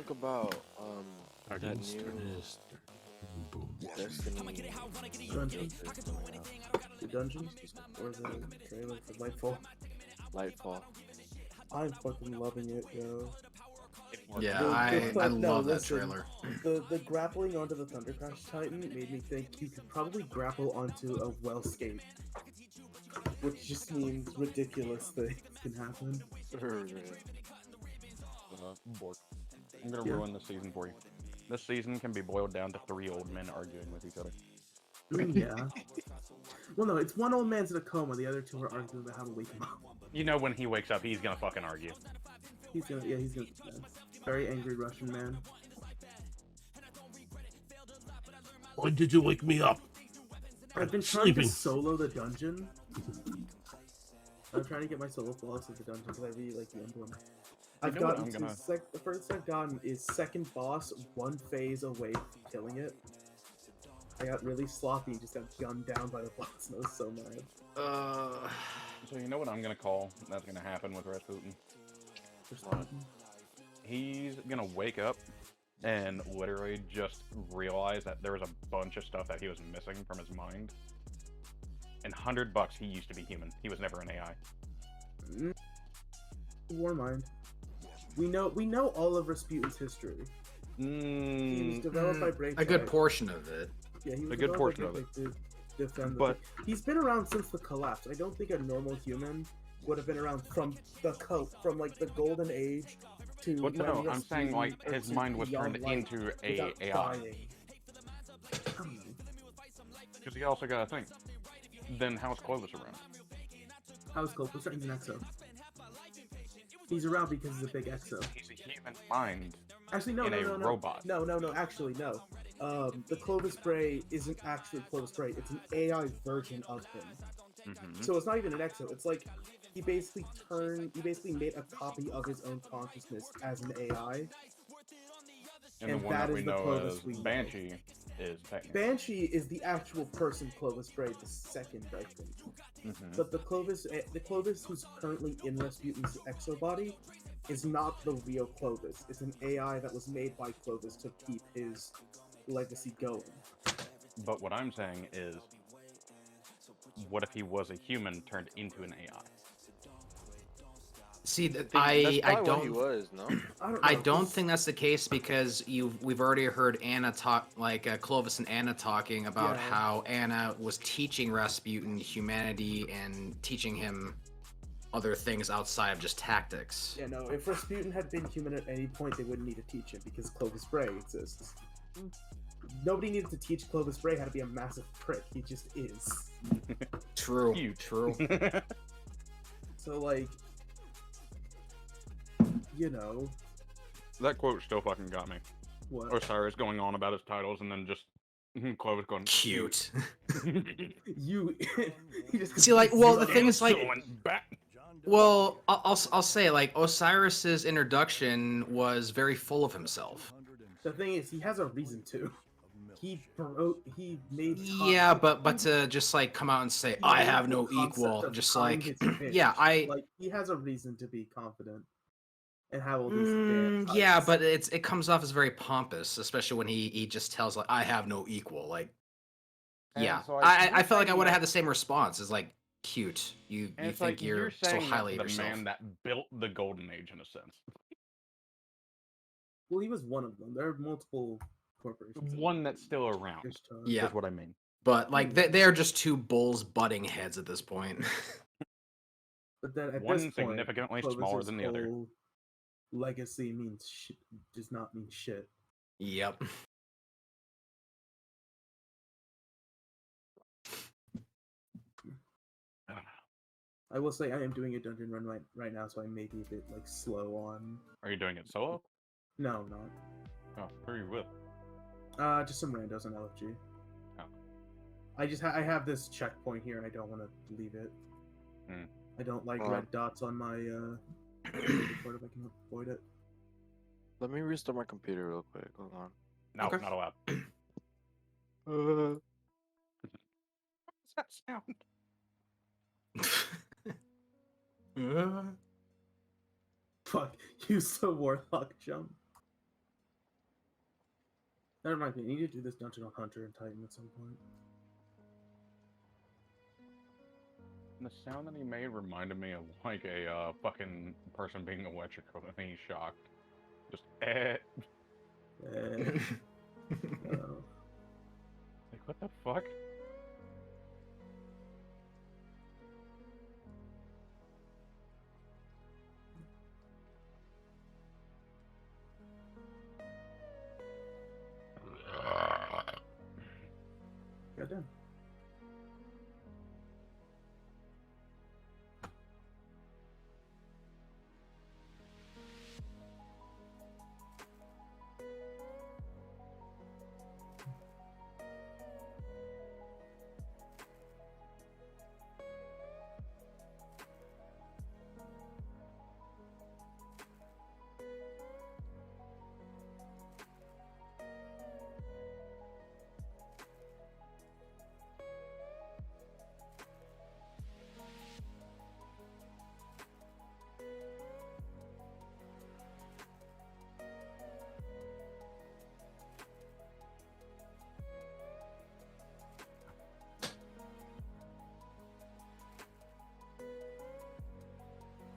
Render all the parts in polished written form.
think about that Against new this. Boom. Destiny Dungeons? that's coming out? The dungeons? Or the trailer for Lightfall? Lightfall. I'm fucking loving it, yo. Yeah, The I no, love that listen, trailer. The grappling onto the Thunder Crash Titan made me think you could probably grapple onto a Wellscape, which just means ridiculous things can happen. Bork. I'm gonna Yeah. ruin this season for you. This season can be boiled down to 3 old men arguing with each other. Yeah. Well, no, it's one old man's in a coma. The other two are arguing about how to wake him up. You know when he wakes up, he's gonna fucking argue. He's gonna, yeah, he's gonna. Very angry Russian man. When did you wake me up? I've been trying Sleeping. to solo the dungeon. I'm trying to get my solo flawless of the dungeon because I really like the emblem. I've know what gotten I'm to gonna- the furthest I've gotten is second boss, one phase away from killing it. I got really sloppy, just got gunned down by the boss, and I was so mad. So you know what I'm gonna call that's gonna happen with Rasputin? He's gonna wake up and literally just realize that there was a bunch of stuff that he was missing from his mind. And $100, he used to be human. He was never an AI. Warmind. We know all of Rasputin's history. He was developed by Brave. A good portion of it. Yeah, he was A good developed portion by of it. Brave to defend. But- He's been around since the collapse. I don't think a normal human would have been around from from like the golden age to. But no, when I'm saying like Rasputin- or his to mind was beyond turned light into a without AI. dying. Because you also gotta think. Then how's Clovis around? How's Clovis? He's an exo. He's around because he's a big exo. He's a human mind Actually, no, in no, a no, no, robot. no. Actually, no. The Clovis Bray isn't actually Clovis Bray. It's an AI version of him. Mhm. So it's not even an exo. It's like he basically made a copy of his own consciousness as an AI. And and the one that that we is the know Clovis as we know. Banshee is technically. Banshee is the actual person Clovis Bray, the second, I think. Mhm. But the Clovis who's currently in Rasputin's exo body is not the real Clovis. It's an AI that was made by Clovis to keep his legacy going. But what I'm saying is, what if he was a human turned into an AI? See, That's I probably what he don't was, no? I know, don't he's- think that's the case because we've already heard Anna talk, like Clovis and Anna talking about Yeah. how Anna was teaching Rasputin humanity and teaching him other things outside of just tactics. Yeah, no, if Rasputin had been human at any point, they wouldn't need to teach him because Clovis Bray exists. Nobody needed to teach Clovis Bray how to be a massive prick. He just is. True. Huge. True. So, like, you know, That quote still fucking got me. what? Osiris going on about his titles and then just Clovis going Cute. You. He just See, like, well, the zero. thing is, like, Going back. well, I'll say, like, Osiris's introduction was very full of himself. The thing is, he has a reason to. He made. Yeah, but to just like come out and say I have no equal, just like yeah, like he has a reason to be confident and have all these. damn yeah, fights. but it comes off as very pompous, especially when he just tells like I have no equal. Like, And yeah, so I felt like I saying would have that- had the same response. Is like cute. You And it's think like you're so saying highly that of the yourself. man that built the golden age in a sense. Well, he was one of them. There are multiple corporations. One that's still around. Just, Yeah. Is what I mean. But like they're just two bulls butting heads at this point. But then at One this point, significantly smaller Clovis's than the other. whole legacy means does not mean shit. Yep. I will say I am doing a dungeon run right now, so I may be a bit like slow on. Are you doing it solo? No, I'm not. Oh, who are you with? Just some randos on LFG. Oh. I just I have this checkpoint here, and I don't want to leave it. Hmm. I don't like Well, red dots on my report if I can avoid it. Let me restart my computer real quick. Hold on. No, Okay. not allowed. What's that sound? Fuck, use the warlock jump. Never mind. We need to do this dungeon on Hunter and Titan at some point. The sound that he made reminded me of like a fucking person being electrocuted and he's shocked. Just No. Like what the fuck? Goddamn.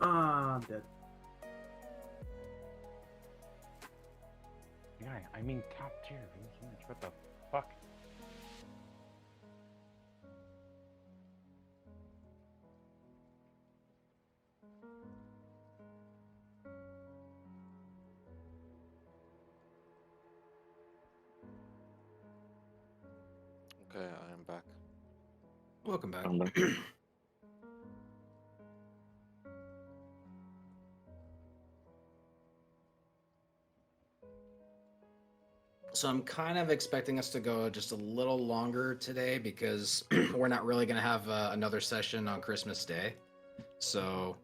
I'm dead. Yeah, I mean top tier. What the fuck? Okay, I am back. Welcome back. So I'm kind of expecting us to go just a little longer today because we're not really going to have another session on Christmas Day. So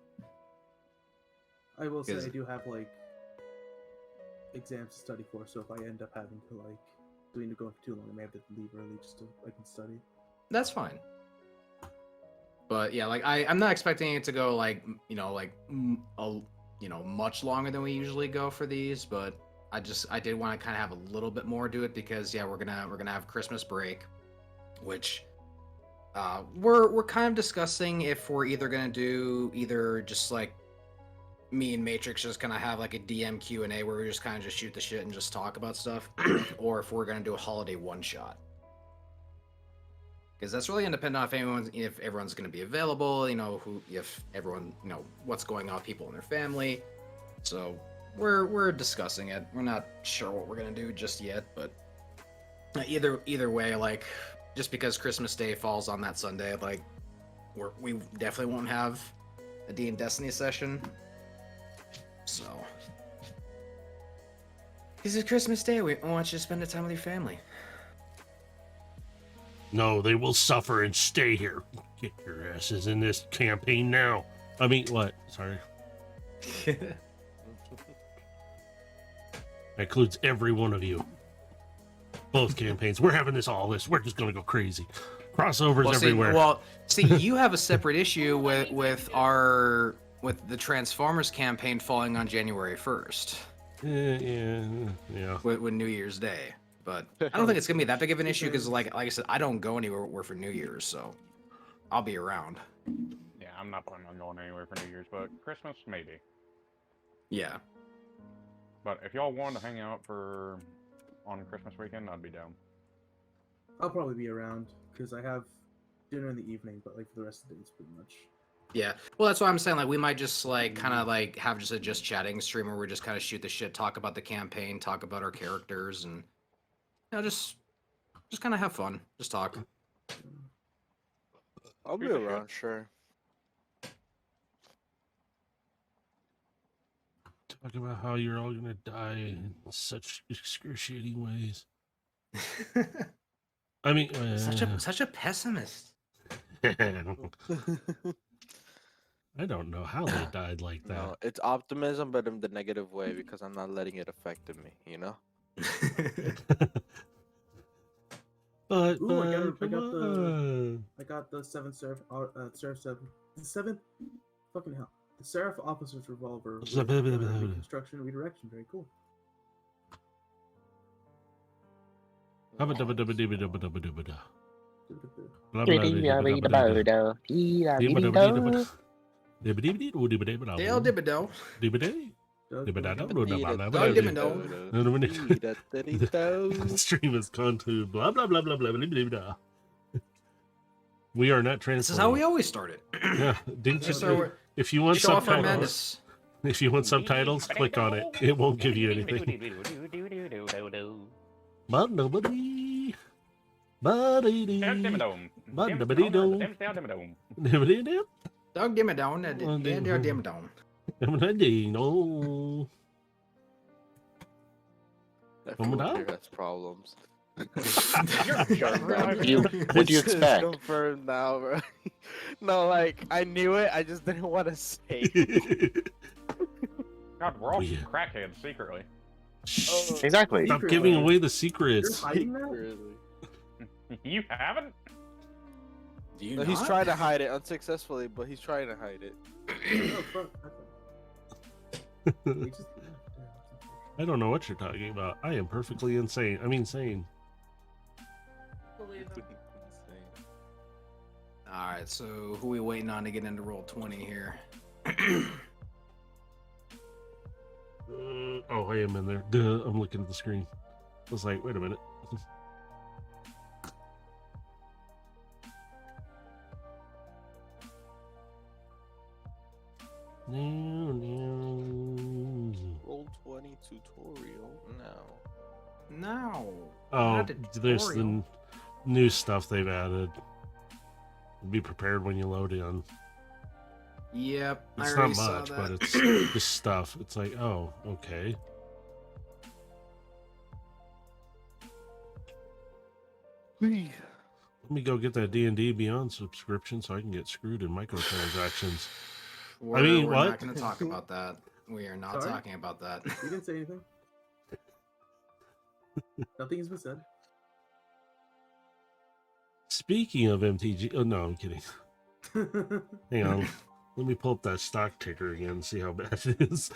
I will say I Is- do have like exams to study for, so if I end up having to like doing to go for too long, I may have to leave early just so I can study. that's fine. But yeah, like I'm not expecting it to go like much longer than we usually go for these, but I did want to kind of have a little bit more to it because yeah, we're gonna have Christmas break, which we're kind of discussing if we're either gonna do either just like me and Matrix just gonna have like a DM Q&A where we just kind of just shoot the shit and just talk about stuff, or if we're gonna do a holiday one shot. Because that's really gonna depend on if everyone's gonna be available, if everyone, what's going on with people in their family. So we're discussing it. We're not sure what we're gonna do just yet, but either way, like just because Christmas Day falls on that Sunday, like we definitely won't have a DnDestiny session. So because it's Christmas Day, we want you to spend the time with your family. No, they will suffer and stay here. Get your asses in this campaign now. I mean, what? Sorry. That includes every one of you. Both campaigns. We're having we're just gonna go crazy. Crossovers everywhere. See, you have a separate issue with the Transformers campaign falling on January 1st. Yeah. With New Year's Day. But I don't think it's gonna be that big of an issue because, like I said, I don't go anywhere for New Year's, so I'll be around. Yeah, I'm not planning on going anywhere for New Year's, but Christmas maybe. Yeah. But if y'all want to hang out on Christmas weekend, I'd be down. I'll probably be around because I have dinner in the evening, but like for the rest of the day, it's pretty much. Yeah. Well, that's what I'm saying. Like, we might just like kind of like have just a just chatting stream where we just kind of shoot the shit, talk about the campaign, talk about our characters, and just kind of have fun, just talk. I'll be Piece of around, sure. Talk about how you're all gonna die in such excruciating ways. I mean, such a pessimist. I don't know how they died like that. No, it's optimism, but in the negative way because I'm not letting it affect me, But Ooh, come I got the 7th fucking hell. The Seraph Officer's Revolver with, reconstruction and redirection. Very cool. Hubba dubba dubba dubba dubba dubba dubba da. Blah, blah, Dee dee, dee dubba dee dubba dee, da. da dee da Dibba dee dubba dee, dubba da. da. Dibba dee, dee, doo, dibba dee, ba, Dale da. Dibido. Dibba dee. Dibba da, da, doo, da, ba, da, ba, Dog da, Dibido. dee. The stream has gone to blah blah blah blah blah blah blah blah. We are not This is how we translating. always started. Yeah, didn't Just you? so we're If you want show off our subtitles, madness. if you want subtitles, click on it. It won't give you anything. Ba-da-ba-dee. Ba-dee-dee. Ba-da-ba-dee-doo. Dibba-dee-doo. Dog Dimmadon. Dale Dimmadon. Dibba-dee-doo. That Oh my filter God. has problems. What do you expect? Confirmed now, bro. No, like I knew it. I just didn't want to say it. God, we're all Oh, yeah. crackheads secretly. Shh. Exactly. Stop giving away the You're secrets. hiding that? Really. You haven't? Do you No, he's not? trying to hide it unsuccessfully, but he's trying to hide it. Oh, fuck. Okay. We just- I don't know what you're talking about. I am perfectly insane. I mean, sane. Alright, so who we waiting on to get into roll 20 here? Oh, I am in there. Duh, I'm looking at the screen. I was like, wait a minute. Roll 20 tutorial now. No. Oh, not a there's the tutorial. new stuff they've added. Be prepared when you load in. Yep. I It's already not saw much, that. but it's just stuff. It's like, oh, okay. Let me go get that D&D Beyond subscription so I can get screwed in microtransactions. We're mean, not what? going to talk about that. We are not Sorry? talking about that. You didn't say anything. Nothing has been said. Speaking of MTG, oh no, I'm kidding. Hang on. Let me pull up that stock ticker again and see how bad it is.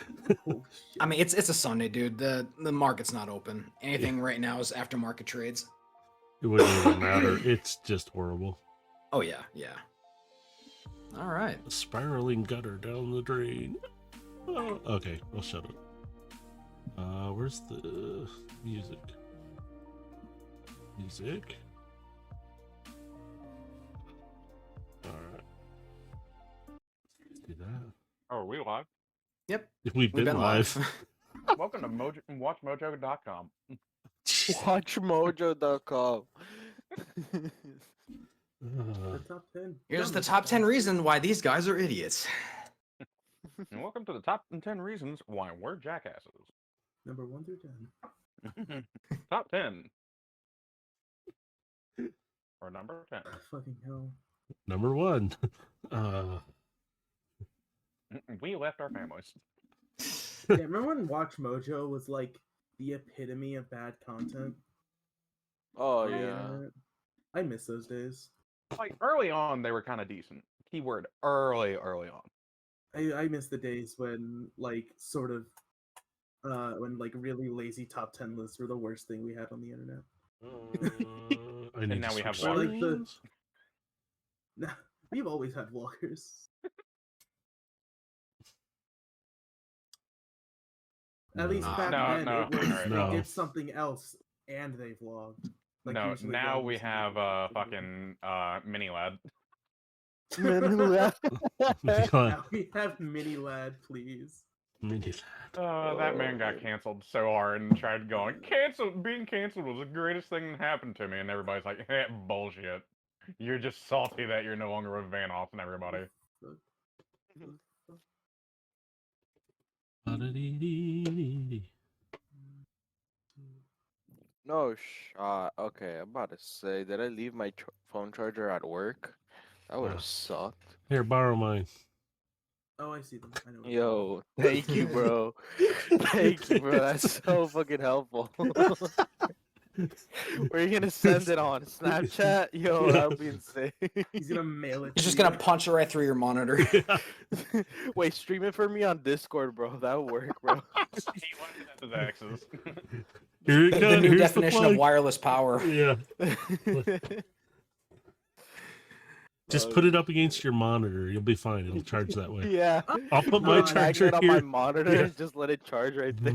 Oh, shit. I mean, it's a Sunday, dude. The market's not open. Anything right now is aftermarket trades. It wouldn't even matter. It's just horrible. Oh yeah, yeah. All right. A spiraling gutter down the drain. Oh, okay, I'll shut up. Where's the music? Music. Alright. Let's do that. Oh, are we live? Yep. We've been live. Welcome to WatchMojo.com. Watchmojo.com. The top 10. Here's the Dumb. top 10 reasons why these guys are idiots. And welcome to the top 10 reasons why we're jackasses. Number 1 through 10. Top 10. Or number 10. Fucking hell. Number 1. We left our families. Yeah, remember when Watch Mojo was like the epitome of bad content? Oh on the yeah. internet? I miss those days. Like, early on, they were kind of decent. Keyword early on. I miss the days when like sort of when like really lazy top 10 lists were the worst thing we had on the internet. I need now to we have switch Or, like, the- screens. Nah, we've always had vloggers. At least No. back No, then, no, it was, no. they did something else and they vlogged. Like, No, usually now vloggers we would have do fucking Mini Lad. Now we have Mini Lad, please. Mini That man got canceled so hard and tried going, being canceled was the greatest thing that happened to me. And everybody's like, hey, bullshit. You're just salty that you're no longer with Vanoff and everybody. No shot. Okay, I'm about to say, did I leave my phone charger at work? That would have sucked. Here, borrow mine. Oh, I see them. I know. Yo, thank you, bro. Thank you, bro. That's so fucking helpful. Where are you gonna send it on Snapchat? Yo, that would be insane. He's gonna mail it. He's to just you. gonna punch it right through your monitor. Wait, stream it for me on Discord, bro. That would work, bro. He wanted it at his exes. Here it The goes. new Here's definition the of plug. wireless power. Yeah. Just put it up against your monitor. You'll be fine. It'll charge that way. Yeah. I'll put No, my I Put a charger magnet on my here. monitor Yeah. and just let it charge right there.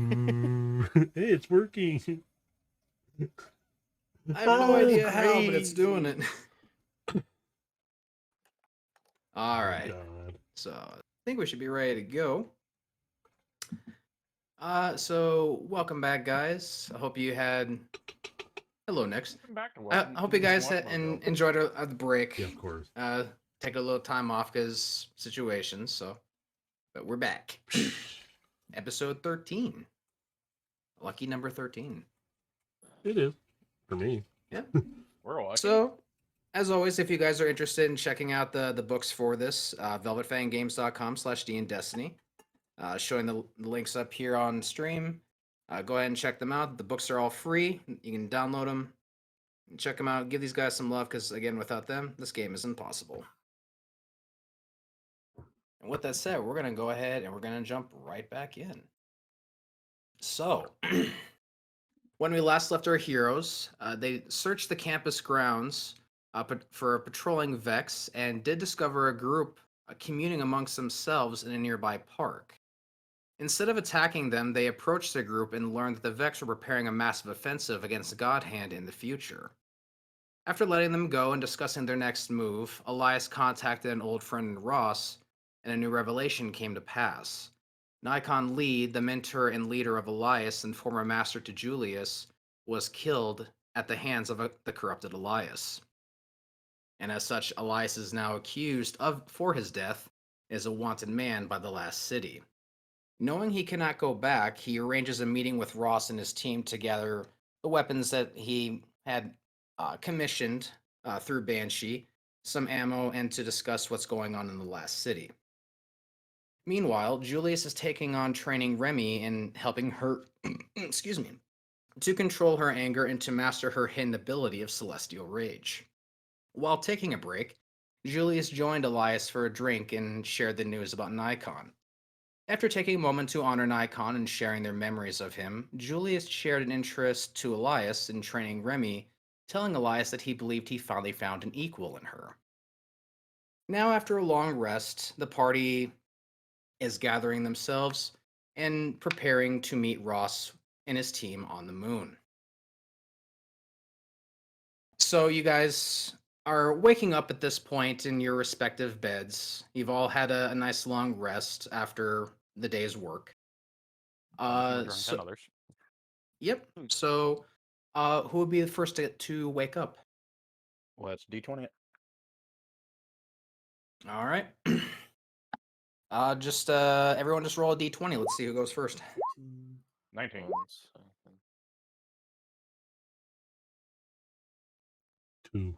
Hey, it's working. I have no Oh, idea how, but it's doing it. crazy. All right. God. So I think we should be ready to go. So welcome back, guys. I hope you had. Hello, Nix. Back to I hope you guys what enjoyed the break. Yeah, of course. Take a little time off because situations. So, but we're back. Episode 13. Lucky number 13. It is for me. Yeah. We're lucky. So, as always, if you guys are interested in checking out the books for this, velvetfanggames.com/DnDestiny. Showing the links up here on stream. Go ahead and check them out. The books are all free. You can download them. Check them out. Give these guys some love because, again, without them, this game is impossible. And with that said, we're going to go ahead and we're going to jump right back in. So, when we last left our heroes, they searched the campus grounds for patrolling Vex and did discover a group communing amongst themselves in a nearby park. Instead of attacking them, they approached the group and learned that the Vex were preparing a massive offensive against Godhand in the future. After letting them go and discussing their next move, Elias contacted an old friend in Ross, and a new revelation came to pass. Nikon Lee, the mentor and leader of Elias and former master to Julius, was killed at the hands of the corrupted Elias. And as such, Elias is now accused for his death as a wanted man by the last city. Knowing he cannot go back, he arranges a meeting with Ross and his team to gather the weapons that he had commissioned through Banshee, some ammo, and to discuss what's going on in the last city. Meanwhile, Julius is taking on training Remy and helping her, excuse me, to control her anger and to master her hidden ability of Celestial Rage. While taking a break, Julius joined Elias for a drink and shared the news about Nikon. After taking a moment to honor Nikon and sharing their memories of him, Julius shared an interest to Elias in training Remy, telling Elias that he believed he finally found an equal in her. Now, after a long rest, the party is gathering themselves and preparing to meet Ross and his team on the moon. So you guys are waking up at this point in your respective beds. You've all had a nice long rest after the day's work. Drunk than So, others. yep. So, who would be the first to wake up? Let's D20 it. All right. Everyone just roll a d20. Let's see who goes first. 19. 2.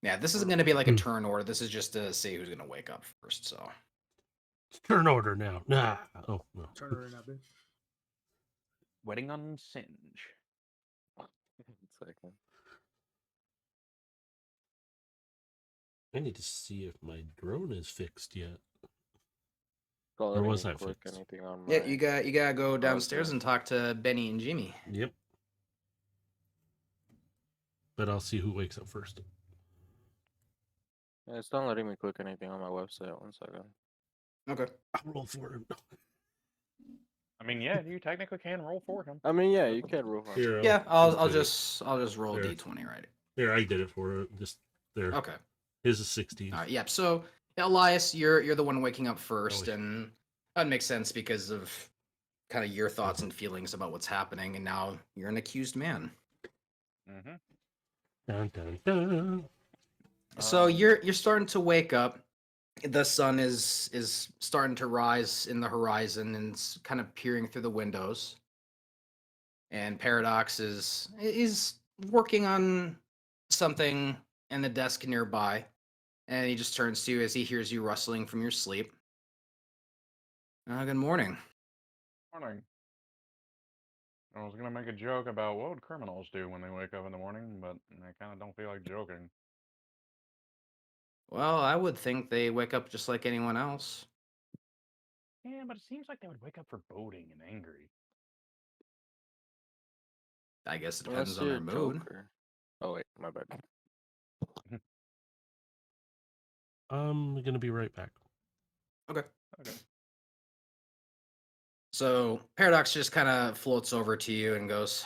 Yeah, this isn't going to be like a turn order. This is just to see who's going to wake up first. So, It's turn order now. Nah. Oh, no. Turn her in, bitch. Wedding on Singe. Second. I need to see if my drone is fixed yet. Don't Or let was me I click fixed? anything on yeah, my- you gotta go downstairs Okay. and talk to Benny and Jimmy. Yep. But I'll see who wakes up first. Yeah, it's not letting me click anything on my website. 1 second. Okay. I'll roll for him. I mean, yeah, you technically can roll for him. I mean, yeah, you can rule on. Here, Yeah, I'll did it. just roll a There. d20, right? Here, I did it for her. Just there. Okay. His is 16. All right. Yep. So, Elias, you're the one waking up first, yeah. and that makes sense because of kind of your thoughts and feelings about what's happening, and now you're an accused man. Mm-hmm. Dun, dun, dun. So you're starting to wake up. The sun is starting to rise in the horizon and it's kind of peering through the windows. And Paradox is working on something in the desk nearby, and he just turns to you as he hears you rustling from your sleep. Good morning. Morning. I was gonna make a joke about what would criminals do when they wake up in the morning, but I kind of don't feel like joking. Well, I would think they wake up just like anyone else. Yeah, but it seems like they would wake up foreboding and angry. I guess it depends Unless on you're their a mood. Joker. Oh wait, my bad. I'm gonna be right back. Okay. Okay. So Paradox just kind of floats over to you and goes,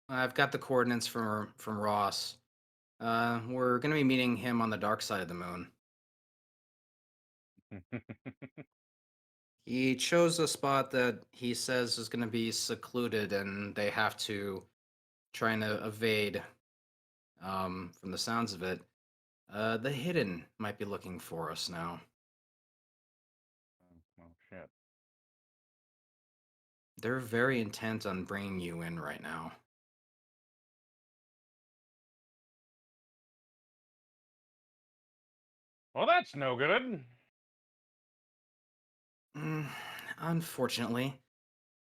"I've got the coordinates from Ross. We're gonna be meeting him on the dark side of the moon. He chose a spot that he says is gonna be secluded, and they have to try and evade. From the sounds of it, the Hidden might be looking for us now. Well, shit. They're very intent on bringing you in right now." Well, that's no good. Mm, unfortunately,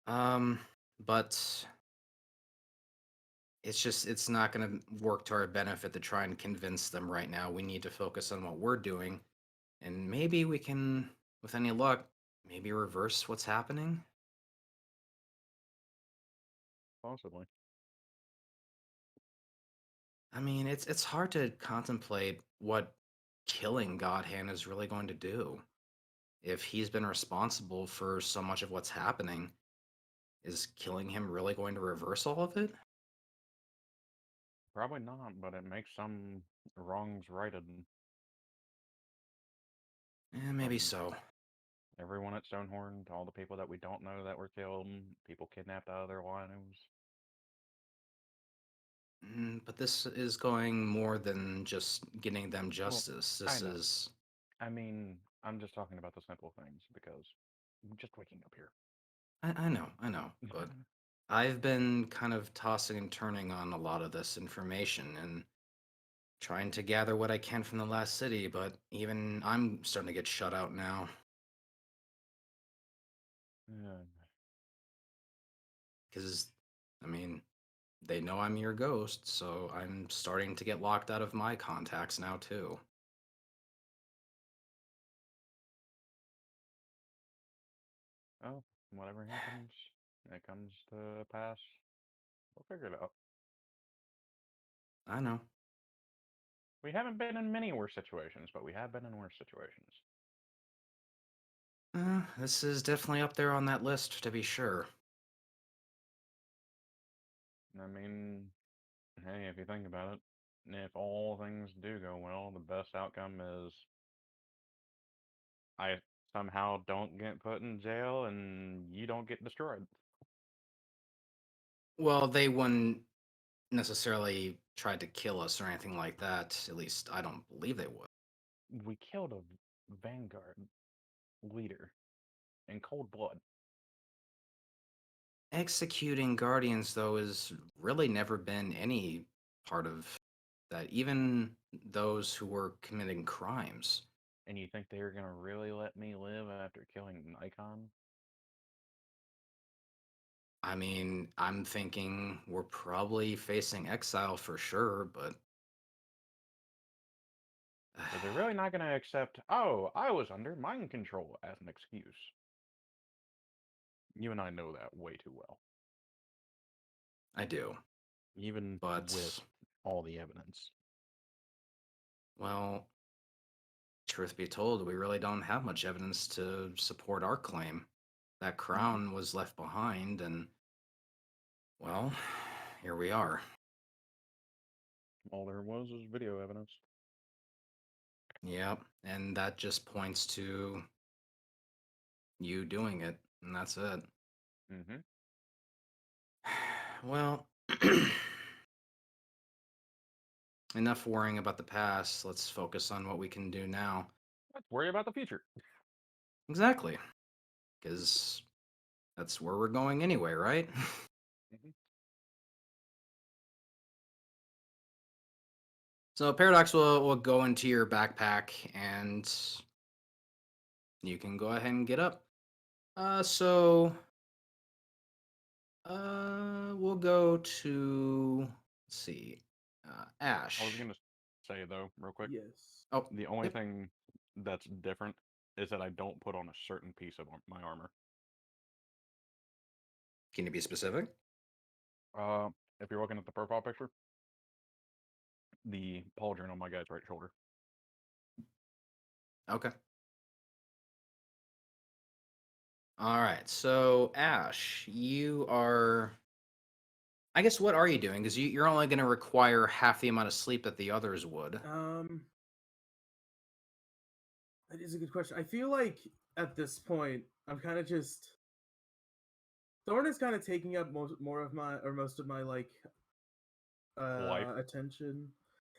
um, but it's not going to work to our benefit to try and convince them right now. We need to focus on what we're doing, and maybe we can, with any luck, maybe reverse what's happening. Possibly. I mean, it's hard to contemplate what killing Godhand is really going to do. If he's been responsible for so much of what's happening, is killing him really going to reverse all of it? Probably not, but it makes some wrongs righted. Maybe From so. everyone at Stonehorn to all the people that we don't know that were killed, people kidnapped out of their wives. But this is going more than just getting them Well, justice. I This know. is. I mean, I'm just talking about the simple things because I'm just waking up here. I know, but I've been kind of tossing and turning on a lot of this information and trying to gather what I can from the last city, but even I'm starting to get shut out now. Yeah. Because, I mean, they know I'm your ghost, so I'm starting to get locked out of my contacts now, too. Oh, whatever happens, it comes to pass. We'll figure it out. I know. We haven't been in many worse situations, but we have been in worse situations. This is definitely up there on that list, to be sure. I mean, hey, if you think about it, if all things do go well, the best outcome is I somehow don't get put in jail and you don't get destroyed. Well, they wouldn't necessarily try to kill us or anything like that. At least I don't believe they would. We killed a Vanguard leader in cold blood. Executing guardians, though, has really never been any part of that. Even those who were committing crimes. And you think they're gonna really let me live after killing Nikon? I mean, I'm thinking we're probably facing exile for sure, but But they're really not gonna accept, oh, I was under mind control as an excuse. You and I know that way too well. I do. Even But, with all the evidence. well, truth be told, we really don't have much evidence to support our claim. That crown was left behind, and, well, here we are. All there was video evidence. Yep, and that just points to you doing it, and that's it. Mm-hmm. Well, enough worrying about the past. Let's focus on what we can do now. Let's worry about the future. Exactly, because that's where we're going anyway, right? Mm-hmm. So Paradox will go into your backpack, and you can go ahead and get up. So We'll go to, let's see, Ash. I was gonna say though, real quick, Yes. Oh, the only yep. thing that's different is that I don't put on a certain piece of my armor. Can you be specific? Uh, if you're looking at the profile picture, the pauldron on my guy's right shoulder. Okay. All right. So, Ash, you are. I guess what are you doing? Because you're only going to require half the amount of sleep that the others would. That is a good question. I feel like at this point, I'm kind of just Thorn is kind of taking up most of my like Life. attention.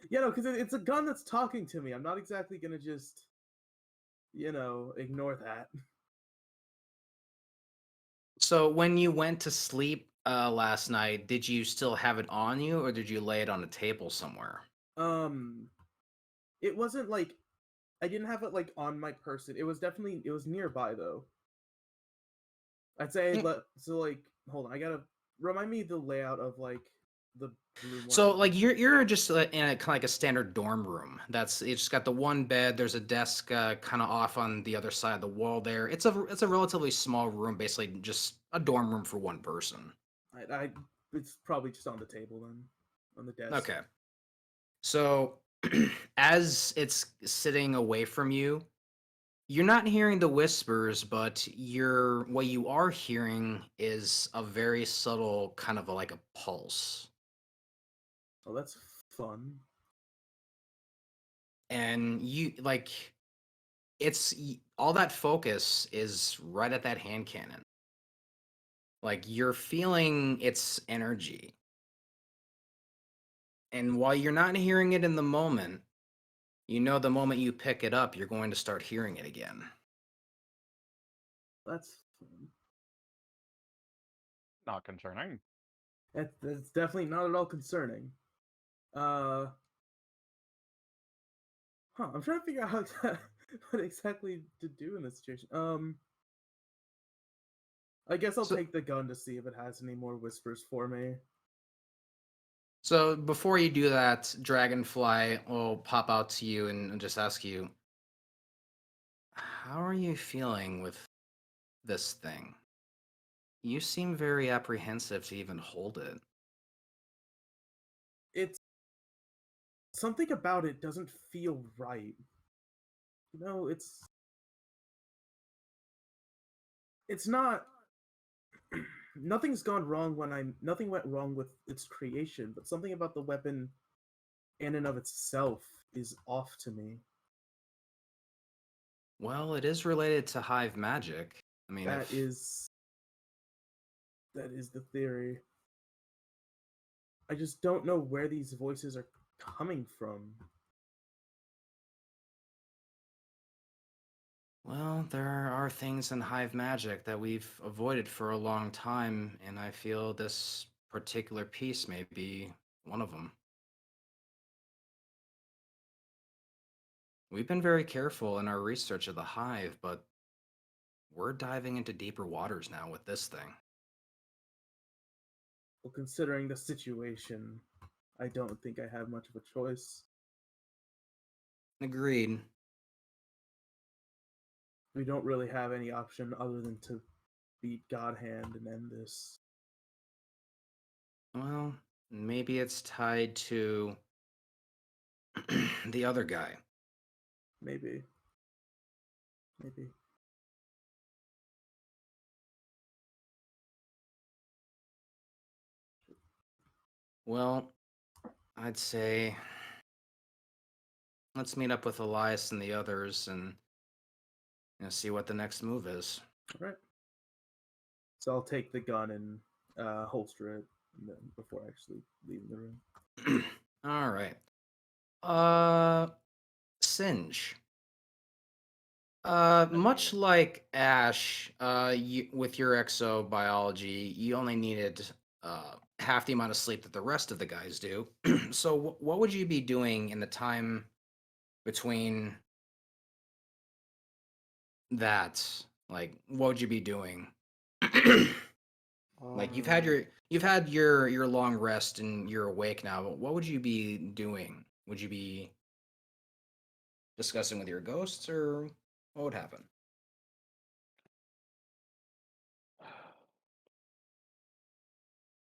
Yeah, no, because it's a gun that's talking to me. I'm not exactly gonna just ignore that. So, when you went to sleep last night, did you still have it on you, or did you lay it on a table somewhere? Um, it wasn't like I didn't have it like on my person. It was nearby though. I'd say Mm. so like hold on, I gotta remind me the layout of like the room. So, like, you're just in a kind of like a standard dorm room. It's just got the one bed. There's a desk kind of off on the other side of the wall. There, it's a relatively small room, basically just a dorm room for one person. I it's probably just on the table then, on the desk. Okay. So, as it's sitting away from you, you're not hearing the whispers, but what you are hearing is a very subtle kind of like a pulse. Oh, that's fun. And you like all that focus is right at that hand cannon. Like you're feeling its energy. And while you're not hearing it in the moment, you know the moment you pick it up, you're going to start hearing it again. That's fun. Not concerning. That's definitely not at all concerning. Huh, I'm trying to figure out what exactly to do in this situation. I guess I'll So, take the gun to see if it has any more whispers for me. so before you do that, Dragonfly will pop out to you and just ask you, how are you feeling with this thing? You seem very apprehensive to even hold it. It's something about it doesn't feel right. It's not nothing went wrong with its creation, but something about the weapon in and of itself is off to me. Well, it is related to hive magic. I mean, That is the theory. I just don't know where these voices are coming from. well, there are things in hive magic that we've avoided for a long time, and I feel this particular piece may be one of them. We've been very careful in our research of the hive, but we're diving into deeper waters now with this thing. Well, considering the situation, I don't think I have much of a choice. Agreed. We don't really have any option other than to beat God Hand and end this. Well, maybe it's tied to the other guy. Maybe. Maybe. Well, I'd say let's meet up with Elias and the others and see what the next move is. All right. So I'll take the gun and holster it before actually leaving the room. All right. Singe. Much mean, like Ash, with your exobiology, you only needed half the amount of sleep that the rest of the guys do. So, what would you be doing in the time between that? Like, what would you be doing? Like you've had your long rest and you're awake now. But what would you be doing? Would you be discussing with your ghosts, or what would happen?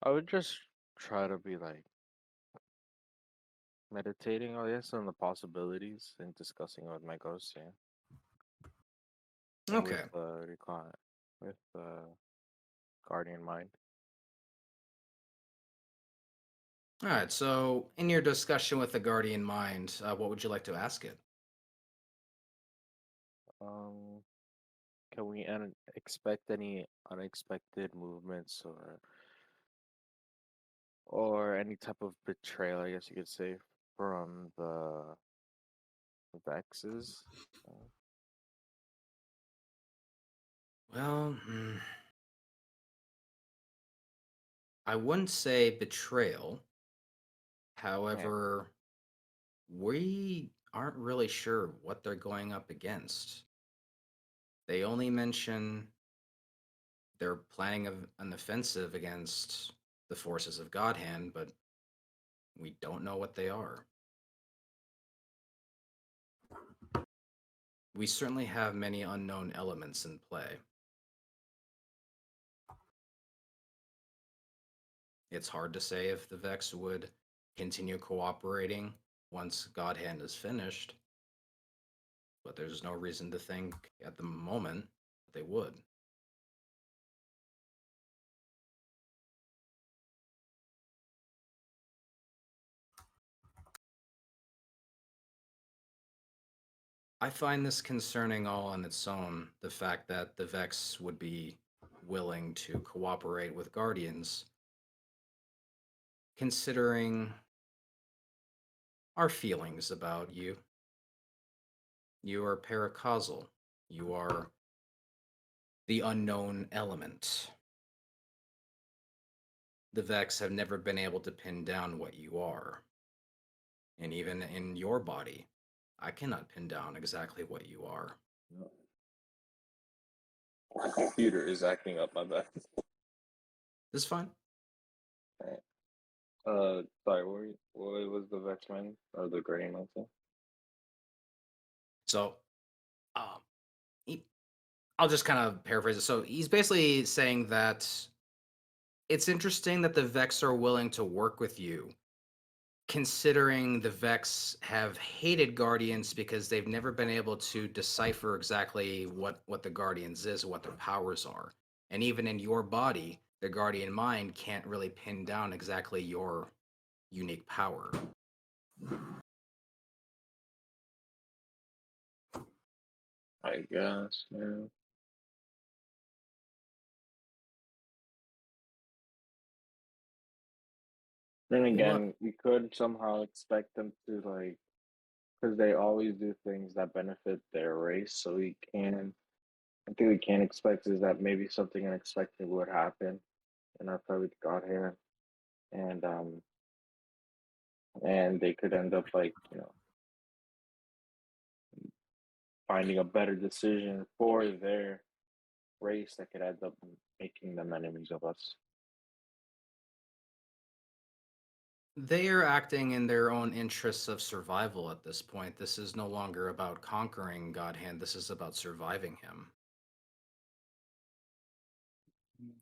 I would just try to be like meditating, I guess, on the possibilities and discussing it with my ghosts, yeah. And with Okay. what do you call it? With guardian mind. All right. So, in your discussion with the guardian mind, what would you like to ask it? Um, can we expect any unexpected movements or any type of betrayal, I guess you could say, from the Vexes? Uh, Well, I wouldn't say betrayal. yeah. However, we aren't really sure what they're going up against. They only mention they're planning an offensive against the forces of Godhand, but we don't know what they are. We certainly have many unknown elements in play. It's hard to say if the Vex would continue cooperating once Godhand is finished, but there's no reason to think at the moment they would. I find this concerning all on its own, the fact that the Vex would be willing to cooperate with Guardians, considering our feelings about you. You are paracausal. You are the unknown element. The Vex have never been able to pin down what you are. And even in your body, I cannot pin down exactly what you are. My computer is acting up, my bad. This is fine. Alright. Sorry, what was the Vex man or the Guardian mind thing? So, um, I'll just kind of paraphrase it. So he's basically saying that it's interesting that the Vex are willing to work with you, considering the Vex have hated Guardians because they've never been able to decipher exactly what the Guardians is, what their powers are. And even in your body, the Guardian mind can't really pin down exactly your unique power. I guess, yeah. Then What? again, we could somehow expect them to like, because they always do things that benefit their race. So I think we can expect is that maybe something unexpected would happen in our fight with Godhair, and and they could end up like finding a better decision for their race that could end up making them enemies of us. They are acting in their own interests of survival at this point. This is no longer about conquering Godhand, this is about surviving him.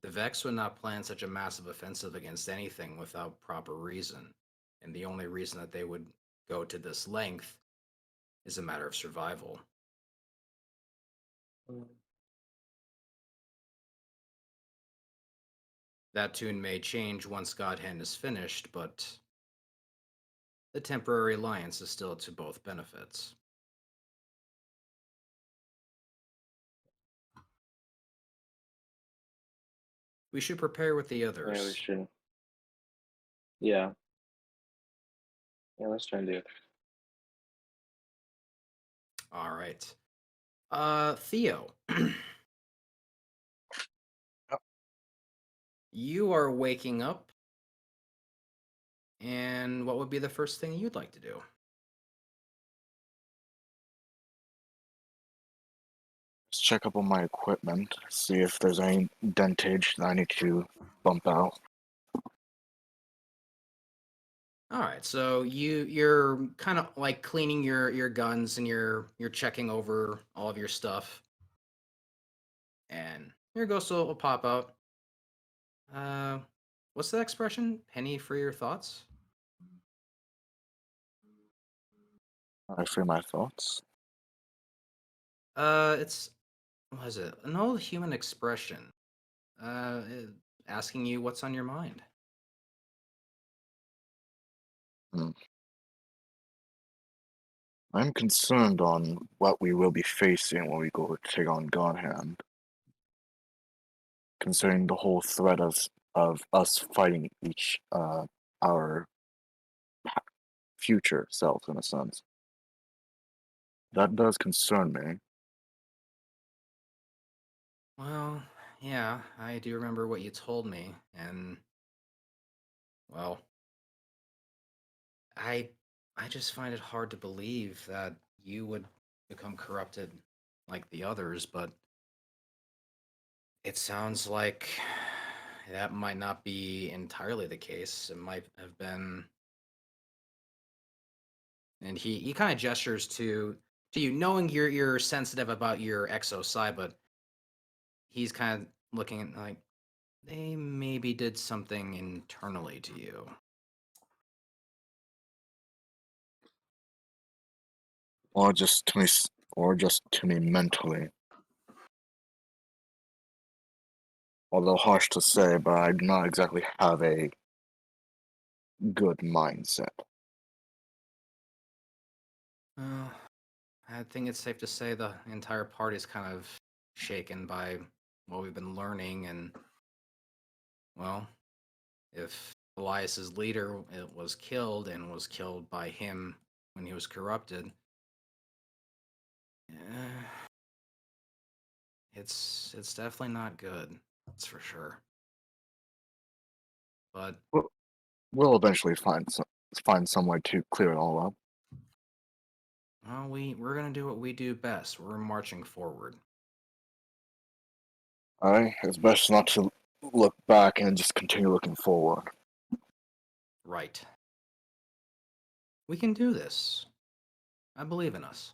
The Vex would not plan such a massive offensive against anything without proper reason, and the only reason that they would go to this length is a matter of survival. That tune may change once Godhand is finished, but the temporary alliance is still to both benefits. We should prepare with the Yeah, we others. should. Yeah, yeah. Let's try and do it. All right. Theo. You are waking up, and what would be the first thing you'd like to do? check up on my equipment, see if there's any dentage that I need to bump out. All right, so you're kind of like cleaning your guns and you're checking over all of your stuff, and your ghost will pop out. Uh, what's the expression? Penny for your thoughts. I free my thoughts. It's what is it? An old human expression. Asking you what's on your mind. Hmm. I'm concerned on what we will be facing when we go to take on Godhand, considering the whole threat of us fighting our future selves in a sense. That does concern me. Well, yeah, I do remember what you told me, and well, I I just find it hard to believe that you would become corrupted like the others, but it sounds like that might not be entirely the case. It might have been, and he kind of gestures to you, knowing you're sensitive about your exo side, but he's kind of looking at like they maybe did something internally to you. Or just to me, or just to me mentally. Although harsh to say, but I do not exactly have a good mindset. Well, I think it's safe to say the entire party is kind of shaken by what we've been learning, and well, if Elias's leader was killed and was killed by him when he was corrupted, eh, it's definitely not good. That's for sure. But We'll eventually find some way to clear it all up. well, we're gonna do what we do best. We're marching forward. Alright, it's best not to look back and just continue looking forward. Right. We can do this. I believe in us.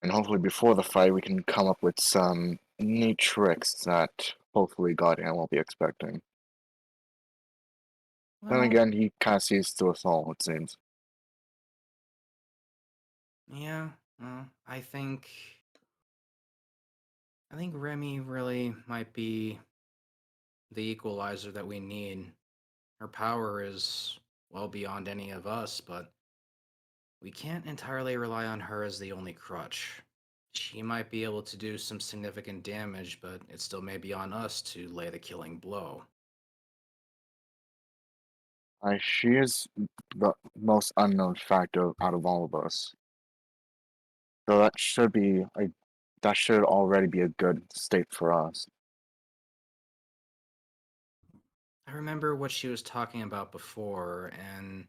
And hopefully before the fight we can come up with some neat tricks that hopefully Guardian won't be expecting. Then Well, again, he kind of sees through us all, it seems. yeah. Well, I think Remy really might be the equalizer that we need. Her power is well beyond any of us, but we can't entirely rely on her as the only crutch. She might be able to do some significant damage, but it still may be on us to lay the killing blow. She is the most unknown factor out of all of us. So that should already be a good state for us. I remember what she was talking about before, and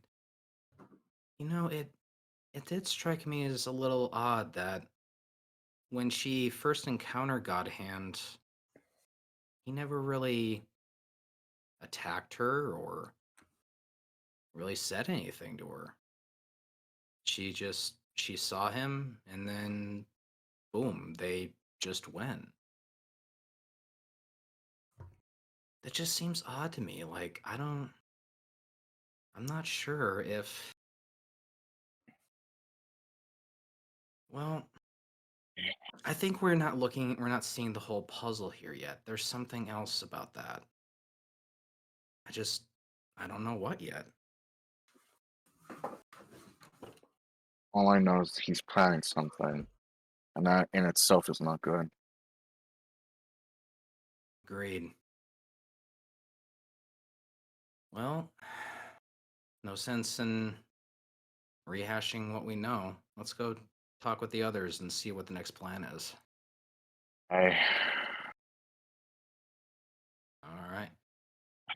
it did strike me as a little odd that when she first encountered Godhand, he never really attacked her or really said anything to her. She saw him and then boom, they just went. That just seems odd to me. Like I'm not sure if well, I think we're not seeing the whole puzzle here yet. There's something else about that. I just I don't know what yet. All I know is he's planning something, and that in itself is not good. Agreed. Well, no sense in rehashing what we know. Let's go talk with the others and see what the next plan is. I All right.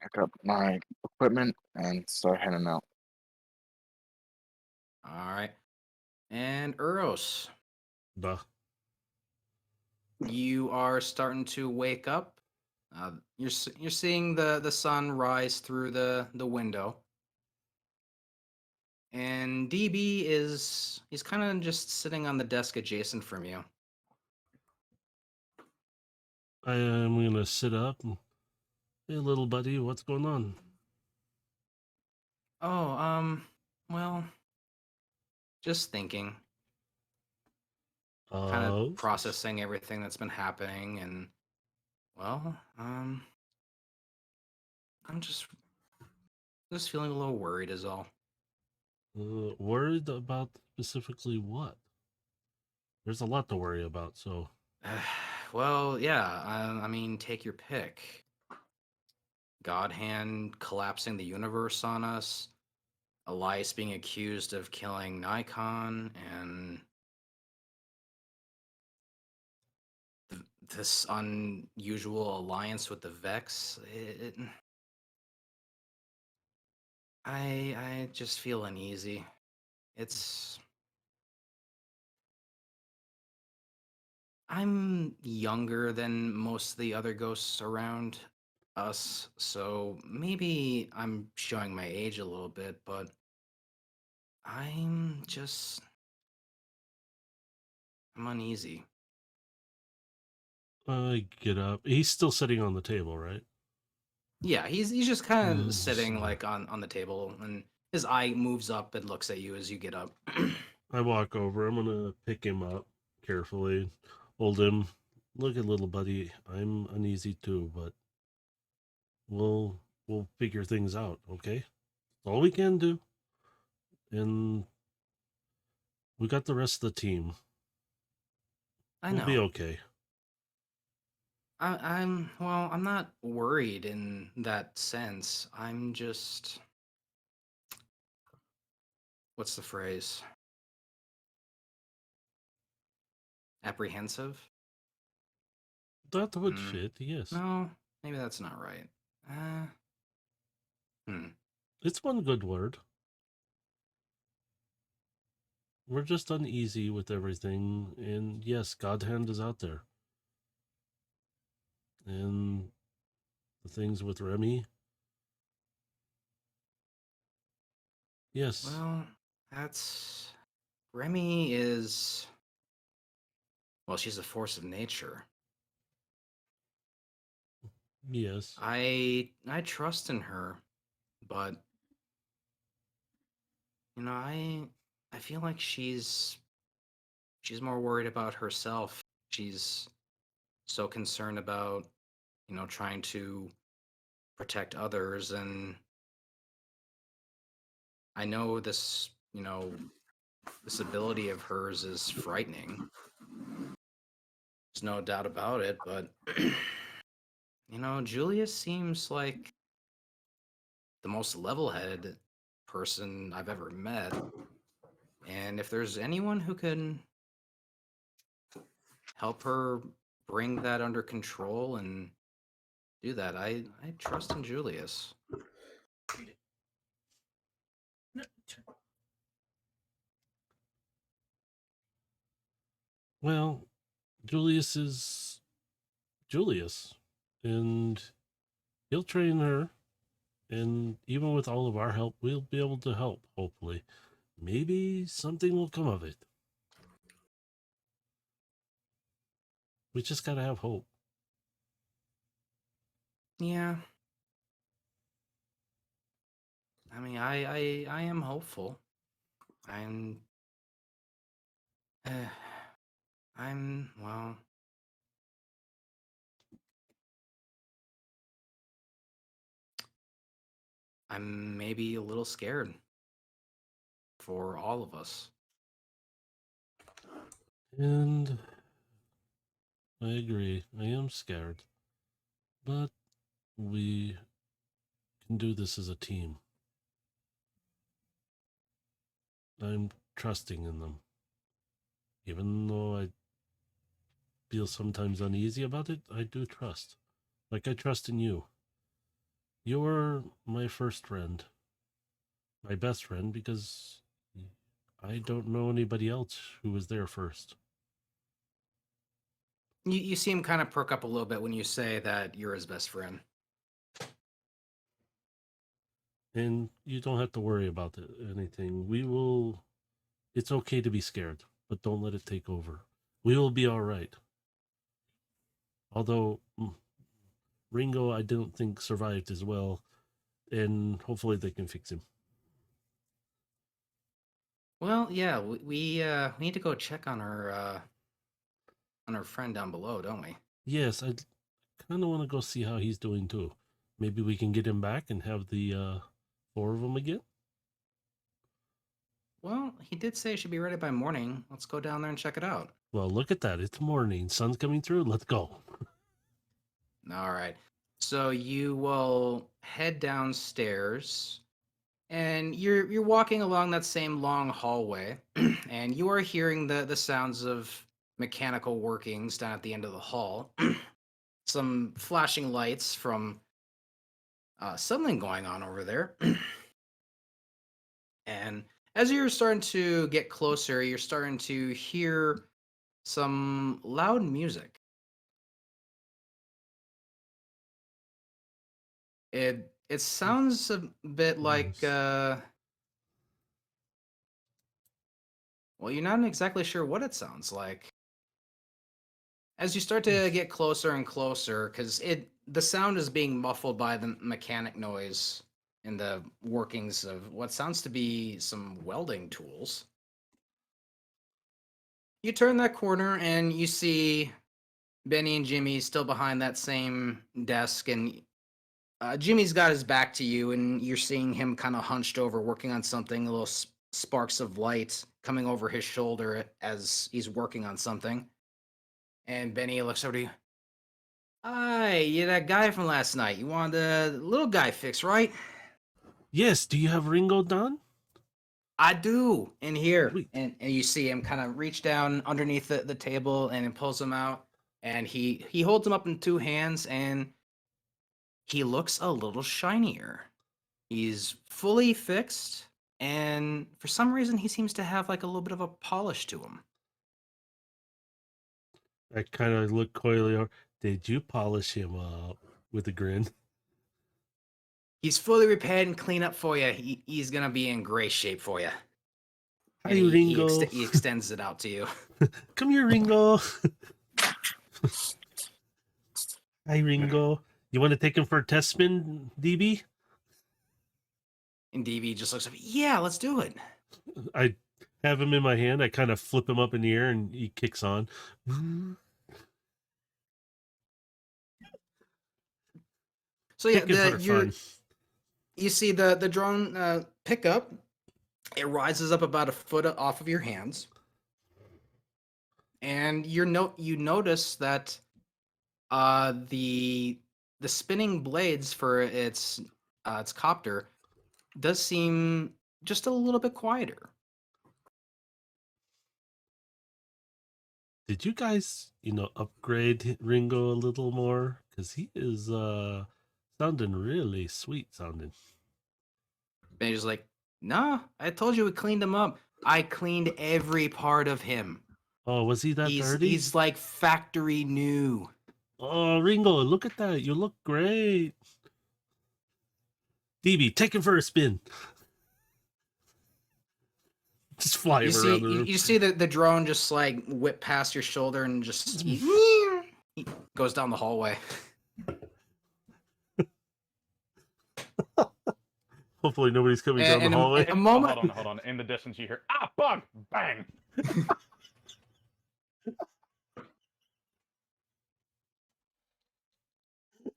pick up my equipment and start heading out. All right. And Uros. Duh. you are starting to wake up. You're seeing the sun rise through the window, and DB he's kind of just sitting on the desk adjacent from you. I am gonna sit up and, hey, little buddy, what's going on? Oh, well, just thinking, kind of Oh, processing everything that's been happening, and well, I'm just feeling a little worried is all. worried about specifically what? There's a lot to worry about, so Well, yeah, I mean, take your pick. God Hand collapsing the universe on us, Elias being accused of killing Nikon, and this unusual alliance with the Vex. I just feel uneasy. It's I'm younger than most of the other ghosts around us, so maybe I'm showing my age a little bit, but I'm uneasy. I get up. He's still sitting on the table, right? Yeah, he's just kind of Just, sitting like on the table, and his eye moves up and looks at you as you get up. I walk over. I'm gonna pick him up carefully, hold him. Look at little buddy. I'm uneasy too, but we'll figure things out. Okay, that's all we can do, and we got the rest of the team. I We'll be know. okay. I'm not worried in that sense. I'm just what's the phrase? Apprehensive? That would Hmm. fit. Yes, No, maybe that's not right. Uh, hmm. it's one good word. We're just uneasy with everything, and yes, God Hand is out there, and the things with Remy. Yes, Well, that's Remy is well, she's a force of nature. yes. I trust in her, but I feel like she's more worried about herself. She's so concerned about, trying to protect others, and I know this ability of hers is frightening. There's no doubt about it, but Julius seems like the most level-headed person I've ever met. And if there's anyone who can help her bring that under control and do that, I trust in Julius. Well, Julius is Julius, and he'll train her. And even with all of our help, we'll be able to help, hopefully. Maybe something will come of it. We just gotta have hope. Yeah. I mean, I am hopeful. I'm well, I'm maybe a little scared for all of us. And I agree. I am scared. But we can do this as a team. I'm trusting in them. Even though I feel sometimes uneasy about it, I do trust. Like I trust in you. You're my first friend. My best friend, because I don't know anybody else who was there first. You see him kind of perk up a little bit when you say that you're his best friend. And you don't have to worry about anything. We will. It's okay to be scared, but don't let it take over. We will be all right. Although Ringo, I don't think survived as well, and hopefully they can fix him. Well, yeah, we need to go check on our friend down below, don't we? Yes, I kind of want to go see how he's doing too. Maybe we can get him back and have the 4 of them again. Well, he did say it should be ready by morning. Let's go down there and check it out. Well, look at that. It's morning. Sun's coming through. Let's go. All right. So you will head downstairs, and you're walking along that same long hallway, and you are hearing the sounds of mechanical workings down at the end of the hall. Some flashing lights from something going on over there. And as you're starting to get closer, you're starting to hear some loud music. It sounds a bit like Nice. well, you're not exactly sure what it sounds like. As you start to get closer and closer, because the sound is being muffled by the mechanic noise and the workings of what sounds to be some welding tools. You turn that corner and you see Benny and Jimmy still behind that same desk, and Jimmy's got his back to you, and you're seeing him kind of hunched over, working on something. A little sparks of light coming over his shoulder as he's working on something. And Benny looks over to you. Hi, you're that guy from last night. You wanted the little guy fixed, right? Yes. Do you have Ringo done? I do. In here. Sweet. And you see him kind of reach down underneath the table and it pulls him out. And he holds him up in 2 hands, and he looks a little shinier. He's fully fixed, and for some reason he seems to have like a little bit of a polish to him. I kind of look coyly over. Did you polish him up with a grin? He's fully repaired and clean up for you. He's gonna be in great shape for you. Hi, And Ringo. he extends it out to you. Come here, Ringo. Hi, Ringo. You want to take him for a test spin, DB? And DB just looks up. Yeah, let's do it. I have him in my hand. I kind of flip him up in the air, and he kicks on. So yeah, Take it for fun. you see the drone pick up. It rises up about a foot off of your hands, and you notice that the spinning blades for its copter does seem just a little bit quieter. Did you guys, upgrade Ringo a little more? Because he is sounding really sweet sounding. Benny's like, nah, I told you we cleaned him up. I cleaned every part of him. Oh, was he that dirty? He's like factory new. Oh, Ringo, look at that. You look great. DB, take him for a spin. Just fly him around the room. You see the drone just like whip past your shoulder and just he goes down the hallway. Hopefully nobody's coming down the hallway. A moment. Hold on. In the distance, you hear bug, bang.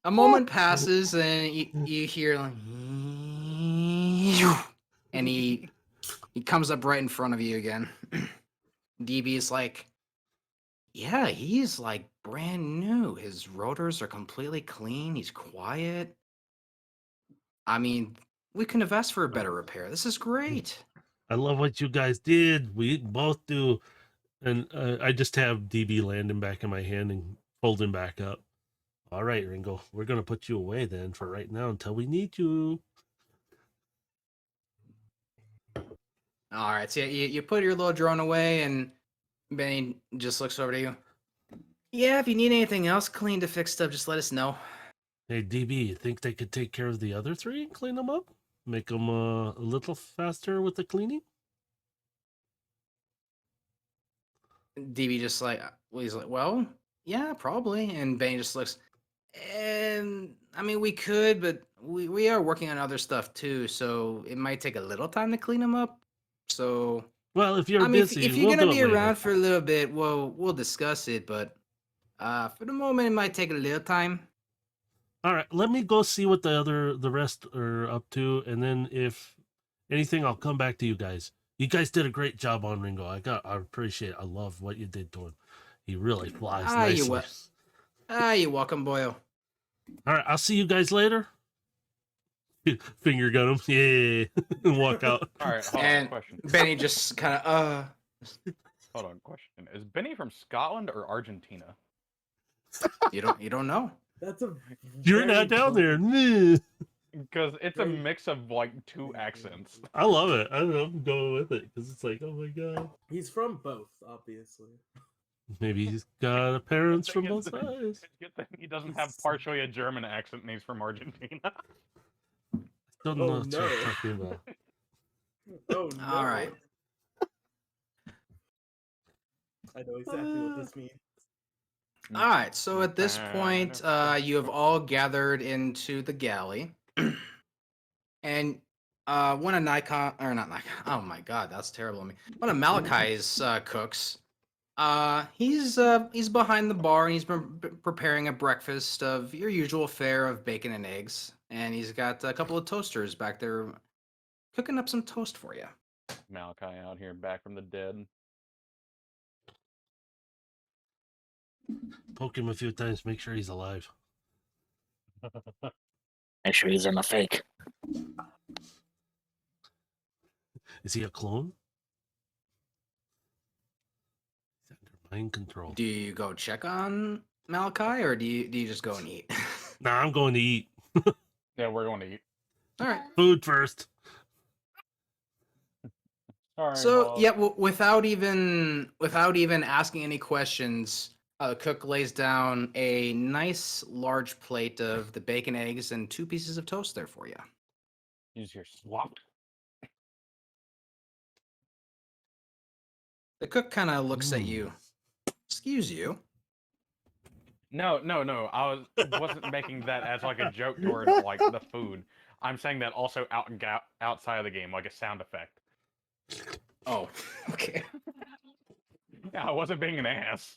A moment passes and you hear like, and he comes up right in front of you again. DB is like, yeah, he's like brand new. His rotors are completely clean. He's quiet. I mean, we couldn't have asked for a better repair. This is great. I love what you guys did. We both do. And I just have DB land him back in my hand and fold him back up. All right, Ringo, we're going to put you away then for right now until we need you. All right, so you put your little drone away, and Benny just looks over to you. Yeah, if you need anything else cleaned to fixed up, just let us know. Hey, DB, you think they could take care of the other three and clean them up? Make them a little faster with the cleaning? DB just like, well, he's like, well, yeah, probably. And Benny just looks, and I mean, we could, but we are working on other stuff too, so it might take a little time to clean them up. So, Well, if you're I mean, busy, if you're we'll gonna do it be later. around for a little bit, we'll discuss it. But for the moment, it might take a little time. All right, let me go see what the rest are up to, and then if anything, I'll come back to you guys. You guys did a great job on Ringo. I appreciate it. I love what you did to him. He really flies Ah, you nicely. what? You're welcome, boyo. All right, I'll see you guys later. Finger gun him, yeah, and walk out. All right, hold on. And Question. Benny just kind of Hold on. Question. Is Benny from Scotland or Argentina? you don't know. That's a. You're very not down good- there. Meh. Because it's a Very- mix of like two accents. I love it. I'm going with it because it's like, oh my god. He's from both, obviously. Maybe he's got parents from Thing both is, sides. it's good thing he doesn't have partially a German accent and he's from Argentina. Don't Oh, know what you're no. talking about. Oh no! All right. I know exactly what this means. All right, so at this point, you have all gathered into the galley, and one of Nikon, or not Nikon, oh my god, that's terrible of me. One of Malachi's cooks, he's behind the bar and he's been preparing a breakfast of your usual fare of bacon and eggs, and he's got a couple of toasters back there cooking up some toast for you. Malachi out here back from the dead. Poke him a few times, make sure he's alive. Make sure he's in the fake. Is he a clone? He's under mind control. Do you go check on Malachi, or do you just go and eat? Nah, I'm going to eat. Yeah, we're going to eat. All right. Food first. Sorry, So Bob. yeah, without even asking any questions, the cook lays down a nice large plate of the bacon, eggs, and 2 pieces of toast there for you. Use your swap. The cook kind of looks at you. Excuse you. No. I wasn't making that as like a joke toward like the food. I'm saying that also outside of the game, like a sound effect. Oh, okay. Yeah, I wasn't being an ass.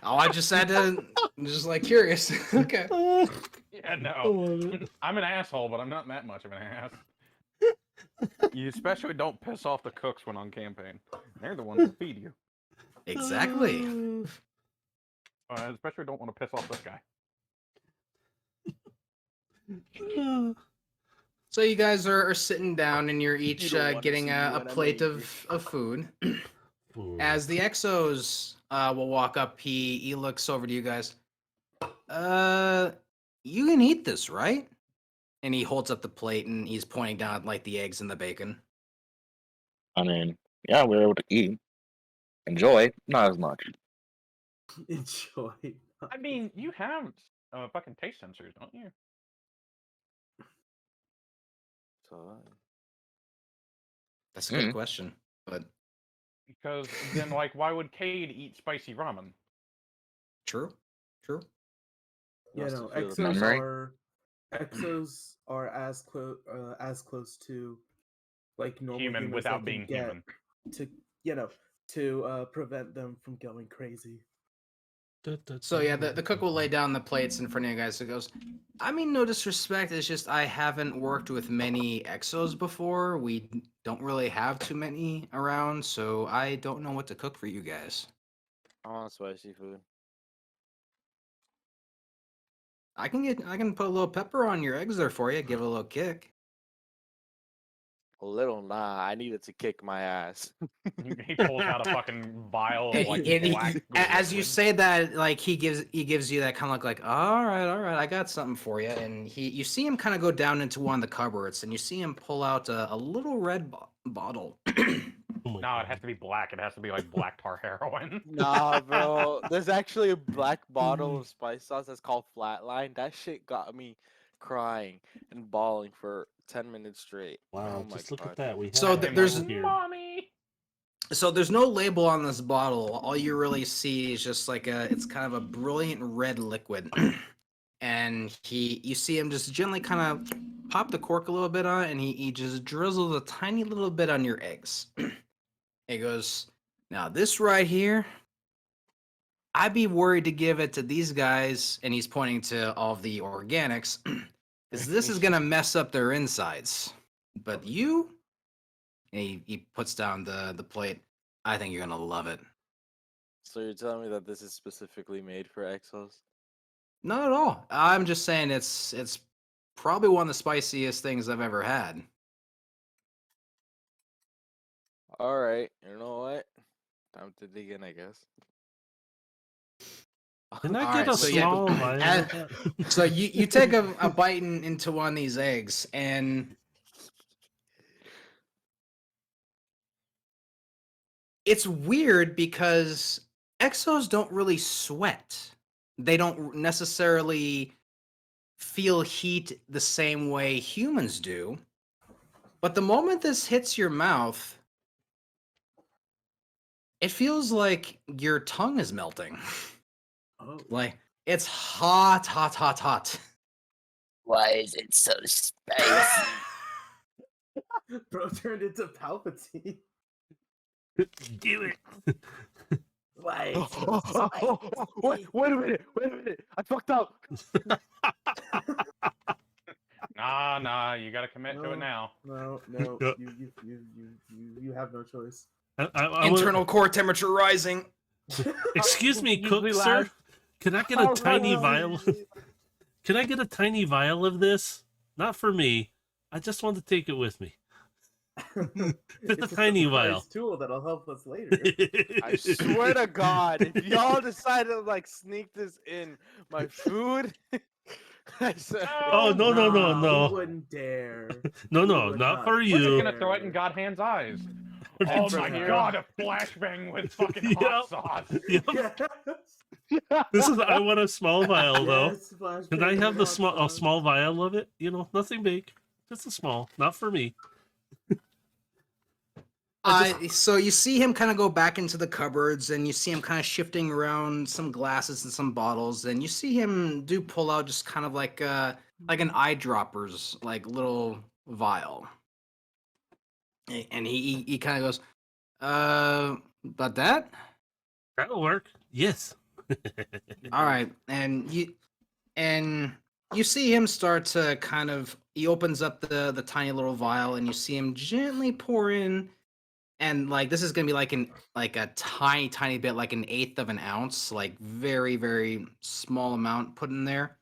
Oh, I just had to, just like curious. Okay. Yeah, I no. love it. I'm an asshole, but I'm not that much of an ass. You especially don't piss off the cooks when on campaign. They're the ones that feed you. Exactly. Especially don't want to piss off this guy. So you guys are sitting down and you're each don't wanna getting see a when I'm plate angry. of food. Food. As the Exos will walk up, he looks over to you guys. You can eat this, right? And he holds up the plate and he's pointing down at like the eggs and the bacon. I mean, yeah, we're able to eat. Enjoy, not as much. Enjoy. I mean, you have fucking taste sensors, don't you? That's a good question, but Because then, like, why would Cade eat spicy ramen? true. Yeah, Must no, have feel- exos are as close to like normal Human humans without they can being get human. to prevent them from going crazy. So yeah, the cook will lay down the plates in front of you guys. It goes, I mean, no disrespect. It's just I haven't worked with many Exos before. We don't really have too many around, so I don't know what to cook for you guys. I want spicy food. I can put a little pepper on your eggs there for you. Give it a little kick. A little, nah. I needed to kick my ass. He pulls out a fucking vial of And like he- black. as you liquid. say that, like he gives you that kind of like all right, I got something for you. And you see him kind of go down into one of the cupboards, and you see him pull out a little red bottle. Oh my No, it God. has to be black. It has to be like black tar heroin. Nah, bro. There's actually a black bottle of spice sauce that's called Flatline. That shit got me crying and bawling for 10 minutes straight. Wow, Oh my just look God. at that. We have So that there's- bottle here. Mommy. So there's no label on this bottle. All you really see is just like it's kind of a brilliant red liquid. And you see him just gently kind of pop the cork a little bit on it, and he just drizzles a tiny little bit on your eggs. He goes, now this right here, I'd be worried to give it to these guys, and he's pointing to all of the organics, because this is gonna mess up their insides. But you, and he puts down the plate. I think you're gonna love it. So you're telling me that this is specifically made for Exos? Not at all. I'm just saying it's probably one of the spiciest things I've ever had. All right. You know what? Time to dig in, I guess. Can I All get right, a so yeah, small vial as- of that? So you take a bite into one of these eggs, and it's weird because exos don't really sweat. They don't necessarily feel heat the same way humans do. But the moment this hits your mouth, it feels like your tongue is melting. Oh, Like it's hot, hot, hot, hot. Why is it so spicy? bro turned into Palpatine. Do it. Why? Wait a minute! I fucked up. Nah, you gotta commit to No. it now. No, Yeah. you have no choice. I wanna- Internal core temperature rising. Excuse me, cook, Usually sir. lasts- Can I get a tiny vial? Can I get a tiny vial of this? Not for me. I just want to take it with me. Just a tiny vial. tool that'll help us later. I swear to God, if y'all decide to like sneak this in my food, I said, Oh, no, no, no, Nah, no. We wouldn't dare. No, We no, would not for We're just you. gonna throw it in Godhand's eyes. Oh From my here. God, a flashbang with fucking hot Yep. sauce. Yep. Yes. This is. I want a small vial though. Yes, flashbang Can I have the hot small, a sauce. small vial of it? You know, nothing big, just a small. Not for me. So you see him kind of go back into the cupboards, and you see him kind of shifting around some glasses and some bottles, and you see him pull out just kind of like an eyedropper's like little vial, and he kind of goes, about that. That'll work. Yes. All right, and you see him start to kind of. He opens up the tiny little vial, and you see him gently pour in, and like this is gonna be like a tiny bit, like an eighth of an ounce, like very very small amount put in there,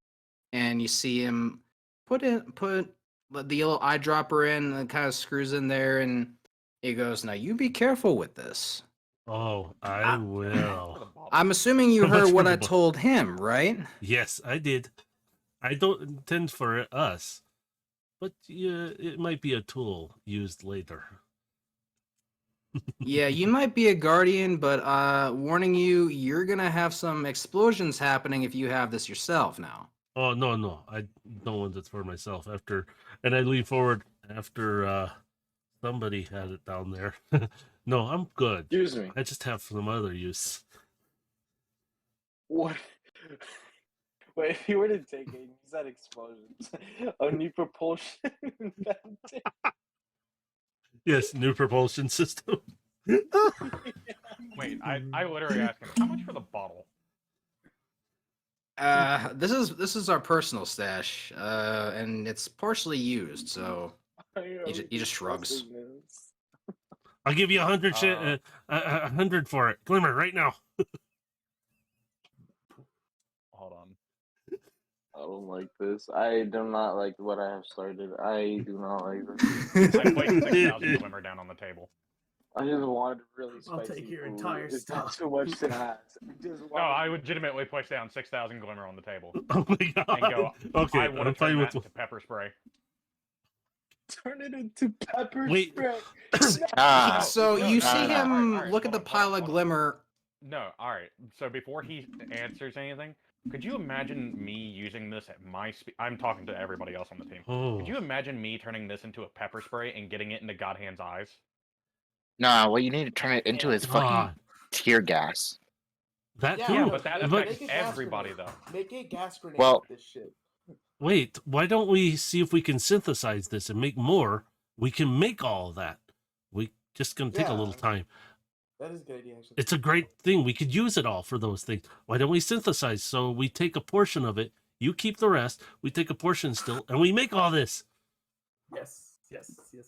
and you see him put the yellow eyedropper in, and kind of screws in there, and he goes, "Now you be careful with this." Oh, I will. I'm assuming you How much heard for what the I bo- told him, right? Yes, I did. I don't intend for us, but it might be a tool used later. Yeah, you might be a guardian, but warning you, you're gonna have some explosions happening if you have this yourself now. Oh no, I don't want it for myself. And I lean forward after somebody had it down there. No, I'm good. Excuse me. I just have some other use. What? Wait, if you were to take it, you said explosions. A new propulsion invented. Yes, new propulsion system. Wait, I literally asked him, how much for the bottle? This is our personal stash, and it's partially used, so he just shrugs. I'll give you 100 100 for it. Glimmer, right now. Hold on. I don't like this. I do not like what I have started. I do not like this. I placed 6,000 glimmer down on the table. I just wanted really I'll spicy take your food. entire It's not stuff. too much to ask. No, I legitimately placed down 6,000 glimmer on the table. Oh my god. And go, Okay, I want I'm to turn fine that with into pepper spray. turn it into pepper Wait. spray. Ah, So no, you no, see no, no. him Alright, look at hold the on, hold on, pile of hold on. glimmer. No, alright. So before he answers anything, could you imagine me using this at my speed? I'm talking to everybody else on the team. Oh. Could you imagine me turning this into a pepper spray and getting it into Godhand's eyes? Nah, what you need to turn it into is fucking God. tear gas. That Yeah, too. Yeah, but that But- affects make a gas everybody, grenade. though. Make a gas grenade Well- with this shit. Wait, why don't we see if we can synthesize this and make more? We can make all of that. We just gonna take a little Yeah. time. That is a good idea, actually. It's a great thing. We could use it all for those things. Why don't we synthesize? So we take a portion of it, you keep the rest, we take a portion still, and we make all this. Yes,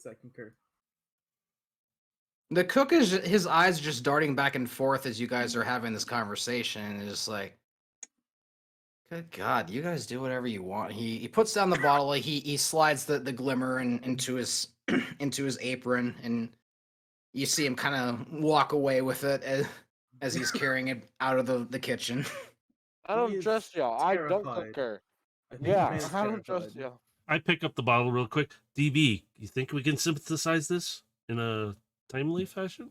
I concur. The cook is his eyes just darting back and forth as you guys are having this conversation, and just like, good God, you guys do whatever you want. He puts down the bottle. He slides the glimmer into his into his apron, and you see him kind of walk away with it as he's carrying it out of the kitchen. I He don't is trust y'all. I don't terrified. concur. I think Yeah, the man is I don't trust terrified. y'all. I pick up the bottle real quick. DB, you think we can synthesize this in a timely fashion?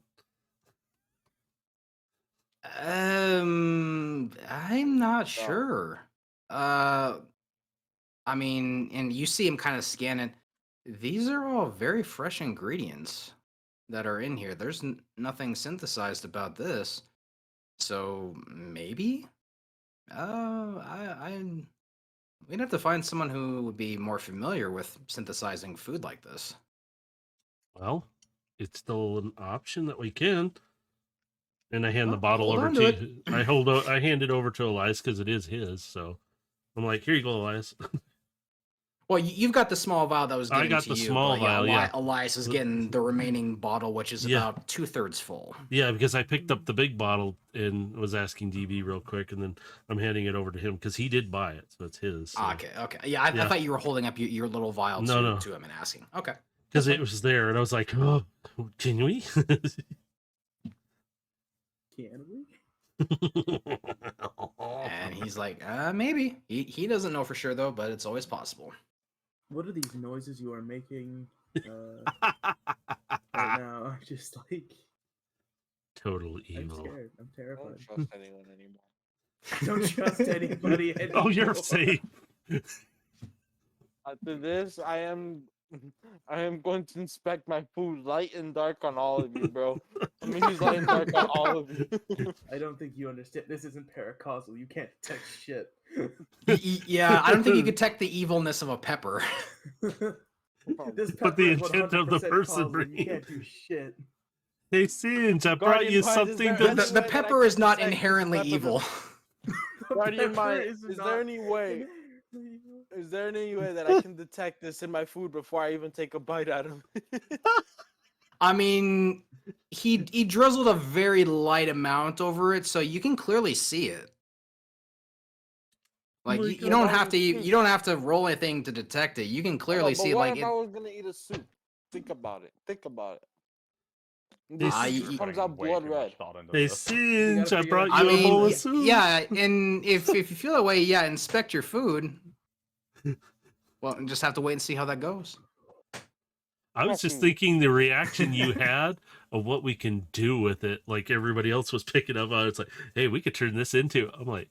I'm not sure. I mean, and you see him kind of scanning. These are all very fresh ingredients that are in here. There's nothing synthesized about this. So maybe? We'd have to find someone who would be more familiar with synthesizing food like this. Well, it's still an option that we can. And I hand the Well, bottle hold over on to to I hand it over to Elias because it is his. So I'm like, here you go, Elias. Well, you've got the small vial that was I given got to the you. small but vial, yeah. Elias is getting the remaining bottle, which is Yeah. about 2/3 full. Yeah, because I picked up the big bottle and was asking DB real quick, and then I'm handing it over to him because he did buy it, so it's his. So. Okay. Yeah, I Yeah. thought you were holding up your little vial No. to him and asking. Okay. Because it was there, and I was like, oh, can we? Can we? And he's like, maybe. He doesn't know for sure, though, but it's always possible. What are these noises you are making right now? I'm just like, Total I'm evil. scared. I'm I terrified. don't trust anyone anymore. Don't trust anybody anymore. Oh, you're safe. After this, I am going to inspect my food light and dark on all of you, bro. I'm gonna use light and dark on all of you. I don't think you understand. This isn't paracausal. You can't detect shit. Yeah, I don't think you could detect the evilness of a pepper. This But the pepper is intent of the 100% person causal. bringing You can't do shit. Hey, Singe, I brought you Guardian Pines, is something there that's... The way that I pepper can is not detect this inherently pepper? evil. Guardian Pepper Mind, is is not there any way? Is there any way that I can detect this in my food before I even take a bite out of it? I mean, he drizzled a very light amount over it, so you can clearly see it. Like my you God. don't have to you don't have to roll anything to detect it. You can clearly but see what like if I was gonna eat a soup? Think about it. Think about it. Hey, This Singe, soup You're comes putting out way blood too much red. thought into Hey, this. Singe, I figure brought out- you I a bowl mean, of soup. yeah, and if you feel that way, yeah, inspect your food. Well, just have to wait and see how that goes. I was just thinking the reaction you had of what we can do with it. Like everybody else was picking up on it. It's like, hey, we could turn this into. I'm like,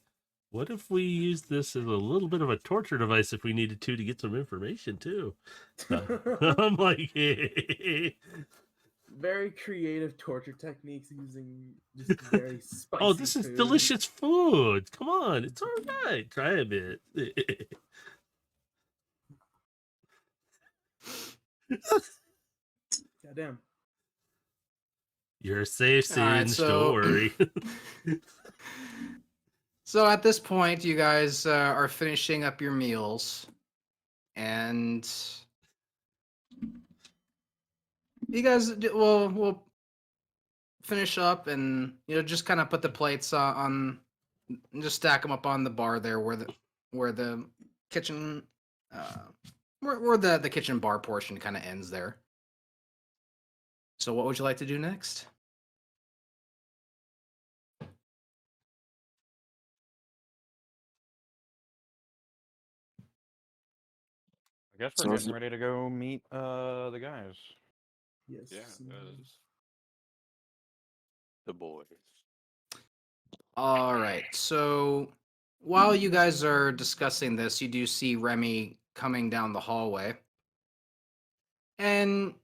what if we use this as a little bit of a torture device if we needed to get some information too? I'm like, hey. Very creative torture techniques using just very spicy. Oh, this is food. delicious food. Come on, it's all right. Try a bit. Goddamn. You're safe, Singe. All right, Don't so- worry. So at this point, you guys are finishing up your meals, and you guys will finish up, and just kind of put the plates on, just stack them up on the bar there, where the kitchen, where the kitchen bar portion kind of ends there. So what would you like to do next? I guess So we're is getting it- ready to go meet the guys. Yes. Yeah, the boys. All right. So while you guys are discussing this, you do see Remy coming down the hallway. And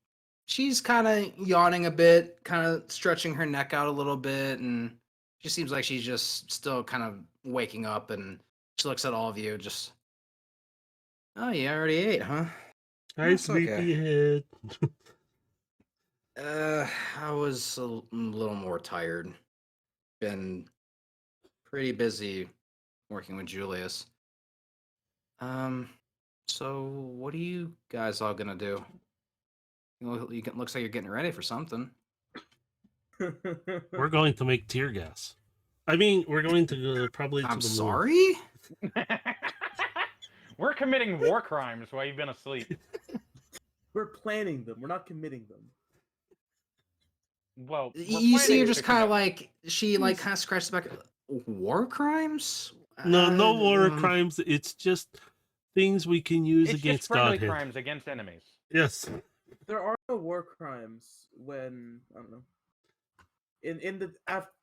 she's kind of yawning a bit, kind of stretching her neck out a little bit. And she seems like she's just still kind of waking up. And she looks at all of you, just, oh, you already ate, huh? Hi, That's okay. sleepyhead. I was a little more tired. Been pretty busy working with Julius. So what are you guys all gonna do? Looks like you're getting ready for something. We're going to make tear gas. I mean, we're going to probably to I'm the moon. sorry? We're committing war crimes while you've been asleep. We're planning them. We're not committing them. Well, we're You see, planning you're to just kind of commit. like, she like kind of scratches back. War crimes? No war Um, crimes. It's just things we can use It's just against friendly Godhead. crimes against enemies. Yes. There are no war crimes when I don't know. In the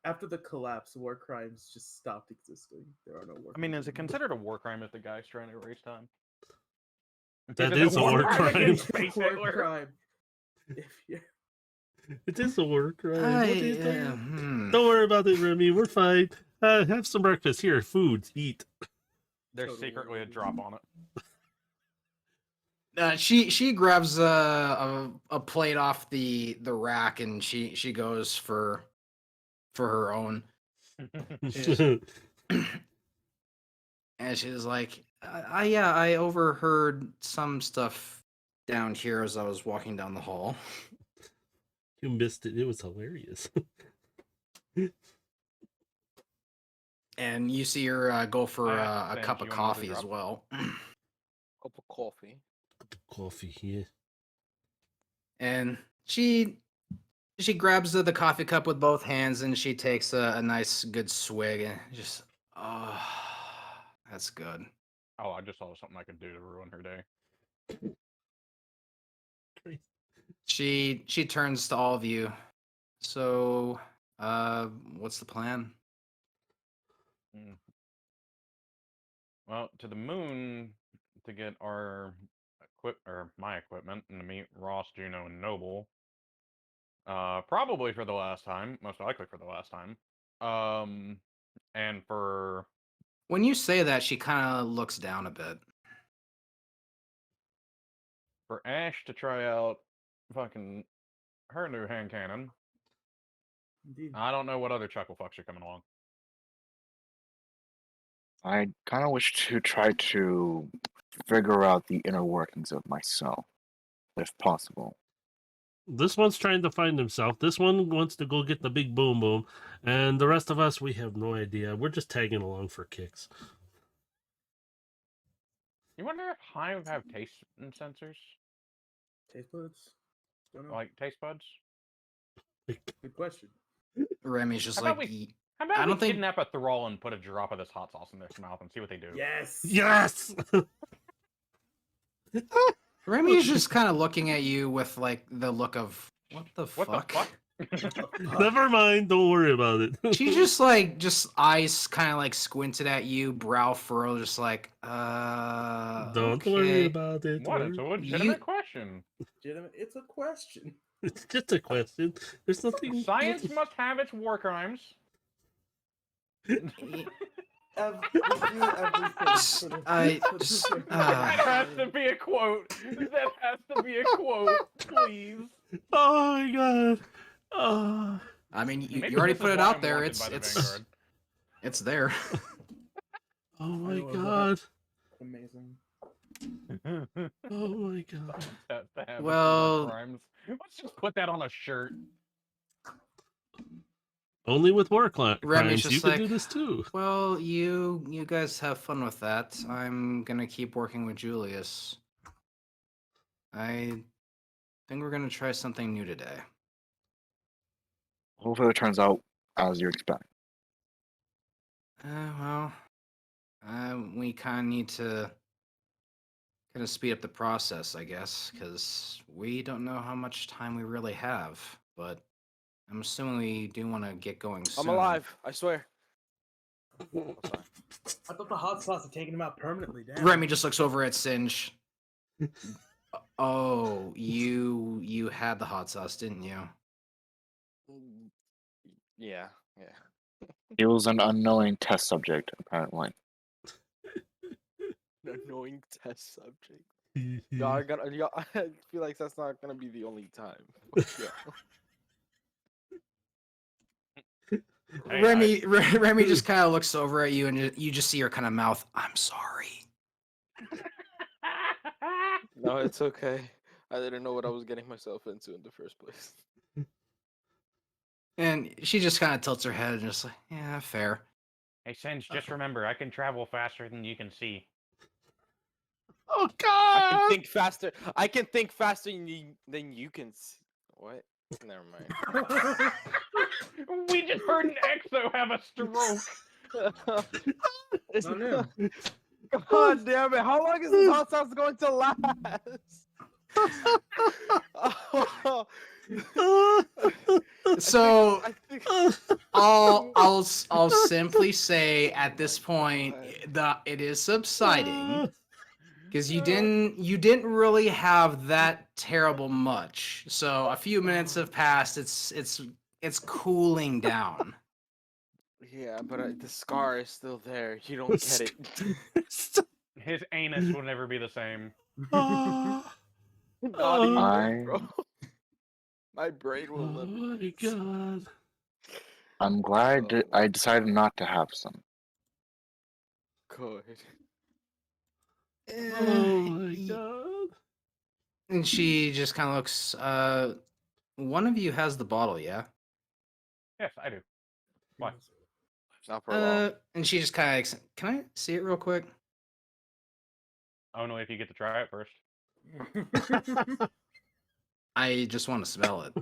after the collapse, war crimes just stopped existing. There are no war. I mean, crimes is it anymore. considered a war crime if the guy's trying to erase time? That Even though is a war crimes crime. against It's a Space war Hitler? crime. If you It is a war crime. What do you think? hmm. Don't worry about it, Remy. We're fine. Have some breakfast. Here, food. Eat. There's Totally secretly a agree. drop on it. She grabs a plate off the rack and she goes for her own. And she's like, yeah, I overheard some stuff down here as I was walking down the hall. You missed it. It was hilarious. And you see her go for I a think cup you of wanted to coffee as drop. well. Cup of coffee. Coffee here. And she grabs the coffee cup with both hands and she takes a nice good swig and just, oh, that's good. Oh, I just saw something I could do to ruin her day. She turns to all of you. So, what's the plan? Well, to the moon to get our my equipment and to meet Ross, Juno, and Noble. Probably for the last time, most likely for the last time. And for When you say that, she kind of looks down a bit. Ash to try out fucking her new hand cannon. indeed. I don't know what other chuckle fucks are coming along. I kind of wish to try to figure out the inner workings of myself, if possible. This one's trying to find himself. This one wants to go get the big boom boom. And the rest of us, we have no idea. We're just tagging along for kicks. You wonder if Hive have taste sensors? Taste buds. Don't know. Like taste buds? Good question. Remy's just How about like, How about I we don't think- kidnap a thrall and put a drop of this hot sauce in their mouth and see what they do? Yes. Yes! Remy's just kind of looking at you with like the look of, what the What fuck? the fuck? Never mind. Don't worry about it. She just eyes kind of like squinted at you, brow furrowed, just like, Don't worry okay. about it. What? It's a legitimate You- question. Legitimate. It's a question. It's just a question. There's nothing. Science must have its war crimes. We do everything. I- That has to be a quote. That has to be a quote, please. Oh my god. Oh. I mean, you Maybe already this put is it why out I'm there. wanted It's by the it's Vanguard. it's there. Oh my I love god. Amazing. Oh my god. Has to have its Well- war crimes. Let's just put that on a shirt. Only with war Remy's crimes. just You can like, do this too. well, you guys have fun with that. I'm gonna keep working with Julius. I think we're gonna try something new today. Hopefully, it turns out as you expect. Well, we kind of need to gonna speed up the process, I guess, because we don't know how much time we really have. But I'm assuming we do want to get going soon. I'm alive. I swear. I thought the hot sauce had taken him out permanently. Damn. Remy just looks over at Singe. Oh, you had the hot sauce, didn't you? Yeah. He was an unknowing test subject, apparently. An annoying test subject. Y'all gotta. Y'all, I feel like that's not gonna be the only time. Hey, Remy just kind of looks over at you, and you just see her kind of mouth. I'm sorry. No, it's okay. I didn't know what I was getting myself into in the first place. And she just kind of tilts her head and just like, yeah, fair. Hey, Singe, just remember, I can travel faster than you can see. Oh I can God! think faster. I can think faster than you can. What? Never mind. We just heard an Exo have a stroke. Not him. God damn it! How long is this hot sauce going to last? So I think I'll simply say at this point it is subsiding because you didn't really have that terrible much. So a few minutes have passed. It's cooling down. Yeah, but the scar is still there. You don't get it. His anus will never be the same. Not even, I- bro. My brain will Oh live. my God! I'm glad I decided not to have some. Good. Oh my God! And she just kind of looks. One of you has the bottle, yeah. Yes, I do. Why? Not for long. And she just kind of. Can I see it real quick? Only if you get to try it first. I just want to smell it.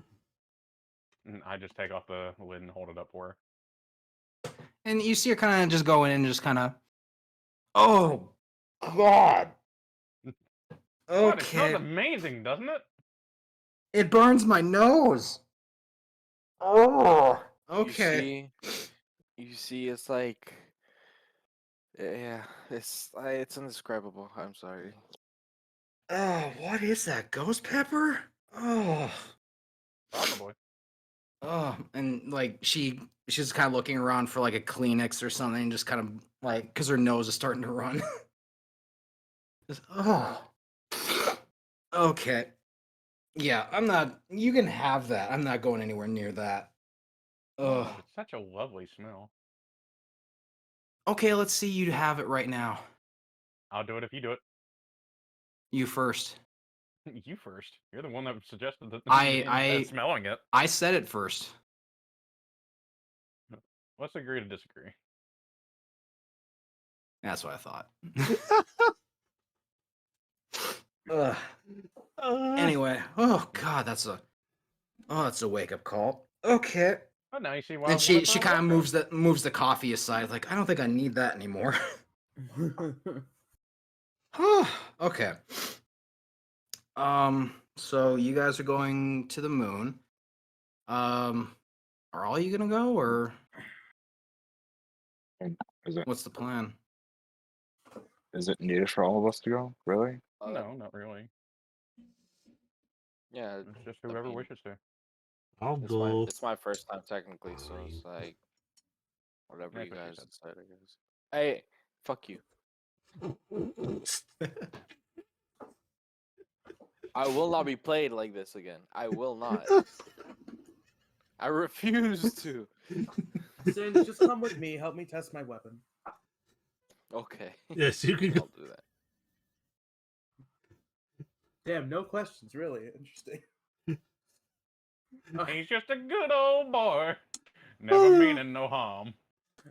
And I just take off the lid and hold it up for her. And you see her kind of just go in and just kind of. Oh, God. What? It smells Okay. amazing, doesn't it? It burns my nose. Oh. Okay. You see, it's like, yeah, it's indescribable. I'm sorry. Oh, what is that? Ghost pepper? Oh. Probably. Oh, and like she's kind of looking around for like a Kleenex or something, just kind of like because her nose is starting to run. Oh. Okay. Yeah, I'm not. You can have that. I'm not going anywhere near that. Oh. It's such a lovely smell. Okay, let's see you have it right now. I'll do it if you do it. You first. You first. You're the one that suggested that I- smelling it. I said it first. Let's agree to disagree. That's what I thought. Ugh. Anyway, oh God, that's a wake up call. Okay. Oh, now you see why. And she kind of moves the coffee aside, like I don't think I need that anymore. Okay. So you guys are going to the moon. Are all you gonna go, or Is it what's the plan? needed for all of us to go? Really? No, not really. Yeah, It's just I whoever mean, wishes to. I'll it's go. it's my first time technically, so it's like whatever That's you what she guys said. decide, I guess. Hey, fuck you. I will not be played like this again. I will not. I refuse to. Sin, just come with me. Help me test my weapon. Okay. Yes, you can go. I'll do that. Damn, no questions. Really interesting. He's just a good old boy. Never meaning no harm.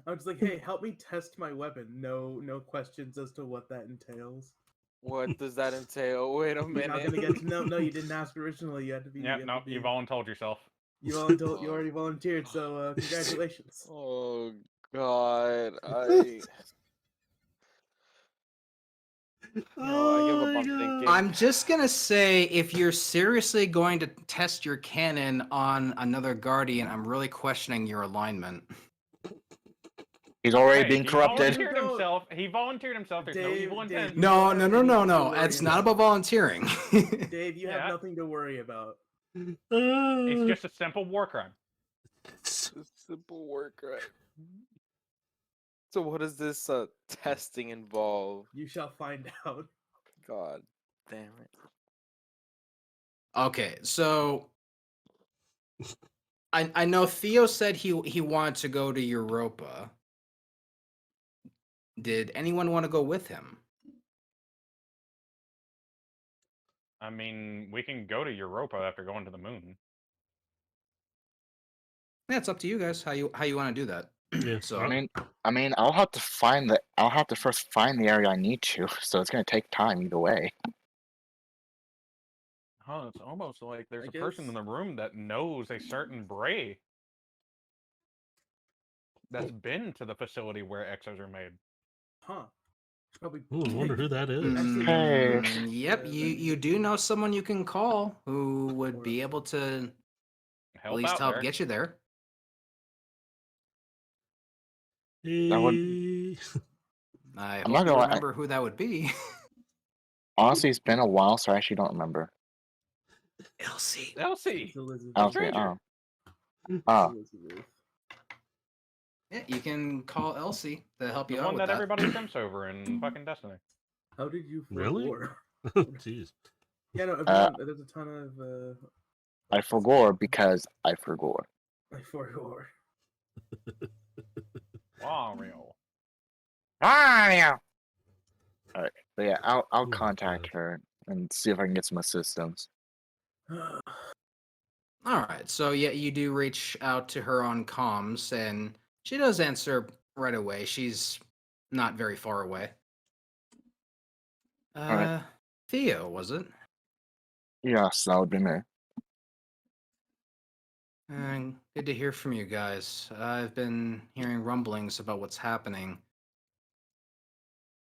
I was like, hey, help me test my weapon. No questions as to what that entails. What does that entail? Wait a You're minute. not gonna get to know. No, you didn't ask originally. You had to be. Yeah, you no, had to be, you voluntold yourself. You already volunteered. So congratulations. Oh God, I give up my on God. thinking. I'm just gonna say, if you're seriously going to test your cannon on another guardian, I'm really questioning your alignment. He's already Hey, being he corrupted. volunteered himself. He volunteered himself. There's no Dave, evil Dave, intent. you No, don't no, have no, no, anything to no. worry It's not about. about volunteering. Dave, you Yeah. have nothing to worry about. It's just a simple war crime. It's a simple work, right? So what does this testing involve? You shall find out. God damn it. Okay, so I know Theo said he wanted to go to Europa. Did anyone want to go with him? I mean, we can go to Europa after going to the moon. Yeah, it's up to you guys how you want to do that. Yeah, So I mean, I'll have to first find the area I need to, so it's gonna take time either way. Huh, it's almost like there's I a person in guess- the room that knows a certain Bray that's been to the facility where exos are made. Huh. Probably. Ooh, I wonder who that is. Actually, Hey. Yep, you do know someone you can call who would be able to at Help least out help there. get you there. That would- Hey. I I'm hope not you gonna lie, remember who that would be. Honestly, it's been a while, so I actually don't remember. Elsie. Elsie, it's Elizabeth. I'll say, stranger. oh, Elizabeth. Yeah, you can call Elsie to help The you out one with that that. everybody simps over in fucking Destiny. How did you Really? forgore? Oh, jeez. Yeah, no, everyone, there's a ton of I forgore because I forgore. I forgore. Wario. Alright, but yeah, I'll Oh, contact God. her and see if I can get some assistance. All right, so yeah, you do reach out to her on comms, and she does answer right away. She's not very far away. right. Theo, was it? Yes, that would be me. Good to hear from you guys. I've been hearing rumblings about what's happening.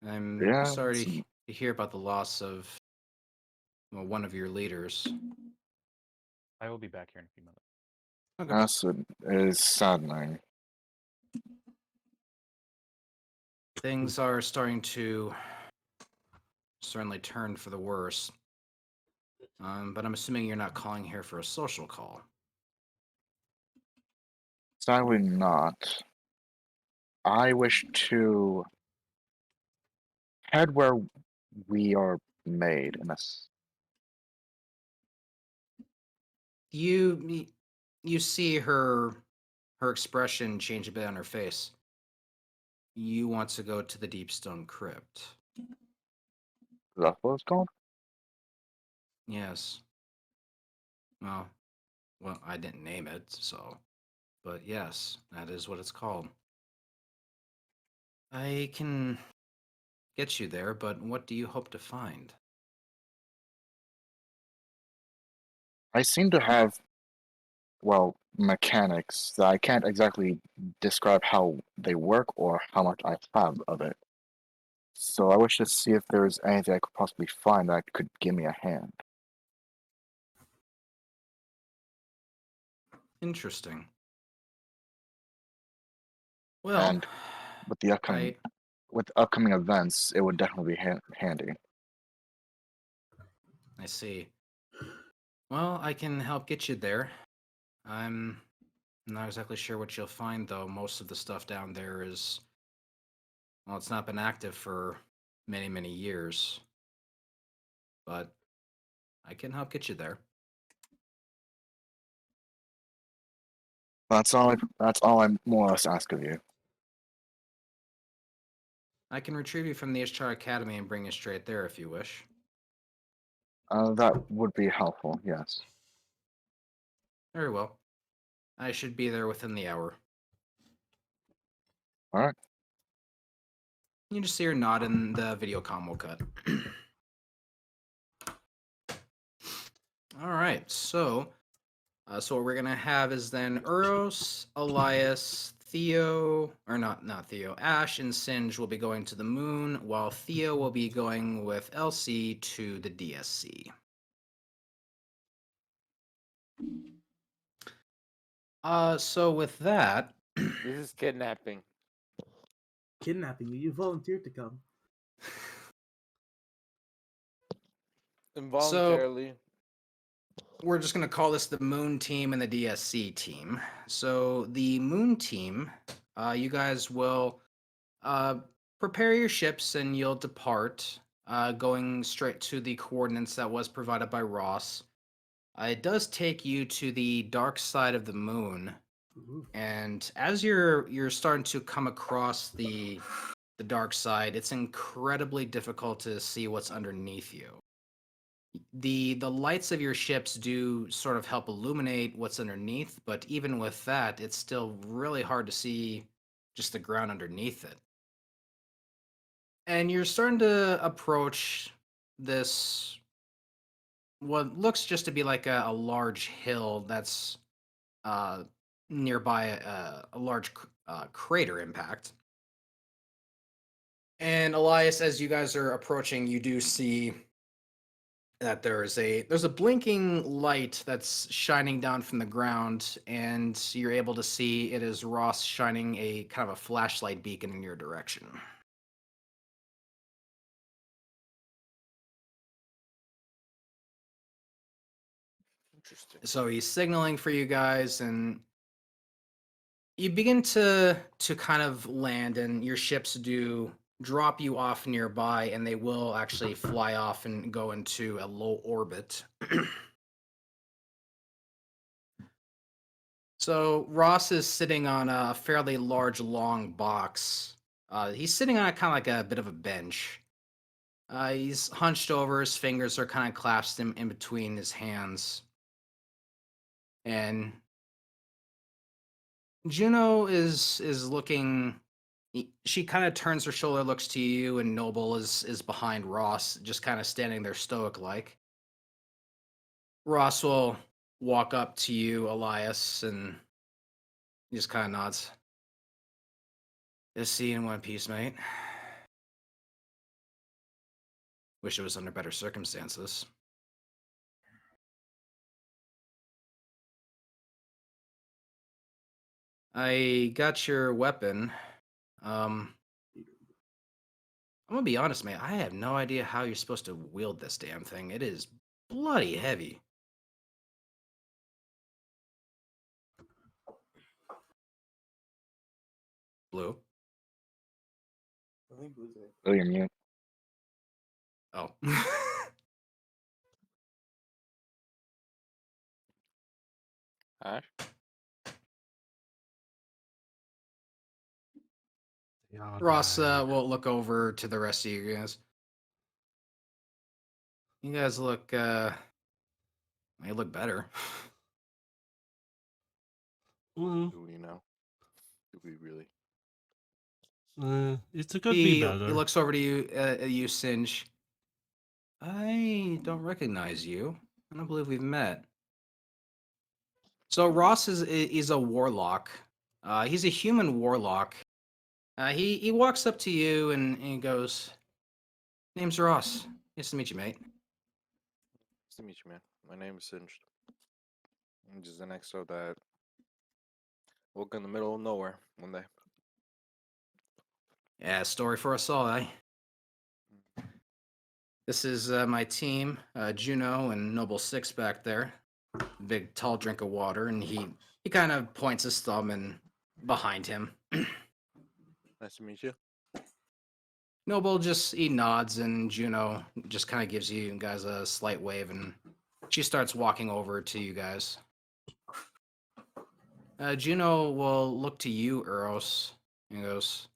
I'm Yeah, sorry it's- to hear about the loss of one of your leaders. I will be back here in a few minutes. Okay. That's what is saddening. Things are starting to certainly turn for the worse. But I'm assuming you're not calling here for a social call. Sadly not. I wish to head where we are made in this. You see her expression change a bit on her face. You want to go to the Deep Stone Crypt. Is that what it's called? Yes. Well, I didn't name it, so. But yes, that is what it's called. I can get you there, but what do you hope to find? I seem to have, well, mechanics that I can't exactly describe how they work or how much I have of it. So I wish to see if there's anything I could possibly find that could give me a hand. Interesting. Well, And with the upcoming events, it would definitely be handy. I see. Well, I can help get you there. I'm not exactly sure what you'll find, though. Most of the stuff down there is, well, it's not been active for many, many years. But I can help get you there. That's all I more or less ask of you. I can retrieve you from the Ishtar Academy and bring you straight there if you wish. That would be helpful, yes. Very well. I should be there within the hour. Alright. You just see her nod and the video comm will cut. Alright, so what we're gonna have is then Uros, Elias, Theo, or not Theo, Ash and Singe will be going to the moon, while Theo will be going with Elsie to the DSC. So with that, This is kidnapping. Kidnapping you. You volunteered to come. Involuntarily. we're just going to call this the Moon Team and the DSC team. So the Moon Team, you guys will prepare your ships and you'll depart, going straight to the coordinates that was provided by Ross. It does take you to the dark side of the moon, Ooh. and as you're starting to come across the dark side, it's incredibly difficult to see what's underneath you. The lights of your ships do sort of help illuminate what's underneath, but even with that, it's still really hard to see just the ground underneath it. And you're starting to approach this what looks just to be like a large hill that's uh, nearby a large crater impact. And Elias, as you guys are approaching, you do see that there's a blinking light that's shining down from the ground, and you're able to see it is Ross shining a kind of a flashlight beacon in your direction. Interesting. So he's signaling for you guys, and you begin to kind of land, and your ships do drop you off nearby, and they will actually fly off and go into a low orbit. So Ross is sitting on a fairly large, long box. He's sitting on kind of like a bit of a bench. He's hunched over. His fingers are kind of clasped in between his hands. And Juno is looking. She kind of turns her shoulder, looks to you, and Noble is behind Ross, just kind of standing there stoic like. Ross will walk up to you, Elias, and he just kind of nods. Just see you in one piece, mate. Wish it was under better circumstances. I got your weapon. I'm gonna be honest, mate. I have no idea how you're supposed to wield this damn thing. It is bloody heavy. Blue. I think Blue's it. William, mute. Oh. Ash? Ross will look over to the rest of you guys. You guys look you look better. Mm, Do we know? Do we really? it's a good be He better. looks over to you, you Singe. I don't recognize you. I don't believe we've met. So Ross is a warlock. He's a human warlock. He walks up to you and he goes, "Name's Ross. Nice to meet you, mate." Nice to meet you, man. My name is Singed. I'm just an exo that woke in the middle of nowhere one day. Yeah, story for us all, eh? This is my team, Juno and Noble Six back there. Big tall drink of water, and he kind of points his thumb and behind him. Nice to meet you. Noble just he nods, and Juno just kind of gives you guys a slight wave, and she starts walking over to you guys. Juno will look to you, Eros, and goes,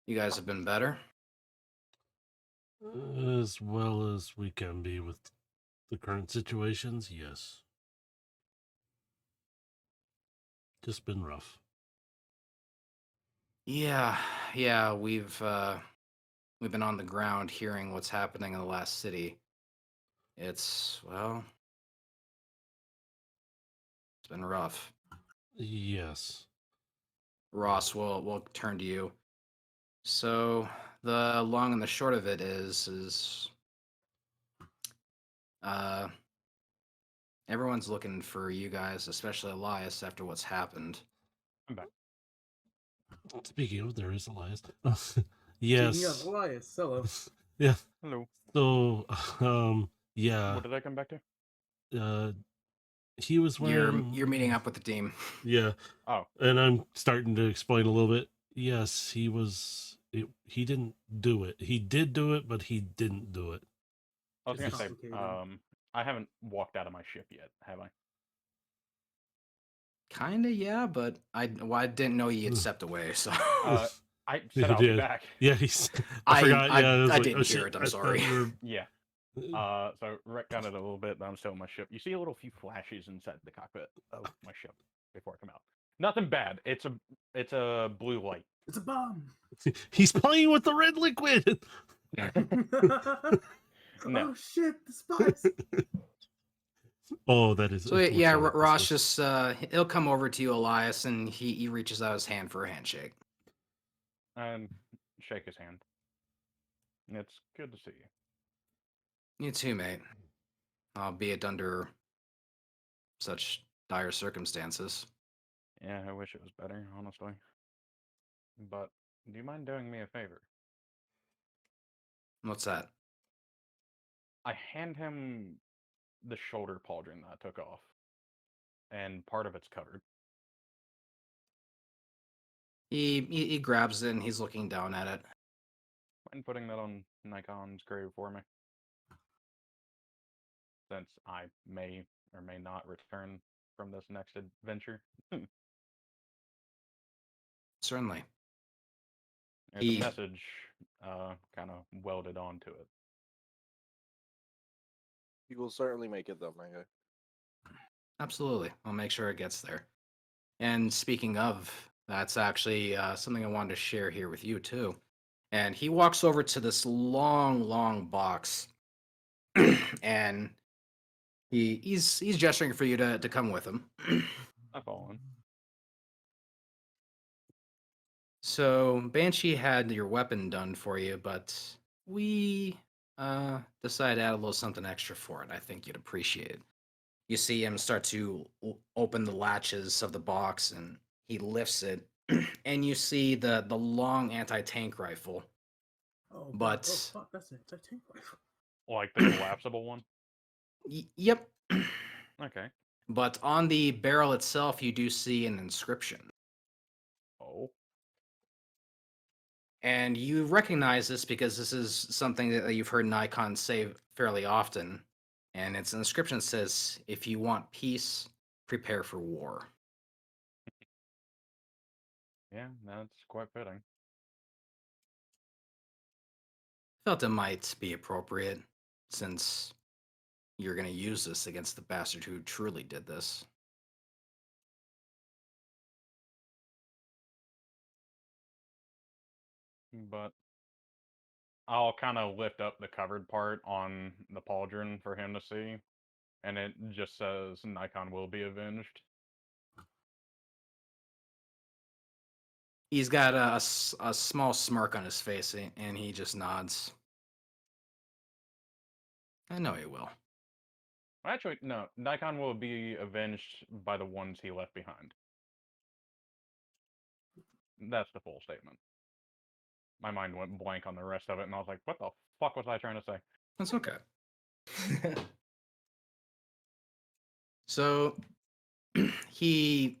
"You guys have been better." As well as we can be with the current situations, yes. Just been rough. Yeah, we've been on the ground hearing what's happening in the last city. It's been rough. Yes. Ross, we'll turn to you. So the long and the short of it is uh everyone's looking for you guys, especially Elias, after what's happened. I'm back. Speaking of, there is Elias. Speaking Yes. of Elias, hello. Yeah. Hello. So, yeah. What did I come back to? He was wearing. You're meeting up with the team. Yeah. Oh, And I'm starting to explain a little bit. Yes, he was. He didn't do it. He did do it, but he didn't do it. I was It's gonna say, complicated. I haven't walked out of my ship yet, have I? Kinda, yeah, but I didn't know you had stepped away, so I said I'll be Yeah. back. Yeah, I forgot. Yeah, I was I like, didn't oh hear shit! it. I'm I thought sorry. you Yeah. were. So retcon it a little bit, but I'm still in my ship. You see a little few flashes inside the cockpit of my ship before I come out. Nothing bad. It's a blue light. It's a bomb. He's playing with the red liquid. No. Oh shit, the spice. Oh, that is. So it's yeah, much like Ross this. just he'll come over to you, Elias, and he reaches out his hand for a handshake. And shake his hand. It's good to see you. You too, mate. Albeit under such dire circumstances. Yeah, I wish it was better, honestly. But do you mind doing me a favor? What's that? I hand him the shoulder pauldron that I took off, and part of it's covered. He grabs it and he's looking down at it. Mind putting that on Nikon's grave for me? Since I may or may not return from this next adventure. Certainly. There's a message kind of welded onto it. You will certainly make it though, my guy. Absolutely. I'll make sure it gets there. And speaking of, that's actually something I wanted to share here with you too. And he walks over to this long box, and he's gesturing for you to come with him. I follow him. So Banshee had your weapon done for you, but we decided to add a little something extra for it. I think you'd appreciate it. You see him start to open the latches of the box, and he lifts it, and you see the long anti-tank rifle. Oh, But oh fuck, that's a tank rifle. Like the collapsible one? Yep. Okay. But on the barrel itself, you do see an inscription. Oh. And you recognize this because this is something that you've heard Nikon say fairly often. And its inscription says, "If you want peace, prepare for war." Yeah, that's quite fitting. Felt it might be appropriate since you're going to use this against the bastard who truly did this. But I'll kind of lift up the covered part on the pauldron for him to see, and it just says Nikon will be avenged. He's got a small smirk on his face, and he just nods. I know he will. Actually, no. Nikon will be avenged by the ones he left behind. That's the full statement. My mind went blank on the rest of it, and I was like, what the fuck was I trying to say? That's okay. So he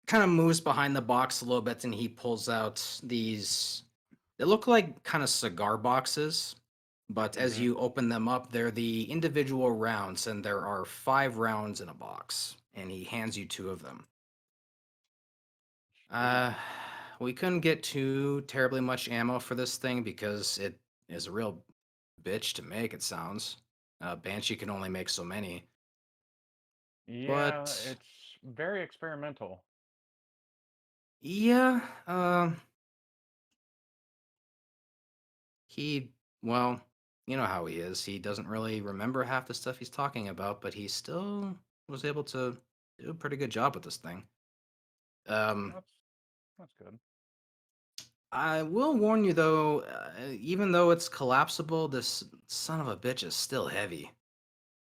kind of moves behind the box a little bit, and he pulls out these. They look like kind of cigar boxes, but as you open them up, they're the individual rounds, and there are 5 rounds in a box. And he hands you 2 of them. We couldn't get too terribly much ammo for this thing because it is a real bitch to make, it sounds. Banshee can only make so many. Yeah, But it's very experimental. yeah, well, you know how he is. He doesn't really remember half the stuff he's talking about, but he still was able to do a pretty good job with this thing. That's good. I will warn you though, even though it's collapsible, this son of a bitch is still heavy.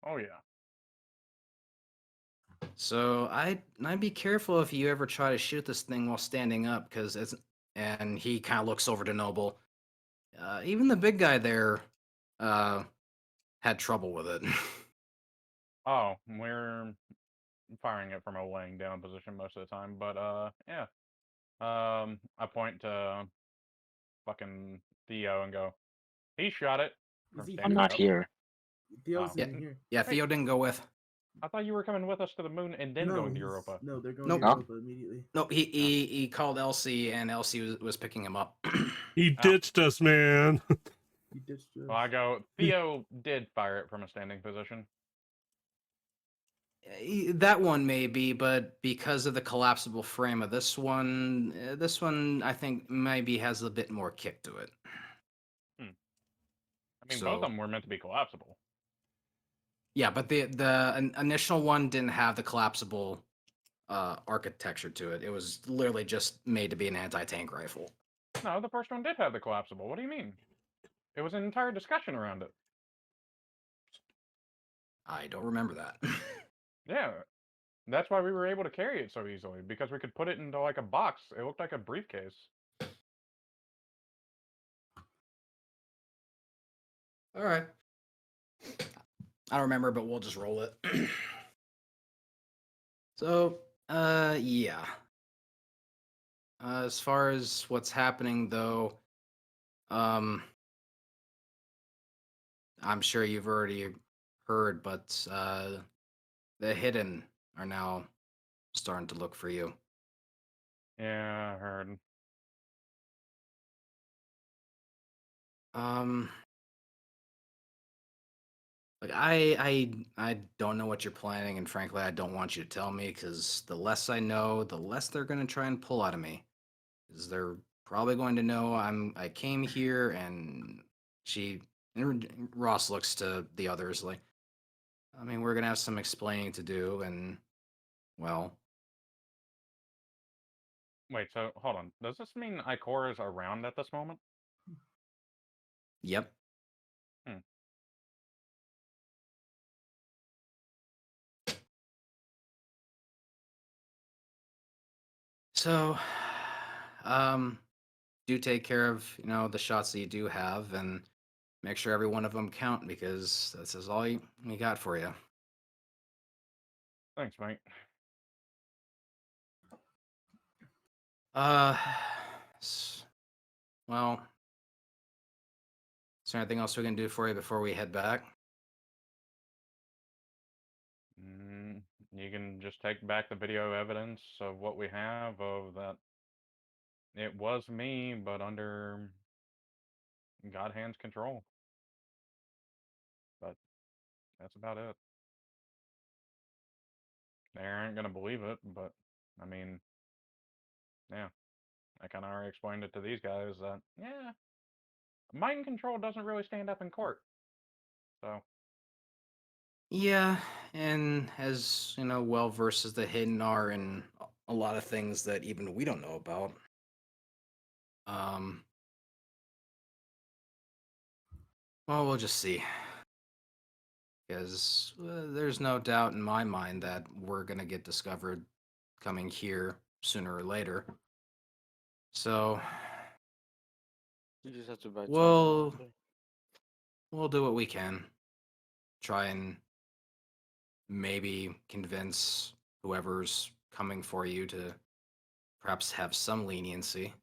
Oh yeah. So I'd be careful if you ever try to shoot this thing while standing up, because it's. And he kind of looks over to Noble. Even the big guy there had trouble with it. Oh, we're firing it from a laying down position most of the time, but yeah. I point to fucking Theo and go, he shot it from Is he I'm standing here? not up. here. Theo's Oh. in here. Yeah, Theo didn't go with. I thought you were coming with us to the moon and then No, going to he's- Europa. No, they're going Nope. to Huh? Europa immediately. Nope, he called Elsie, and Elsie was picking him up. He Oh. ditched us, man. You ditched us. Well, I go, Theo did fire it from a standing position. That one may be, but because of the collapsible frame of this one I think maybe has a bit more kick to it. I mean, both of So them were meant to be collapsible. yeah, but the initial one didn't have the collapsible architecture to it. It was literally just made to be an anti-tank rifle. No, the first one did have the collapsible. What do you mean? It was an entire discussion around it. I don't remember that. Yeah. That's why we were able to carry it so easily, because we could put it into like a box. It looked like a briefcase. All right. I don't remember, but we'll just roll it. So, yeah. As far as what's happening, though, I'm sure you've already heard, but the Hidden are now starting to look for you. Yeah, I heard. Like I don't know what you're planning, and frankly, I don't want you to tell me, because the less I know, the less they're gonna try and pull out of me. Because they're probably going to know I came here, and Ross looks to the others like, I mean, we're gonna have some explaining to do, and well, Wait, so hold on. Does this mean Ikora is around at this moment? yep. Hmm. So, do take care of the shots that you do have, and make sure every one of them count, because this is all we got for you. Thanks, mate. Well, is there anything else we can do for you before we head back? You can just take back the video evidence of what we have of that. It was me, but under God Hand's control. But that's about it. They aren't gonna believe it, but I mean, yeah, I kind of already explained it to these guys that yeah, mind control doesn't really stand up in court. So Yeah, and as well versed as the Hidden are in a lot of things that even we don't know about. Um, well, we'll just see. Because there's no doubt in my mind that we're gonna get discovered coming here sooner or later. So You just have to buy we'll do what we can. Try and maybe convince whoever's coming for you to perhaps have some leniency.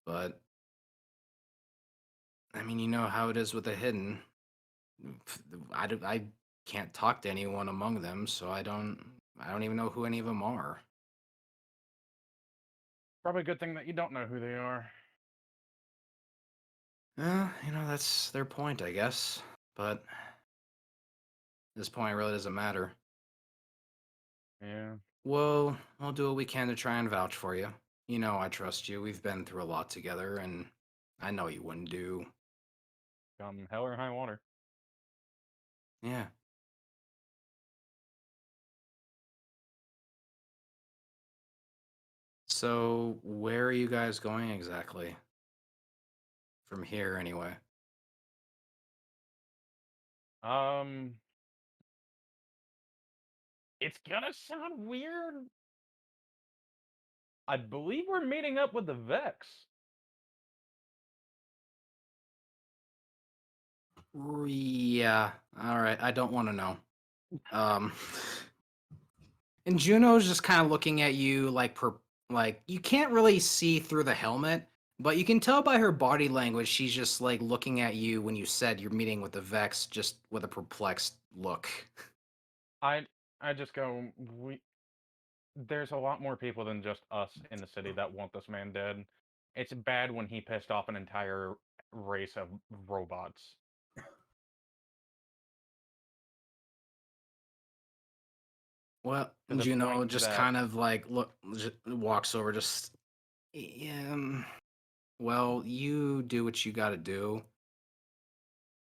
But I mean, you know how it is with the Hidden. I can't talk to anyone among them, so I don't even know who any of them are. probably a good thing that you don't know who they are. That's their point, I guess. But at this point, it really doesn't matter. Yeah, Well, I'll do what we can to try and vouch for you. I trust you. We've been through a lot together, and I know you wouldn't do. come hell or high water. Yeah. So, where are you guys going exactly? From here, anyway. It's gonna sound weird. I believe we're meeting up with the Vex. Yeah. All right. I don't want to know. And Juno's just kind of looking at you like you can't really see through the helmet, but you can tell by her body language she's just like looking at you when you said you're meeting with the Vex, just with a perplexed look. I just go, there's a lot more people than just us in the city that want this man dead. It's bad when he pissed off an entire race of robots. Well, To the Juno point just that kind of like walks over, just well, you do what you got to do.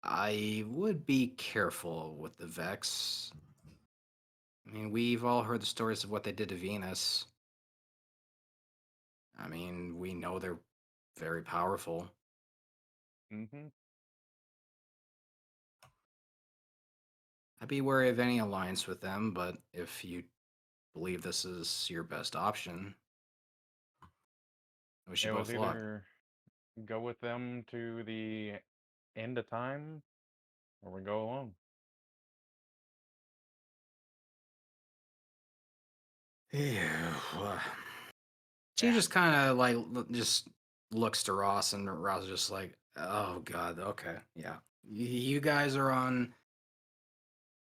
I would be careful with the Vex. I mean, we've all heard the stories of what they did to Venus. I mean, we know they're very powerful. Mhm. I'd be wary of any alliance with them, but if you believe this is your best option, I wish you It was both luck. either go with them to the end of time, or we go alone. Yeah. She just kind of like just looks to Ross, and Ross is just like, "Oh God, okay, yeah. You guys are on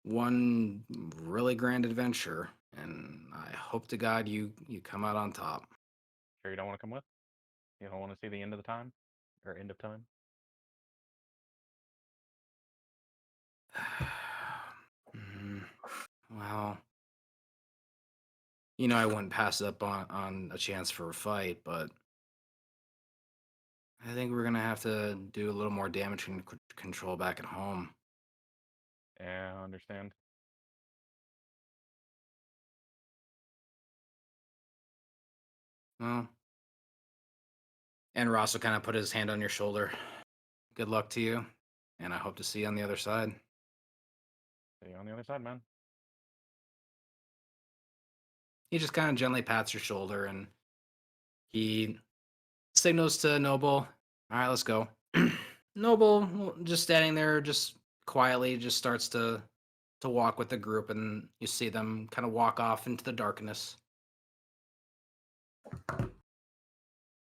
one really grand adventure, and I hope to God you come out on top." Sure you don't want to come with? You don't want to see the end of the time? Or end of time? Well, I wouldn't pass up on a chance for a fight, but I think we're gonna have to do a little more damage control back at home. Yeah, I understand. Well, and Ross will kind of put his hand on your shoulder. Good luck to you, and I hope to see you on the other side. See you on the other side, man. He just kind of gently pats your shoulder, and he signals to Noble, "All right, let's go." Noble, just standing there, just quietly, just starts to walk with the group, and you see them kind of walk off into the darkness.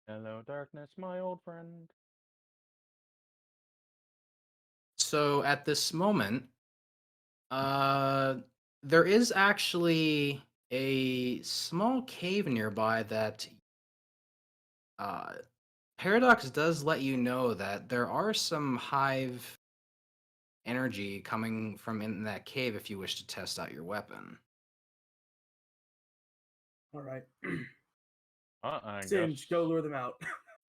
Hello, darkness, my old friend. So at this moment, there is actually a small cave nearby that uh, Paradox does let you know that there are some hive energy coming from in that cave if you wish to test out your weapon. All right. I Singe, guess. go lure them out.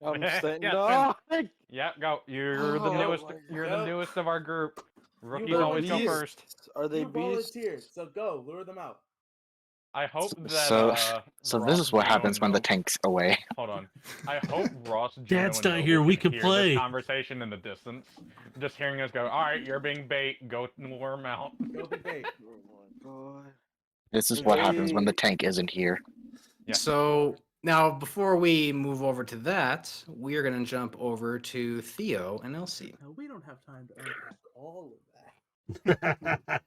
I'm saying Yeah, no. Yeah, go. You're the Oh newest. my You're God. the newest of our group. Rookies They're always go beasts. first. Are they You beasts? volunteered, so go lure them out. I hope that So this Ross, is what Juno, happens and when the No. tank's away. Hold on. I hope Ross, Juno, Dad's and not Noble here, we can can hear play. this conversation in the distance. Just hearing us go, all right, you're being bait. Go lure him out. Go be bait. Oh my god. This is Are what happens when the they- tank isn't here. Yeah. So now, before we move over to that, we are going to jump over to Theo and Elsie. No, we don't have time to unpack all of that.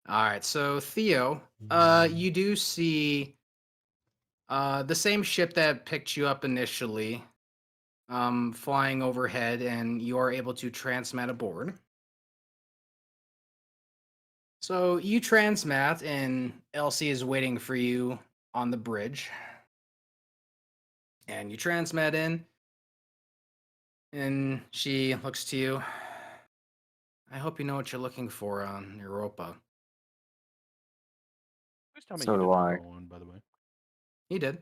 All right, so Theo, you do see the same ship that picked you up initially, flying overhead, and you are able to transmat aboard. So you transmat, and Elsie is waiting for you on the bridge. And you transmat in, and she looks to you. I hope you know what you're looking for on Europa. Please tell me So you do didn't I. go on, by the way. He did.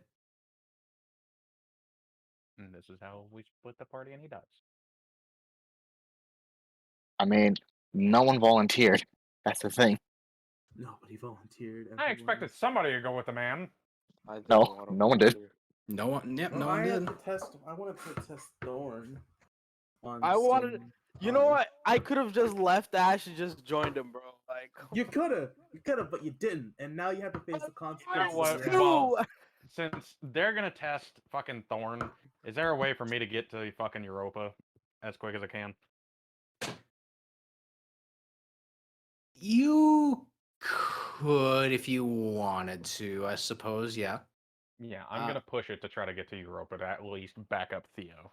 And this is how we split the party, and he dies. I mean, no one volunteered. That's the thing. Nobody volunteered. I expected somebody to go with the man. I didn't No, want to no one did. volunteer. No one. Yep, Well, no one I did. had to test. I wanted to test Thorn. On I wanted. some You know others. what? I could have just left Ash and just joined him, bro. Like, You could have, but you didn't, and now you have to face the You know consequences. what? of your Well, actions. since they're gonna test fucking Thorn, is there a way for me to get to fucking Europa as quick as I can? You could if you wanted to, I suppose. Yeah. Yeah, I'm gonna push it to try to get to Europa to at least back up Theo.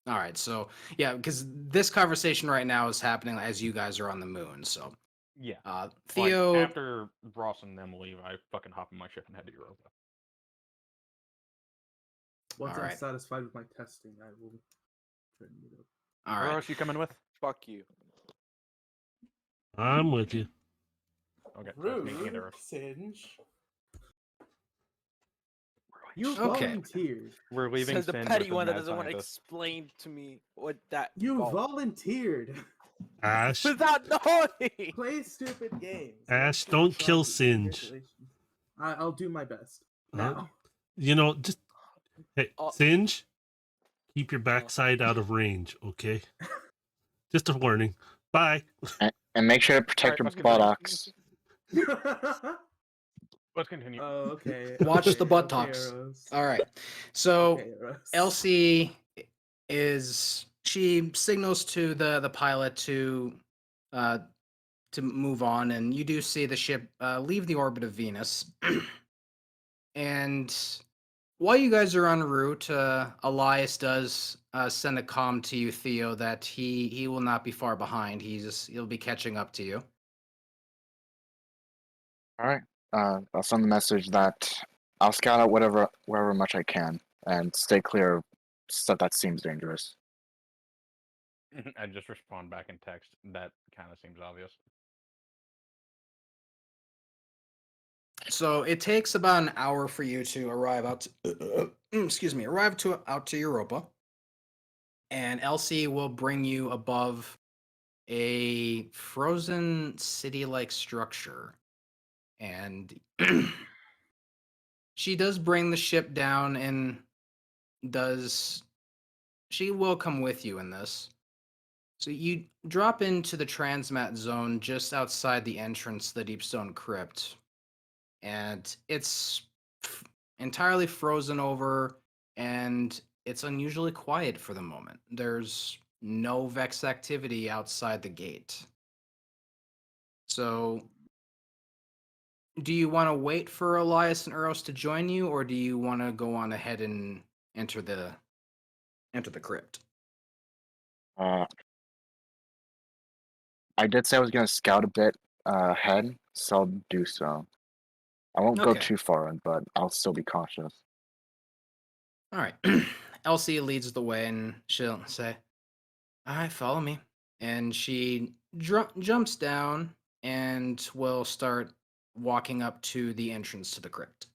All right. So yeah, because this conversation right now is happening as you guys are on the moon. So Yeah. Theo. Like, after Ross and them leave, I fucking hop in my ship and head to Europa. Once I'm Alright. satisfied with my testing, I will turn it up. All Where right. else you coming with? fuck you. I'm with you. Okay, so it's me Rude, either. Singe. You Okay. volunteered. We're leaving Says the Sin petty with the one that mad doesn't want to scientist. explain to me what that. You involves. volunteered. Ash, Without knowing. Play stupid games. Ash, Don't don't get kill soggy. Singe. Congratulations. I'll do my best. Huh? Now. You know, just hey, Oh. Singe, keep your backside out of range, okay? Just a warning. Bye. And make sure to protect Alright, your let's continue. buttocks. Let's continue. Oh, okay. Watch okay, the butt okay, talks. Rose. All right. So Okay, Rose. Elsie she signals to the pilot to move on, and you do see the ship leave the orbit of Venus. And while you guys are en route, Elias does send a comm to you, Theo, that he will not be far behind. He'll be catching up to you. All right. I'll send the message that I'll scout out wherever much I can and stay clear of stuff that seems dangerous. I just respond back in text. That kind of seems obvious. So it takes about an hour for you to arrive out. Out to Europa, and Elsie will bring you above a frozen city-like structure, and she does bring the ship down, and she will come with you in this. So you drop into the transmat zone just outside the entrance to the Deepstone Crypt, and it's entirely frozen over, and it's unusually quiet for the moment. There's no Vex activity outside the gate. So, do you want to wait for Elias and Eros to join you, or do you want to go on ahead and enter the crypt? I did say I was going to scout a bit ahead, so I'll do so. I won't go Okay. too far in, but I'll still be cautious. All right. Elsie leads the way, and she'll say, "All right, follow me." And she jumps down and will start walking up to the entrance to the crypt.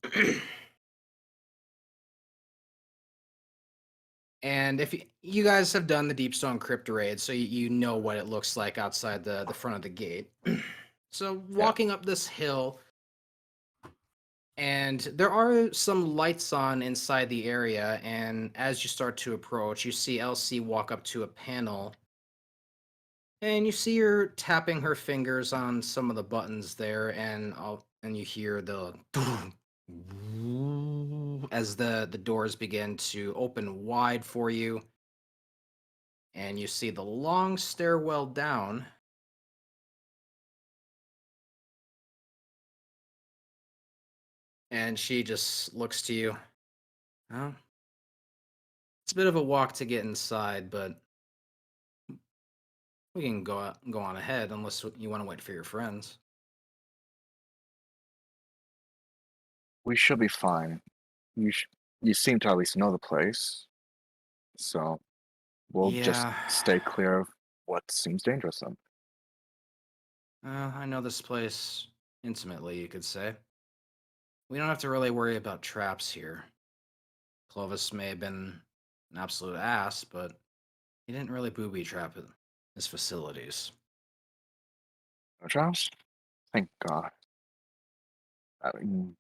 And if you guys have done the Deepstone Crypt raid, so you know what it looks like outside the front of the gate. So walking up this hill, and there are some lights on inside the area, and as you start to approach, you see Elsie walk up to a panel, and you see her tapping her fingers on some of the buttons there, and you hear the as the doors begin to open wide for you, and you see the long stairwell down. And she just looks to you. Oh, it's a bit of a walk to get inside, but we can go on ahead unless you want to wait for your friends. We should be fine. You seem to at least know the place, so we'll just Yeah. stay clear of what seems dangerous then. I know this place intimately, you could say. We don't have to really worry about traps here. Clovis may have been an absolute ass, but he didn't really booby trap at his facilities. No Charles? Thank God. I mean,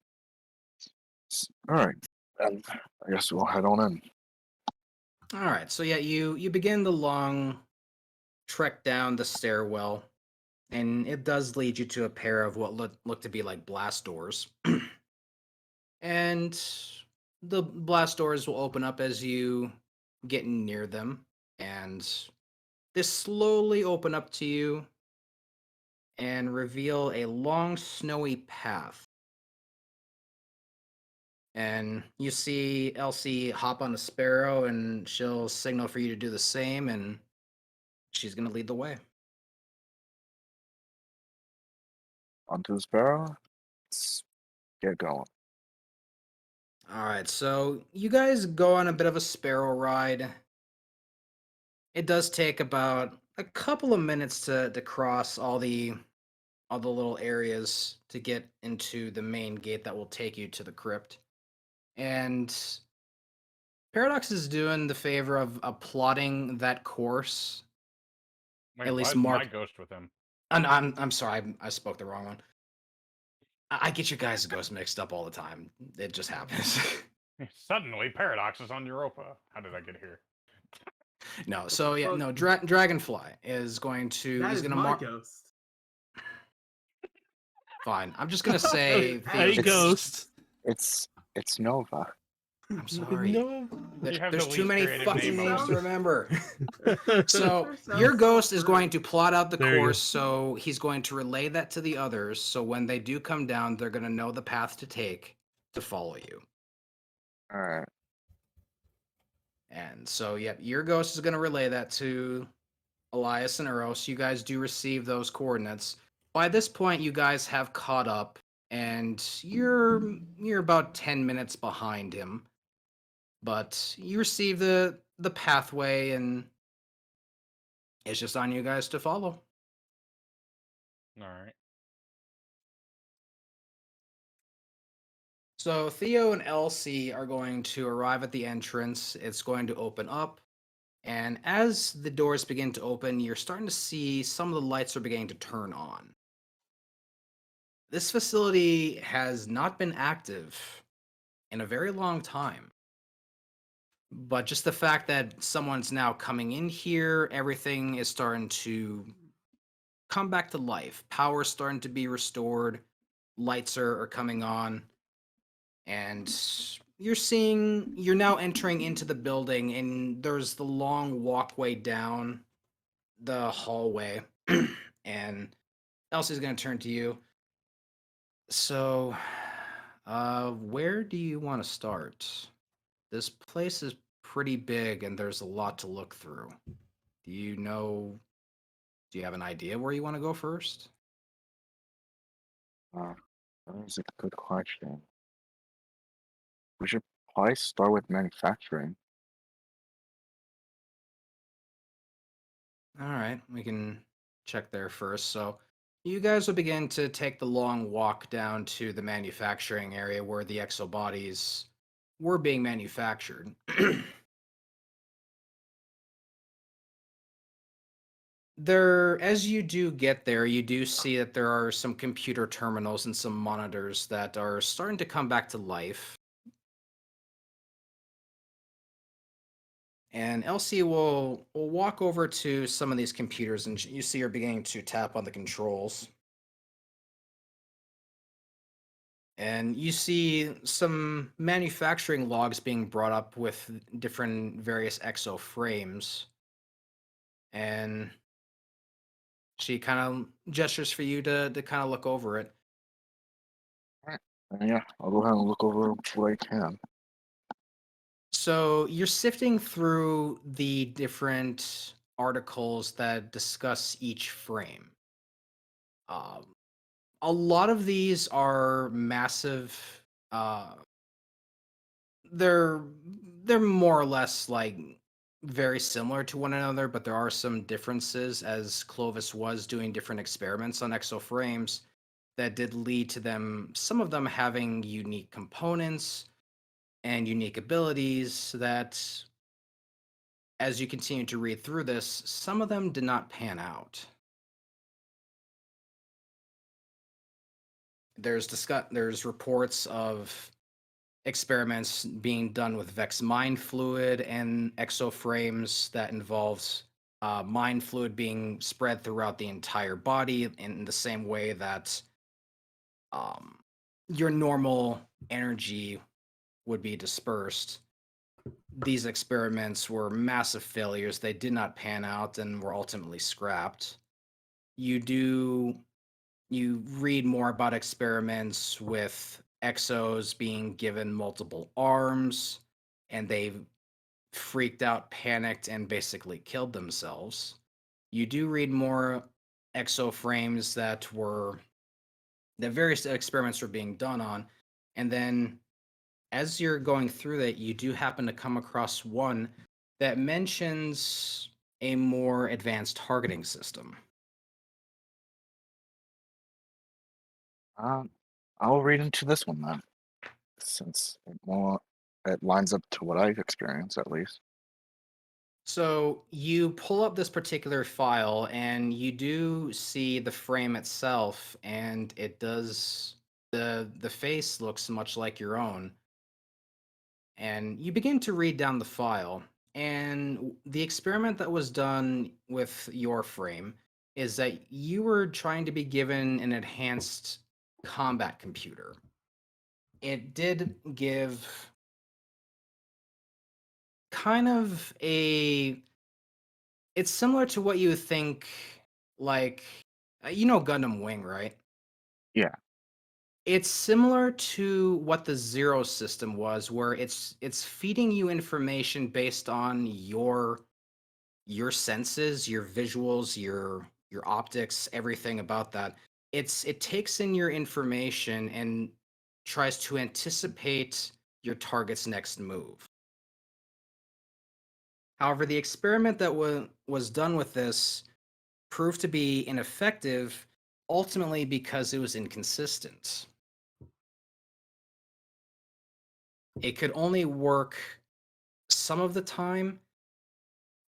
All right, and I guess we'll head on in. All right, so yeah, you begin the long trek down the stairwell, and it does lead you to a pair of what look to be like blast doors. And the blast doors will open up as you get near them, and they slowly open up to you and reveal a long snowy path. And you see Elsie hop on a sparrow, and she'll signal for you to do the same, and she's gonna lead the way. Onto the sparrow. Let's get going. All right, so you guys go on a bit of a sparrow ride. It does take about a couple of minutes to cross all the little areas to get into the main gate that will take you to the crypt. And Paradox is doing the favor of plotting that course. Wait, At why least is Mark. my ghost with him? And I'm sorry, I spoke the wrong one. I get you guys' ghosts mixed up all the time. It just happens. Suddenly, Paradox is on Europa. How did I get here? No, so yeah, Fuck. no. Dragonfly is going to. That he's is gonna my mark. ghost. Fine. I'm just gonna say. Hey, Theo's ghost. It's Nova. I'm sorry. No. You have There's the too least many creative fucking name names of to them. remember. So That sounds your so ghost is rude. going to plot out the There you go. course, so he's going to relay that to the others, so when they do come down, they're going to know the path to take to follow you. All right. And so, yep, your ghost is going to relay that to Elias and Eros. You guys do receive those coordinates. By this point, you guys have caught up, and you're about 10 minutes behind him. But you receive the pathway, and it's just on you guys to follow. All right. So Theo and Elsie are going to arrive at the entrance. It's going to open up. And as the doors begin to open, you're starting to see some of the lights are beginning to turn on. This facility has not been active in a very long time. But just the fact that someone's now coming in here, everything is starting to come back to life. Power's starting to be restored. Lights are coming on. And you're now entering into the building, and there's the long walkway down the hallway. And Elsie's going to turn to you. So, where do you want to start? This place is pretty big, and there's a lot to look through. Do you have an idea where you want to go first? That is a good question. We should probably start with manufacturing. All right, we can check there first. So, you guys will begin to take the long walk down to the manufacturing area where the exobodies were being manufactured. As you do get there, you do see that there are some computer terminals and some monitors that are starting to come back to life. And Elsie will walk over to some of these computers, and you see her beginning to tap on the controls. And you see some manufacturing logs being brought up with different various exo frames. And she kind of gestures for you to kind of look over it. And yeah, I'll go ahead and look over what I can. So you're sifting through the different articles that discuss each frame. A lot of these are massive. Uh, they're more or less like very similar to one another, but there are some differences as Clovis was doing different experiments on exoframes that did lead to some of them having unique components and unique abilities that, as you continue to read through this, some of them did not pan out. There's reports of experiments being done with Vex mind fluid and exoframes that involves mind fluid being spread throughout the entire body in the same way that um, your normal energy would be dispersed. These experiments were massive failures. They did not pan out and were ultimately scrapped. You read more about experiments with exos being given multiple arms and they freaked out, panicked, and basically killed themselves. You do read more exoframes that various experiments were being done on, and then as you're going through that, you do happen to come across one that mentions a more advanced targeting system. I'll read into this one then, since it lines up to what I've experienced at least. So you pull up this particular file and you do see the frame itself, and it does the face looks much like your own. And you begin to read down the file, and the experiment that was done with your frame is that you were trying to be given an enhanced combat computer. It did give kind of it's similar to what you think, like, you know Gundam Wing, right? Yeah. It's similar to what the Zero system was, where it's feeding you information based on your senses, your visuals, your optics, everything about that. It takes in your information and tries to anticipate your target's next move. However, the experiment that was done with this proved to be ineffective, ultimately because it was inconsistent. It could only work some of the time,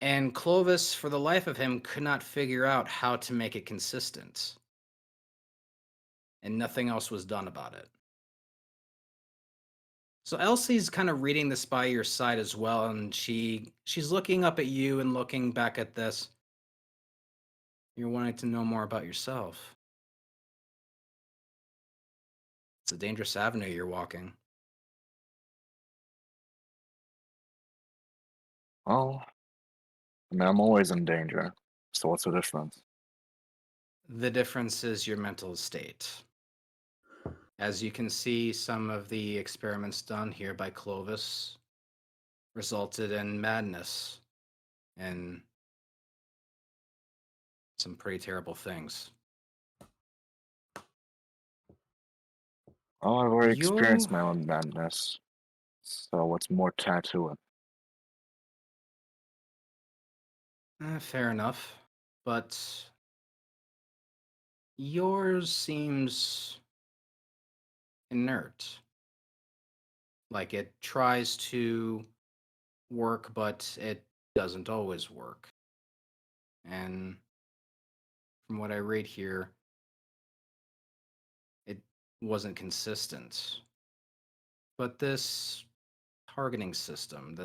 and Clovis, for the life of him, could not figure out how to make it consistent. And nothing else was done about it. So Elsie's kind of reading this by your side as well, and she's looking up at you and looking back at this. You're wanting to know more about yourself. It's a dangerous avenue you're walking. Well, I mean, I'm always in danger. So what's the difference? The difference is your mental state. As you can see, some of the experiments done here by Clovis resulted in madness and some pretty terrible things. Oh, I've already You experienced my own madness. So what's more to it? fair enough, but yours seems inert. Like it tries to work, but it doesn't always work. And from what I read here, it wasn't consistent. But this targeting system,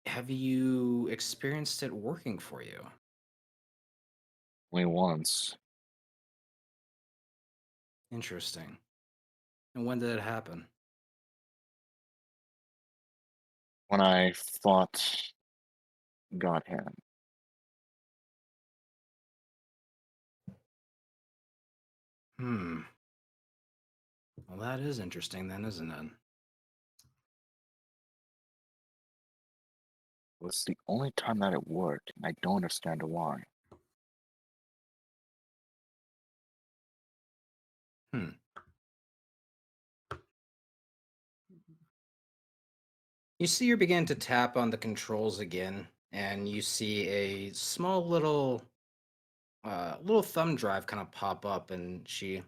have you experienced it working for you? Only once. Interesting. And when did it happen? When I fought Godhand. Hmm. Well, that is interesting then, isn't it? It was the only time that it worked, and I don't understand why. Hmm. You see her begin to tap on the controls again, and you see a small little thumb drive kind of pop up, and she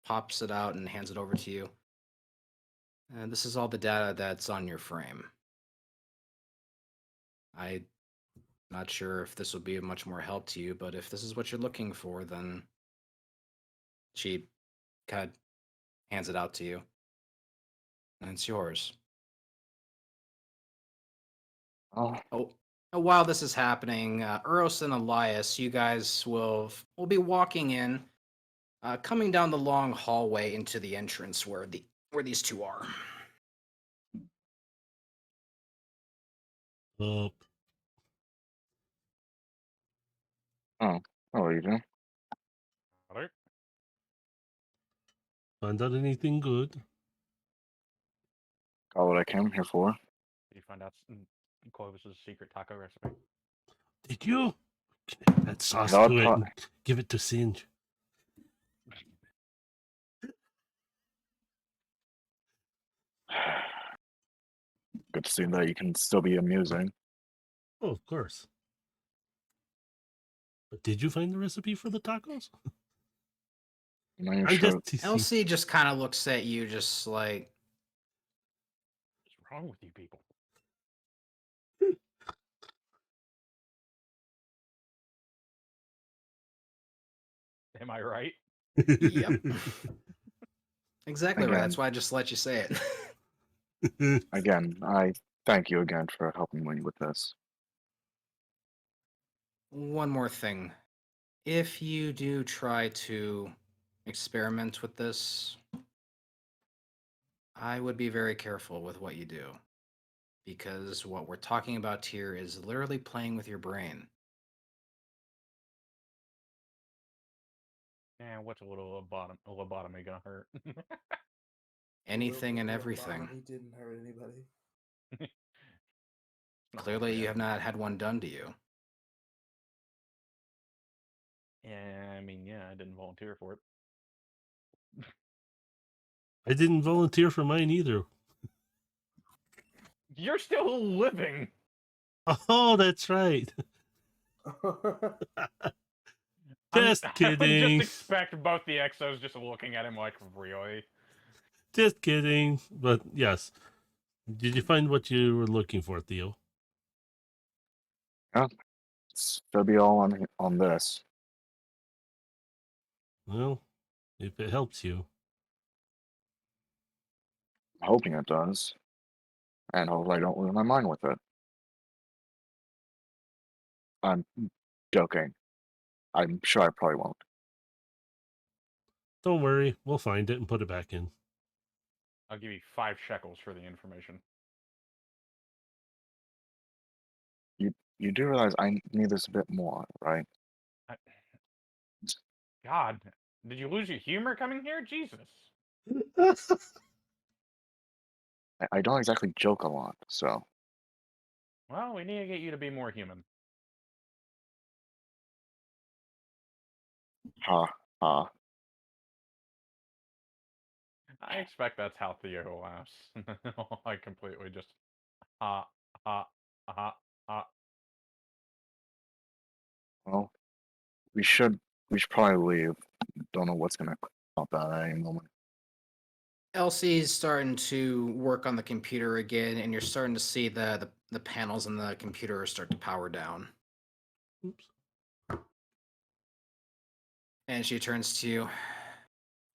pops it out and hands it over to you. And this is all the data that's on your frame. I'm not sure if this will be of much more help to you, but if this is what you're looking for, then she kind of hands it out to you, and it's yours. Oh, Oh, while this is happening, Uros and Elias, you guys will be walking in, coming down the long hallway into the entrance where these two are. Oh, oh, what are you doing? Alright. find out anything good? Got what I came here for. You find out Clovis's secret taco recipe. Did you? Can add sauce That to it pro- and give it to Singe. Good to see that you can still be amusing. Oh, of course. But did you find the recipe for the tacos? I'm not even I'm sure. just teasing. Elsie just kind of looks at you, just like, What's wrong with you people? Am I right? yep. Exactly right. Again. That's why I just let you say it. Again, I thank you again for helping me with this. One more thing. If you do try to experiment with this, I would be very careful with what you do. Because what we're talking about here is literally playing with your brain. And what's a little lobotomy gonna hurt? Anything and Little everything. He didn't hurt anybody. Clearly, you have not had one done to you. Yeah, I mean, yeah, I didn't volunteer for it. I didn't volunteer for mine either. You're still living. Oh, that's right. Just I would kidding. just expect both the exos just looking at him like, really? Just kidding. But yes. Did you find what you were looking for, Theo? They'll be all on this. Well, if it helps you. I'm hoping it does. And hopefully I don't lose my mind with it. I'm joking. I'm sure I probably won't. Don't worry, we'll find it and put it back in. I'll give you 5 shekels for the information. You do realize I need this a bit more, right? God, did you lose your humor coming here? Jesus. I don't exactly joke a lot, so Well, we need to get you to be more human. ha ha. I expect that's how Theo laughs. I completely just ha ha ha ha. Well, we should probably leave. Don't know what's gonna pop out at any moment. Elsie's starting to work on the computer again, and you're starting to see the panels in the computer start to power down. Oops. And she turns to you.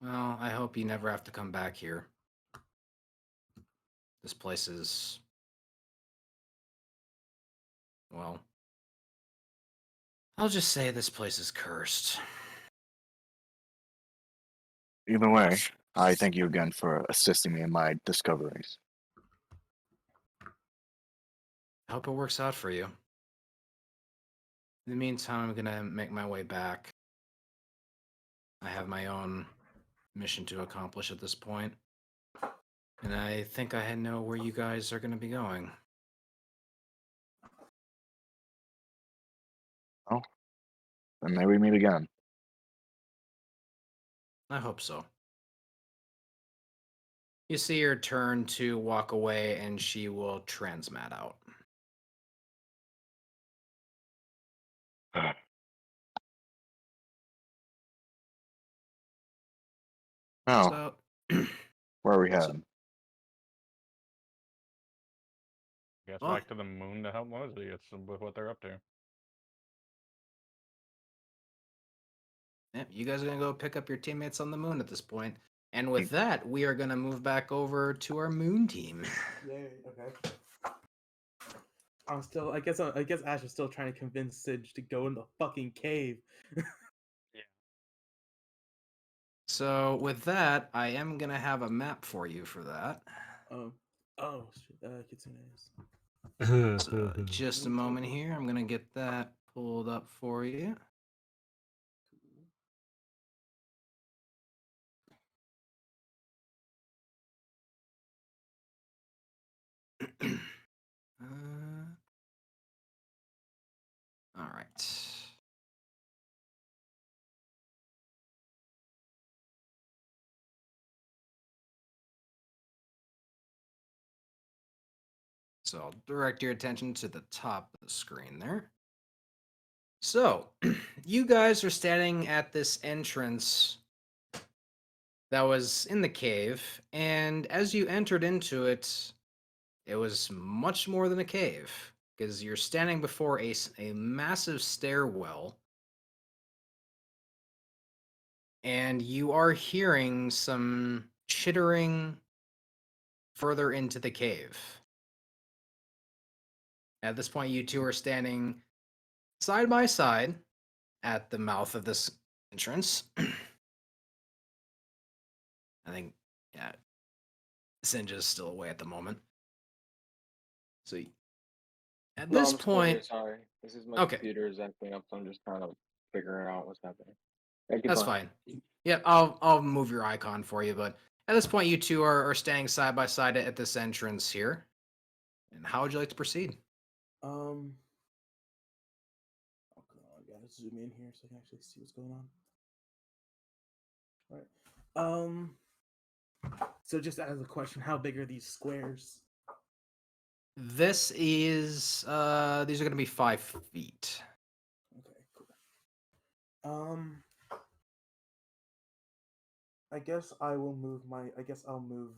Well, I hope you never have to come back here. This place is... well... I'll just say this place is cursed. Either way, I thank you again for assisting me in my discoveries. I hope it works out for you. In the meantime, I'm gonna make my way back. I have my own mission to accomplish at this point. And I think I know where you guys are gonna be going. Oh, then may we meet again. I hope so. You see her turn to walk away, and she will transmat out. Now, So, where are we So- heading? Guess Well- back to the moon to help Leslie. It's with what they're up to. yeah, you guys are gonna go pick up your teammates on the moon at this point. And with that, we are gonna move back over to our moon team. Yay. Okay. I guess Ash is still trying to convince Sidge to go in the fucking cave. So with that, I am gonna have a map for you for that. Oh shit. Kitsune is. So just a moment here. I'm gonna get that pulled up for you. All right. So I'll direct your attention to the top of the screen there. So, you guys are standing at this entrance that was in the cave, and as you entered into it, it was much more than a cave, because you're standing before a massive stairwell, and you are hearing some chittering further into the cave. At this point, you two are standing side by side at the mouth of this entrance. I think, yeah, Sinja's still away at the moment. So at No, this I'm still here, point, sorry. This is my okay, computer is acting up, so I'm just kind of figuring out what's happening. Yeah, keep that's going. fine. Yeah, I'll move your icon for you, but at this point, you two are standing side by side at this entrance here. And how would you like to proceed? Oh, I gotta zoom in here so I can actually see what's going on. All right. So just as a question, how big are these squares? This is these are gonna be 5 feet. Okay, cool. I guess I'll move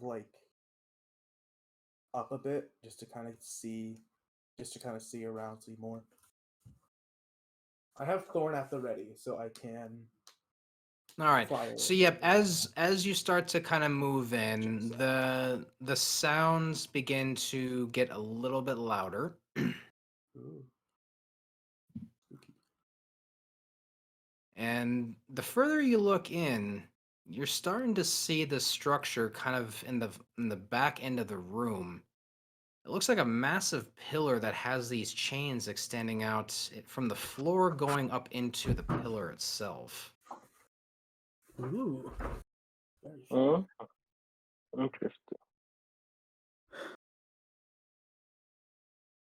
like up a bit just to kind of see around, see more. I have Thorn at the ready, so I can. All right. Follow So it. yep, as you start to kind of move in, the sounds begin to get a little bit louder. Ooh. Spooky. And the further you look in, you're starting to see the structure kind of in the back end of the room. It looks like a massive pillar that has these chains extending out from the floor going up into the pillar itself. Ooh. Very fun. Interesting.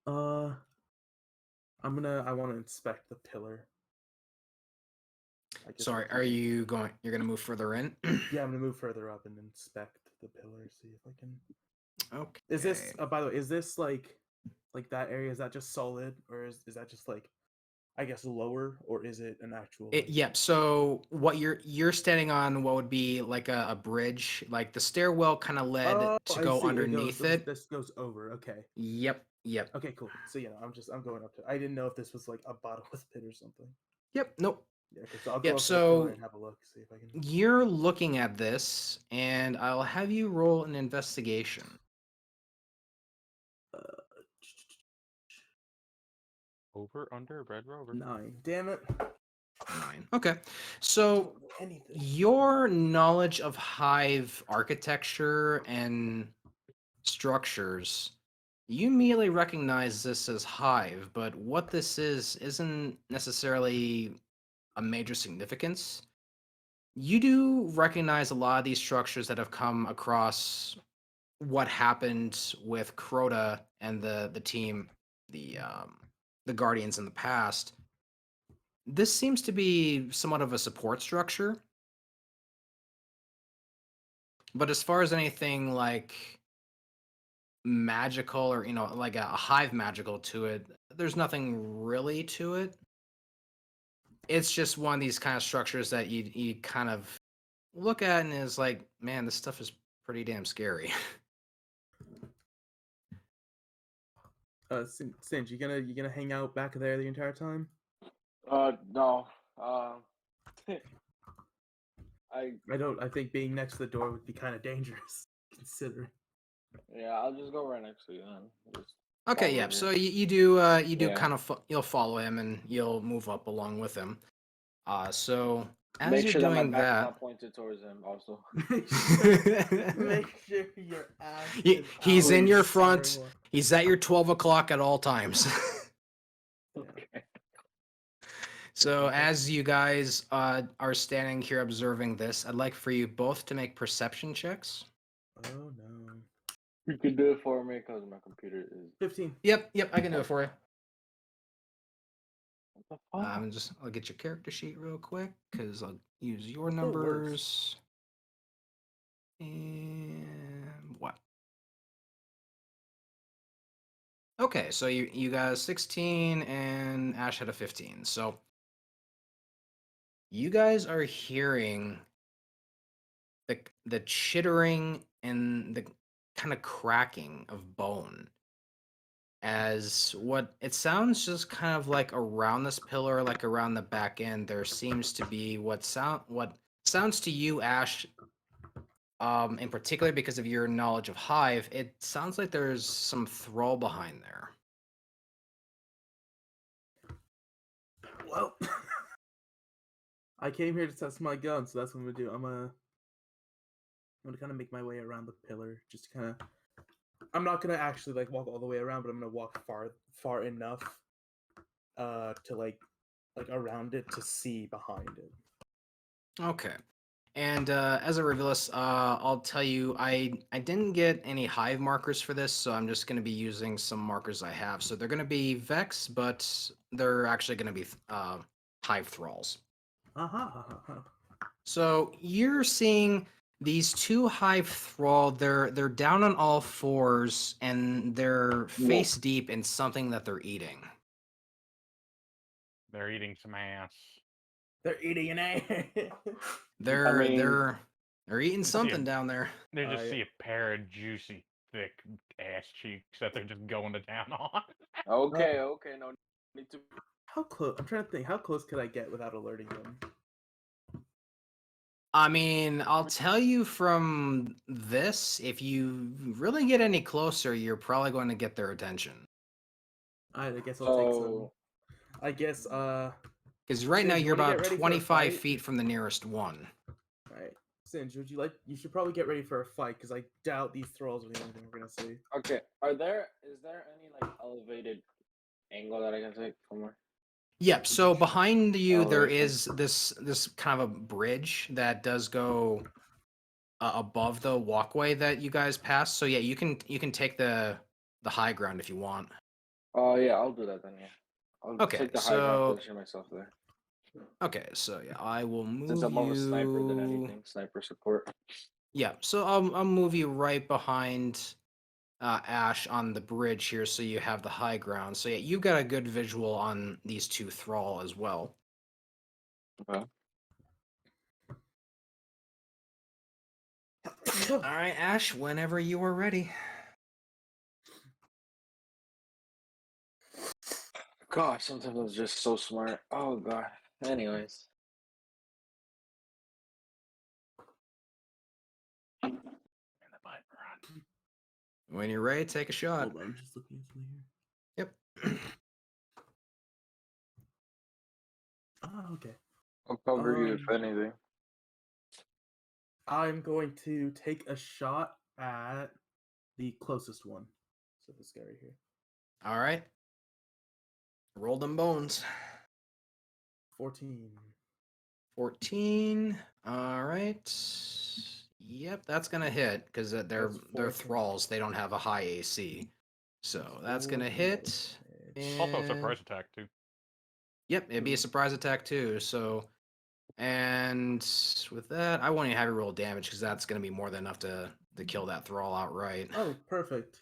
I want to inspect the pillar. I guess Sorry, I are can- you going? You're gonna move further in? Yeah, I'm gonna move further up and inspect the pillar. See if I can. Okay. Is this? By the way, is this like that area? Is that just solid, or is that just like, I guess, lower, or is it an actual? Like... Yep. So what you're standing on, what would be like a bridge? Like the stairwell kind of led Oh, to I go see. underneath it. This goes over. Okay. Yep. Yep. Okay. Cool. So yeah, I'm going up to. I didn't know if this was like a bottomless pit or something. Yep. Nope. Yeah. Okay. So I'll go Yep. up to the pillar So and have a look. See if I can. you're looking at this, and I'll have you roll an investigation. Over, under, Red Rover. 9. Damn it. 9. Okay. So Anything. your knowledge of hive architecture and structures, you immediately recognize this as hive, but what this is isn't necessarily a major significance. You do recognize a lot of these structures that have come across what happened with Crota and the team, the Guardians in the past. This seems to be somewhat of a support structure. But as far as anything like magical or, like a hive magical to it, there's nothing really to it. It's just one of these kind of structures that you kind of look at and is like, man, this stuff is pretty damn scary. Singe, you gonna hang out back there the entire time? No. I think being next to the door would be kind of dangerous, considering. Yeah, I'll just go right next to you then. Just Okay, follow yeah. you. So you do Yeah. kind of you'll follow him and you'll move up along with him. So as Make you're sure that my doing back is that, not pointed towards him. Also. Make sure your ass He- is he's out in your considering front. what- He's at your 12 o'clock at all times. Okay. So as you guys are standing here observing this, I'd like for you both to make perception checks. Oh no. You can do it for me because my computer is. 15. Yep, I can do it for you. What the fuck? I'll get your character sheet real quick because I'll use your It works. numbers. And what? Okay, so you guys 16 and Ash had a 15. So you guys are hearing the chittering and the kind of cracking of bone as what it sounds just kind of like around this pillar, like around the back end, there seems to be what sounds to you, Ash, in particular because of your knowledge of Hive, it sounds like there's some thrall behind there. Well, I came here to test my gun, so that's what I'm gonna do. I'm gonna kind of make my way around the pillar, just to kind of. I'm not gonna actually like walk all the way around, but I'm gonna walk far enough, to like around it to see behind it. Okay. And as a revealist, I'll tell you, I didn't get any Hive markers for this, so I'm just going to be using some markers I have. So they're going to be Vex, but they're actually going to be Hive Thralls. So you're seeing these two Hive Thrall. They're down on all fours, and they're face deep in something that they're eating. They're eating some ass. They're eating an ass. They're eating See something a- down there. They just I- see a pair of juicy, thick ass cheeks that they're just going to town on. Okay, no need to. How close? I'm trying to think. How close could I get without alerting them? I mean, I'll tell you from this, if you really get any closer, you're probably going to get their attention. I guess I'll take some. So I guess. Because right now Singe, you you're wanna about get ready for a 25 fight? feet from the nearest one. Alright, Singe, would you like? You should probably get ready for a fight because I doubt these thralls are the only thing we're gonna see. okay, is there any like elevated angle that I can take from where? Yep. So behind you, there Elevation. is this kind of a bridge that does go above the walkway that you guys passed. So yeah, you can take the high ground if you want. Oh yeah, I'll do that then. Yeah, I'll Okay, take the high ground, so position myself there. okay, so yeah, I will move Since I'm more of a sniper than you. anything, sniper support. Yeah, so I'll move you right behind Ash on the bridge here, so you have the high ground. So yeah, you've got a good visual on these two thrall as well. Okay. All right, Ash, whenever you are ready. Gosh, sometimes I'm just so smart. Oh god. Anyways. When you're ready, take a shot. Hold on, I'm just looking at something here. Yep. Oh, okay. I'll cover you if anything. I'm going to take a shot at the closest one. So this guy right here. All right. Roll them bones. 14. 14. All right. Yep, that's gonna hit because they're That's four thralls. They don't have a high AC, so that's gonna hit. Also, And surprise attack too. yep, it'd be a surprise attack too. So, and with that, I won't even have you roll damage because that's gonna be more than enough to kill that thrall outright. Oh, perfect.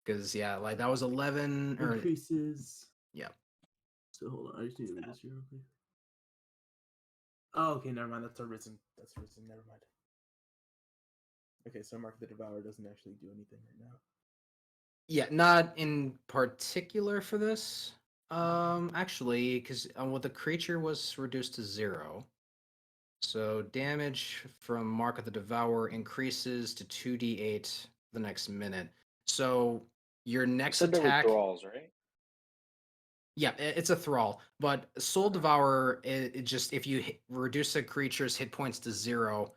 Because yeah, like that was 11 or Increases. yeah. So hold on, I just need to read this here real quick. Oh, okay, never mind. That's arisen. That's arisen. Never mind. Okay, so Mark the Devourer doesn't actually do anything right now. Yeah, not in particular for this. Actually, because well, the creature was reduced to 0. So damage from Mark of the Devourer increases to 2d8 the next minute. So your You next said there were attack. thralls, right? Yeah, it's a thrall, but Soul Devourer, it just if you reduce a creature's hit points to 0,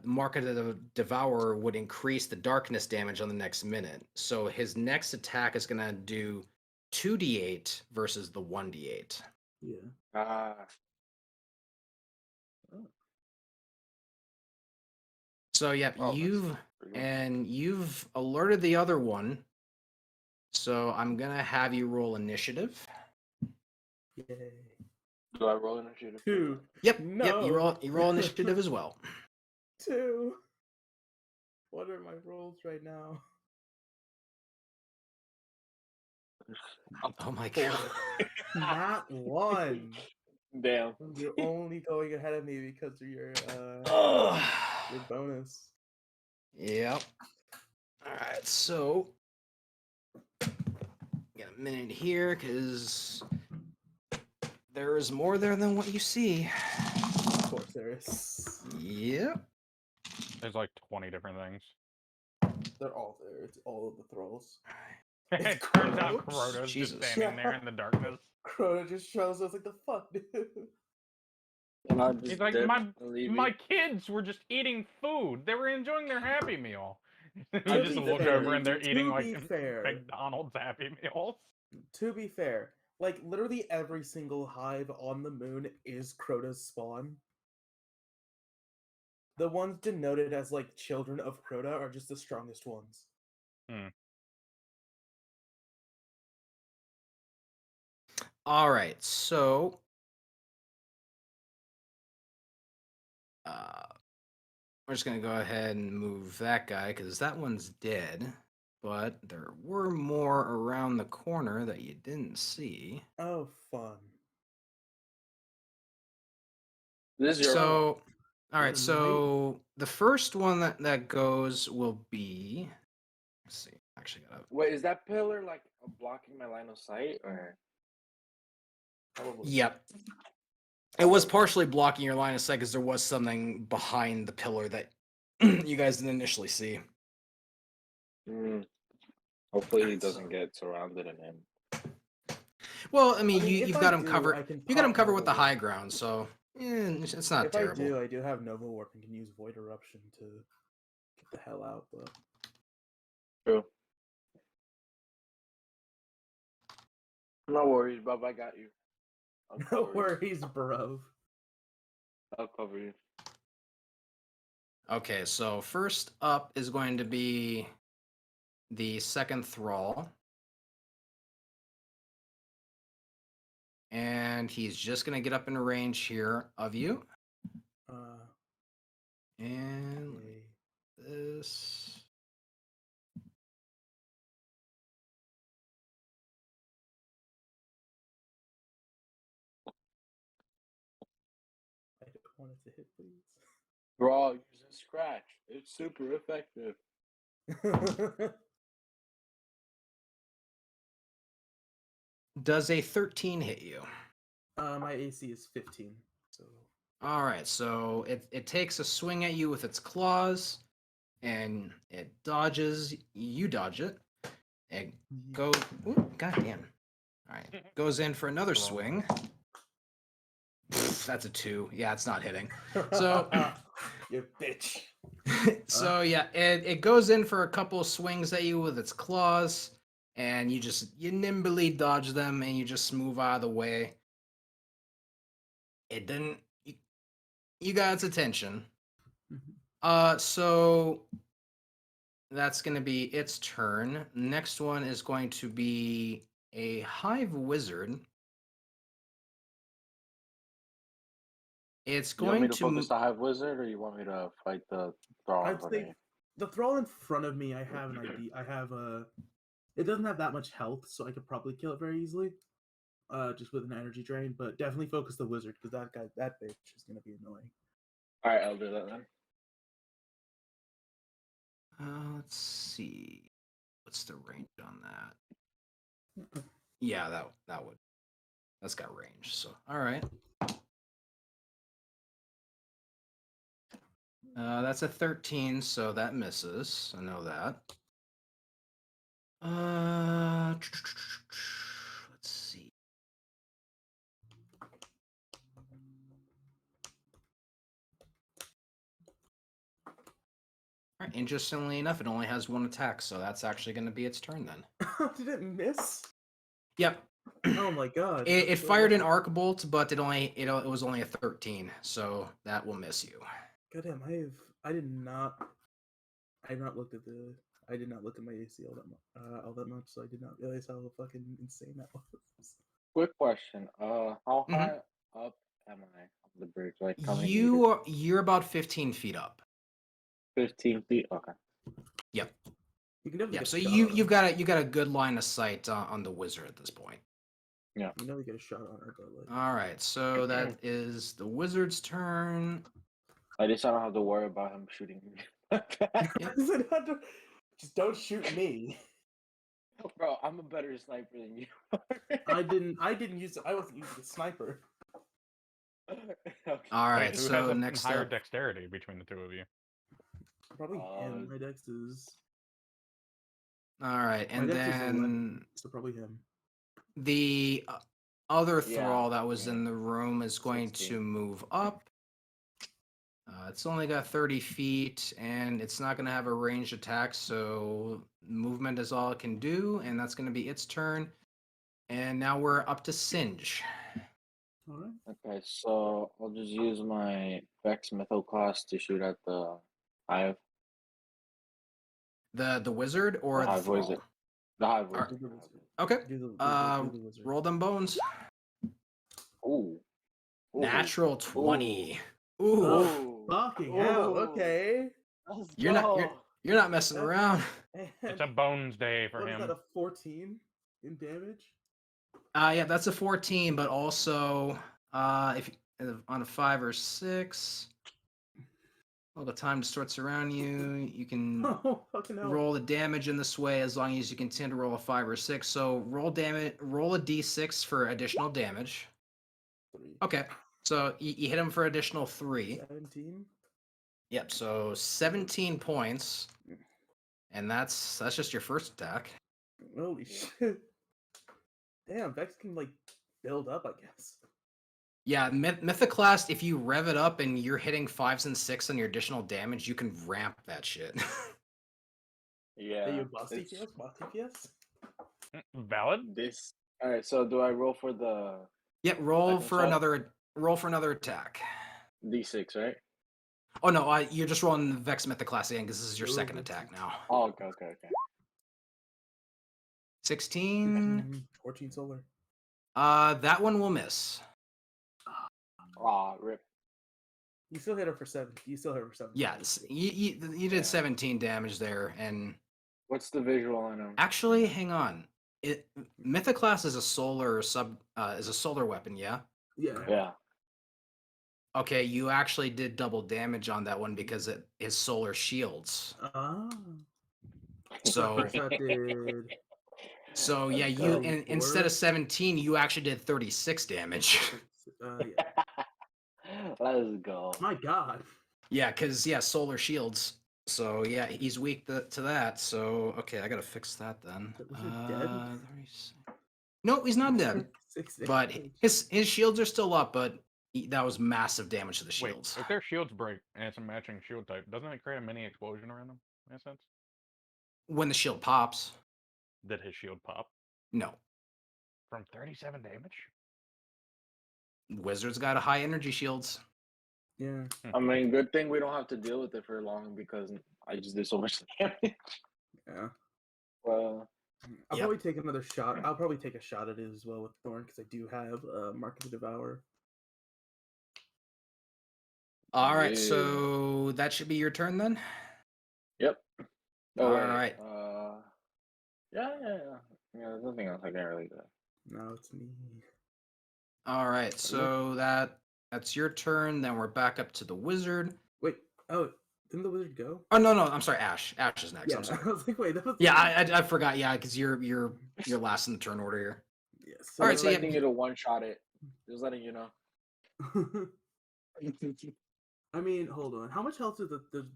Mark of the Devourer would increase the darkness damage on the next minute. So his next attack is gonna do 2d8 versus the 1d8. Yeah. Ah. So yeah, Oh, that's you've pretty good. and you've alerted the other one. So I'm gonna have you roll initiative. Yay. Do I roll initiative? 2. Yep, No. yep. You roll initiative as well. 2. What are my rolls right now? Oh my 4. god. Not 1. Damn. You're only going ahead of me because of your bonus. Yep. All right, so got a minute here because there is more there than what you see. Of course there is. Yep. There's like 20 different things. They're all there. It's all of the thralls. It It's turns out Crow. Croto's Jesus. just standing there in the darkness. Crota just shows us like the fuck, dude. And I just He's like, dip my and leave my you. kids were just eating food. They were enjoying their Happy Meal. I You just just look dip and over leave and they're you. eating To like be fair. McDonald's Happy Meals. To be fair, like literally every single hive on the moon is Crota's spawn. The ones denoted as like children of Crota are just the strongest ones. All right, so we're just gonna go ahead and move that guy because that one's dead. But there were more around the corner that you didn't see. Oh, fun. This is your So, all right. Good So the first one that goes will be. Let's see. Actually, got Wait, is that pillar like blocking my line of sight or? Probably. Yep. It was partially blocking your line of sight because there was something behind the pillar that you guys didn't initially see. Hopefully he doesn't get surrounded in him. Well, I mean, I mean, if you've I got him do, covered. I can You got him pop covered with the Nova high Warp. ground, so it's not If terrible. I do have Nova Warp and can use Void Eruption to get the hell out, but True. No worries, Bob. I got you. I'll no cover you. worries, bro. I'll cover you. Okay, so first up is going to be the second thrall. And he's just going to get up in range here of you. And Okay. this. I don't want it to hit, please. Raw using Scratch. It's super effective. Does a 13 hit you? My AC is 15, so All right, so it takes a swing at you with its claws, and it dodges. You dodge it. It goes. Ooh, goddamn! All right, goes in for another swing. Pfft, that's a 2. Yeah, it's not hitting. So, you bitch. so yeah, it goes in for a couple of swings at you with its claws, and you nimbly dodge them, and you just move out of the way. It didn't. You got its attention. So that's going to be its turn. Next one is going to be a hive wizard. It's You want me going to focus the Hive Wizard, or you want me to fight the Thrall in I'd front of say you? the thrall in front of me. I have an idea. I have a. It doesn't have that much health, so I could probably kill it very easily. Just with an energy drain, but definitely focus the wizard because that bitch is gonna be annoying. All right, I'll do that then. let's see. What's the range on that? Yeah, that would. That's got range. So all right. That's a 13, so that misses. I know that. Let's see. All right, interestingly enough, it only has one attack, so that's actually going to be its turn then. Did it miss? Yep. Oh my god. It that's so fired an lucky. arc bolt, but it was only a 13, so that will miss you. Goddamn, I did not look at my AC all that much, so I did not realize how fucking insane that was. Quick question. How Mhm. high up am I on the bridge? Like how many meters? You're about 15 feet up. 15 feet. Okay. Yep. You can definitely Yep. get So a shot you on her. got a good line of sight on the wizard at this point. Yeah. You know, you get a shot on her, but like. All right. So that is the wizard's turn. I just don't have to worry about him shooting me. Just don't shoot me. Bro, I'm a better sniper than you. I wasn't using a sniper. Okay. All Wait, right. who has So a next higher up. dexterity between the two of you? Probably him. My dex is. All right, My and dex is 11, then so probably him. the other Yeah, thrall that was yeah. in the room is going 16. to move up. It's only got 30 feet, and it's not going to have a ranged attack, so movement is all it can do, and that's going to be its turn. And now we're up to Singe. All right. Okay, so I'll just use my Vex Mytho class to shoot at the hive. The wizard or the Hive wizard. thrall? The hive Alright. wizard. Okay. Do the wizard. Roll them bones. Ooh. Ooh. Natural 20. Ooh. Ooh. Fucking hell. Ooh. Okay. Let's You're go. not messing around. It's a bones day for What is him. that, a 14 in damage? Yeah, that's a 14, but also if on a 5 or 6, well, the time distorts around you. You can Oh, fucking hell. roll the damage in this way as long as you continue to roll a 5 or 6. So roll a d6 for additional damage. 3. Okay, so you hit him for additional 3. 17. Yep, so 17 points, and that's just your first attack. Holy shit. Damn, Vex can like build up, I guess. Yeah, Mythoclast, if you rev it up and you're hitting 5s and 6 on your additional damage, you can ramp that shit. Yeah. Hey, you boss it's DPS? Boss DPS? Valid? This. All right. So do I roll for the Yeah, roll Second for shot? another attack. D6, right? Oh no, you're just rolling the Vex Mythoclast again because this is your second attack now. Oh, okay. 16. 14 solar. That one will miss. Aw, rip. You still hit her for 7. You still hit her for 7. Yes, you did Yeah. 17 damage there, and What's the visual on him? actually, hang on. Mythoclast is a solar weapon, yeah. Yeah. Yeah. Okay, you actually did double damage on that one because it is solar shields. Ah. So First shot did. So yeah, Let's you go. instead of 17, you actually did 36 damage. Yeah. Let's go. My god. Yeah, because solar shields. So yeah, he's weak to that. So okay, I gotta fix that then. Was he dead? 36. No, he's not dead. 6 But damage. his shields are still up. But that was massive damage to the Wait, shields. if their shields break and it's a matching shield type, doesn't it create a mini explosion around them, in a sense? When the shield pops, Did his shield pop no. from 37 damage? Wizards got a high energy shields. Yeah. I mean, good thing we don't have to deal with it for long because I just did so much damage. Yeah. Well, I'll Yep. probably take another shot. I'll probably take a shot at it as well with Thorn because I do have Mark of the Devourer. All right, Yeah. so that should be your turn then. Yep. All wait, right. Yeah. There's nothing else I can really do. Now it's me. All right, so that's your turn. Then we're back up to the wizard. Wait. Oh, didn't the wizard go? Oh no, I'm sorry, Ash. Ash is next. Yeah. I'm sorry. I was like, wait, that was. Yeah, I forgot. Yeah, because you're last in the turn order here. Yes. All right, so yeah, Expecting you to one shot it. Just letting you know. I mean, hold on. How much health do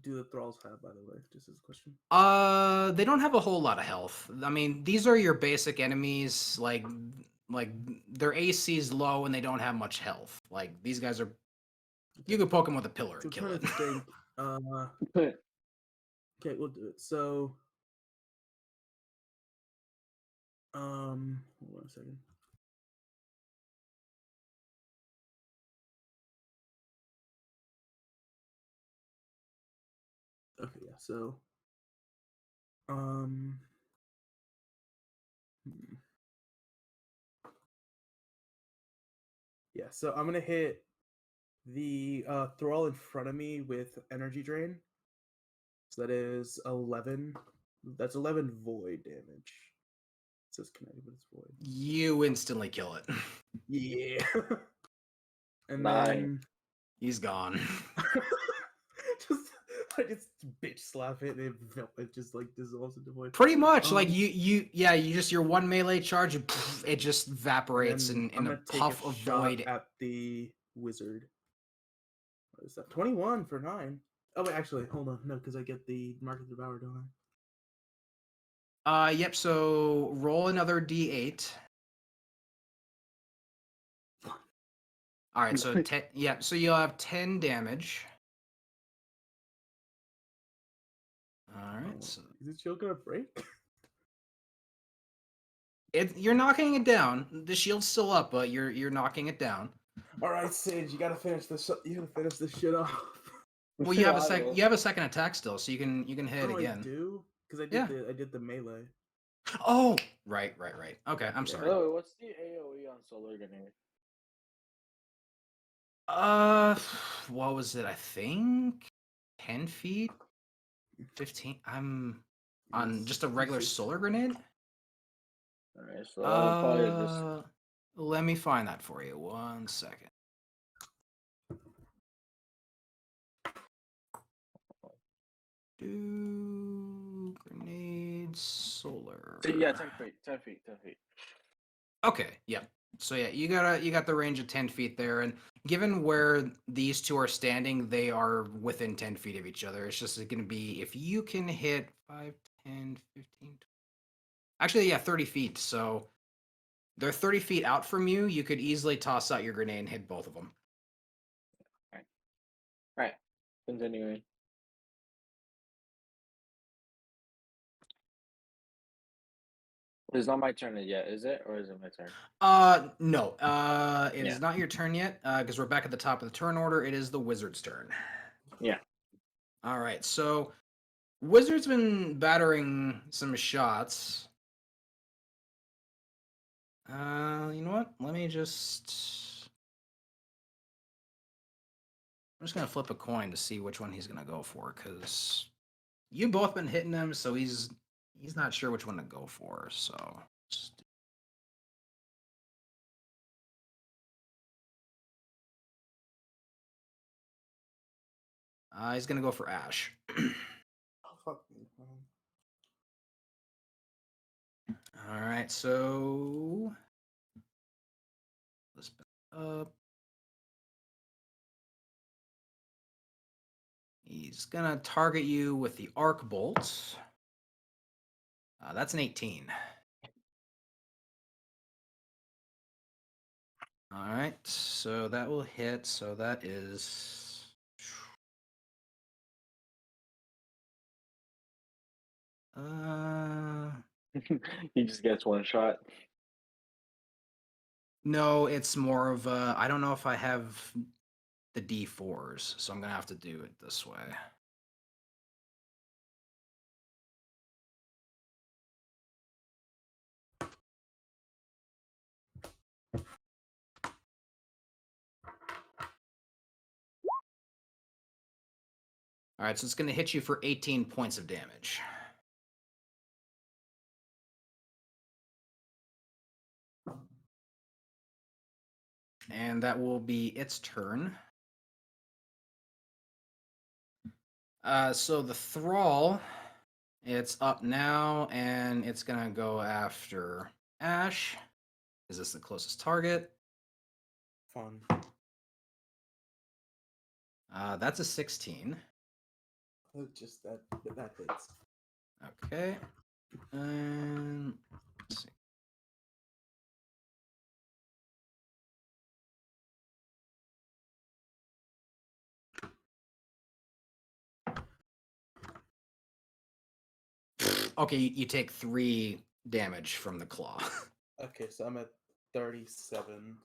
the thralls have, by the way? Just as a question. They don't have a whole lot of health. I mean, these are your basic enemies. Like their AC is low and they don't have much health. Like these guys are. You could poke them with a pillar So and I'm kill trying it. to think. Okay, we'll do it. So, hold on a second. Okay, yeah. So, hmm. Yeah. So I'm gonna hit the thrall in front of me with energy drain. So that is 11. That's 11 void damage. It says kinetic, but it's void. You instantly kill it. Yeah. And Nice. then He's gone. just I just bitch slap it and it just like dissolves into void. Pretty much, like Um, you just your one melee charge, it just evaporates and in I'm a gonna take puff a of shot void. at the wizard. What is that? 21 for 9. Oh wait, actually, hold on. No, because I get the Mark of the Devourer, don't I? Yep. So roll another d8. All right. So 10. Yeah. So you'll have 10 damage. All right. Oh, So is the shield gonna break? you're knocking it down. The shield's still up, but you're knocking it down. All right, Sage, you gotta finish this. You gotta finish this shit off. Well, you have a I sec. will. You have a second attack still, so you can hit it Oh, again. I do because Yeah. I did the melee. Oh, right. Okay, I'm Yeah. sorry. Oh, what's the AOE on Solar Grenade? What was it? I think 10 feet, 15. I'm on just a regular solar grenade. Alright, so I'll probably just Let me find that for you. 1 second. Do grenade solar. yeah, 10 feet, 10 feet, 10 feet. Okay, yeah. So yeah, you got the range of 10 feet there, and given where these two are standing, they are within 10 feet of each other. It's just going to be if you can hit 5, 10, 15, 20. Actually, yeah, 30 feet. So they're 30 feet out from you. You could easily toss out your grenade and hit both of them. Alright, continuing. It's not my turn yet, is it? Or is it my turn? No. It Yeah. is not your turn yet, because we're back at the top of the turn order. It is the wizard's turn. Yeah. All right, so wizard's been battering some shots. You know what? Let me just. I'm just gonna flip a coin to see which one he's gonna go for, because you both been hitting him, so he's not sure which one to go for. So. He's gonna go for Ash. Oh fuck me. All right, so let's back up. He's gonna target you with the arc bolt. That's an 18. All right, so that will hit. So that is. He just gets one shot. No, it's more of a. I don't know if I have the D4s, so I'm gonna have to do it this way. All right, so it's gonna hit you for 18 points of damage. And that will be its turn. So the thrall, it's up now, and it's gonna go after Ash. Is this the closest target? Fun. That's a 16. Just that hits. Okay. Let's see. Okay, you take 3 damage from the claw. Okay, so I'm at 37.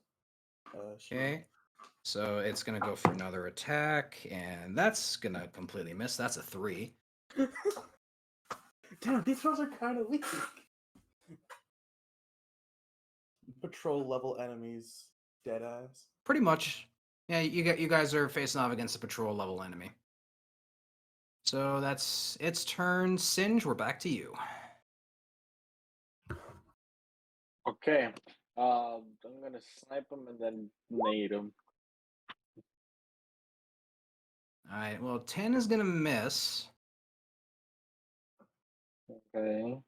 Okay. So it's gonna go for another attack, and that's gonna completely miss. That's a 3. Damn, these rolls are kind of weak. Patrol level enemies, dead ass. Pretty much. Yeah, you guys are facing off against a patrol level enemy. So that's its turn. Singe, we're back to you. Okay. I'm gonna snipe him and then nade him. All right. Well, 10 is gonna miss. Okay.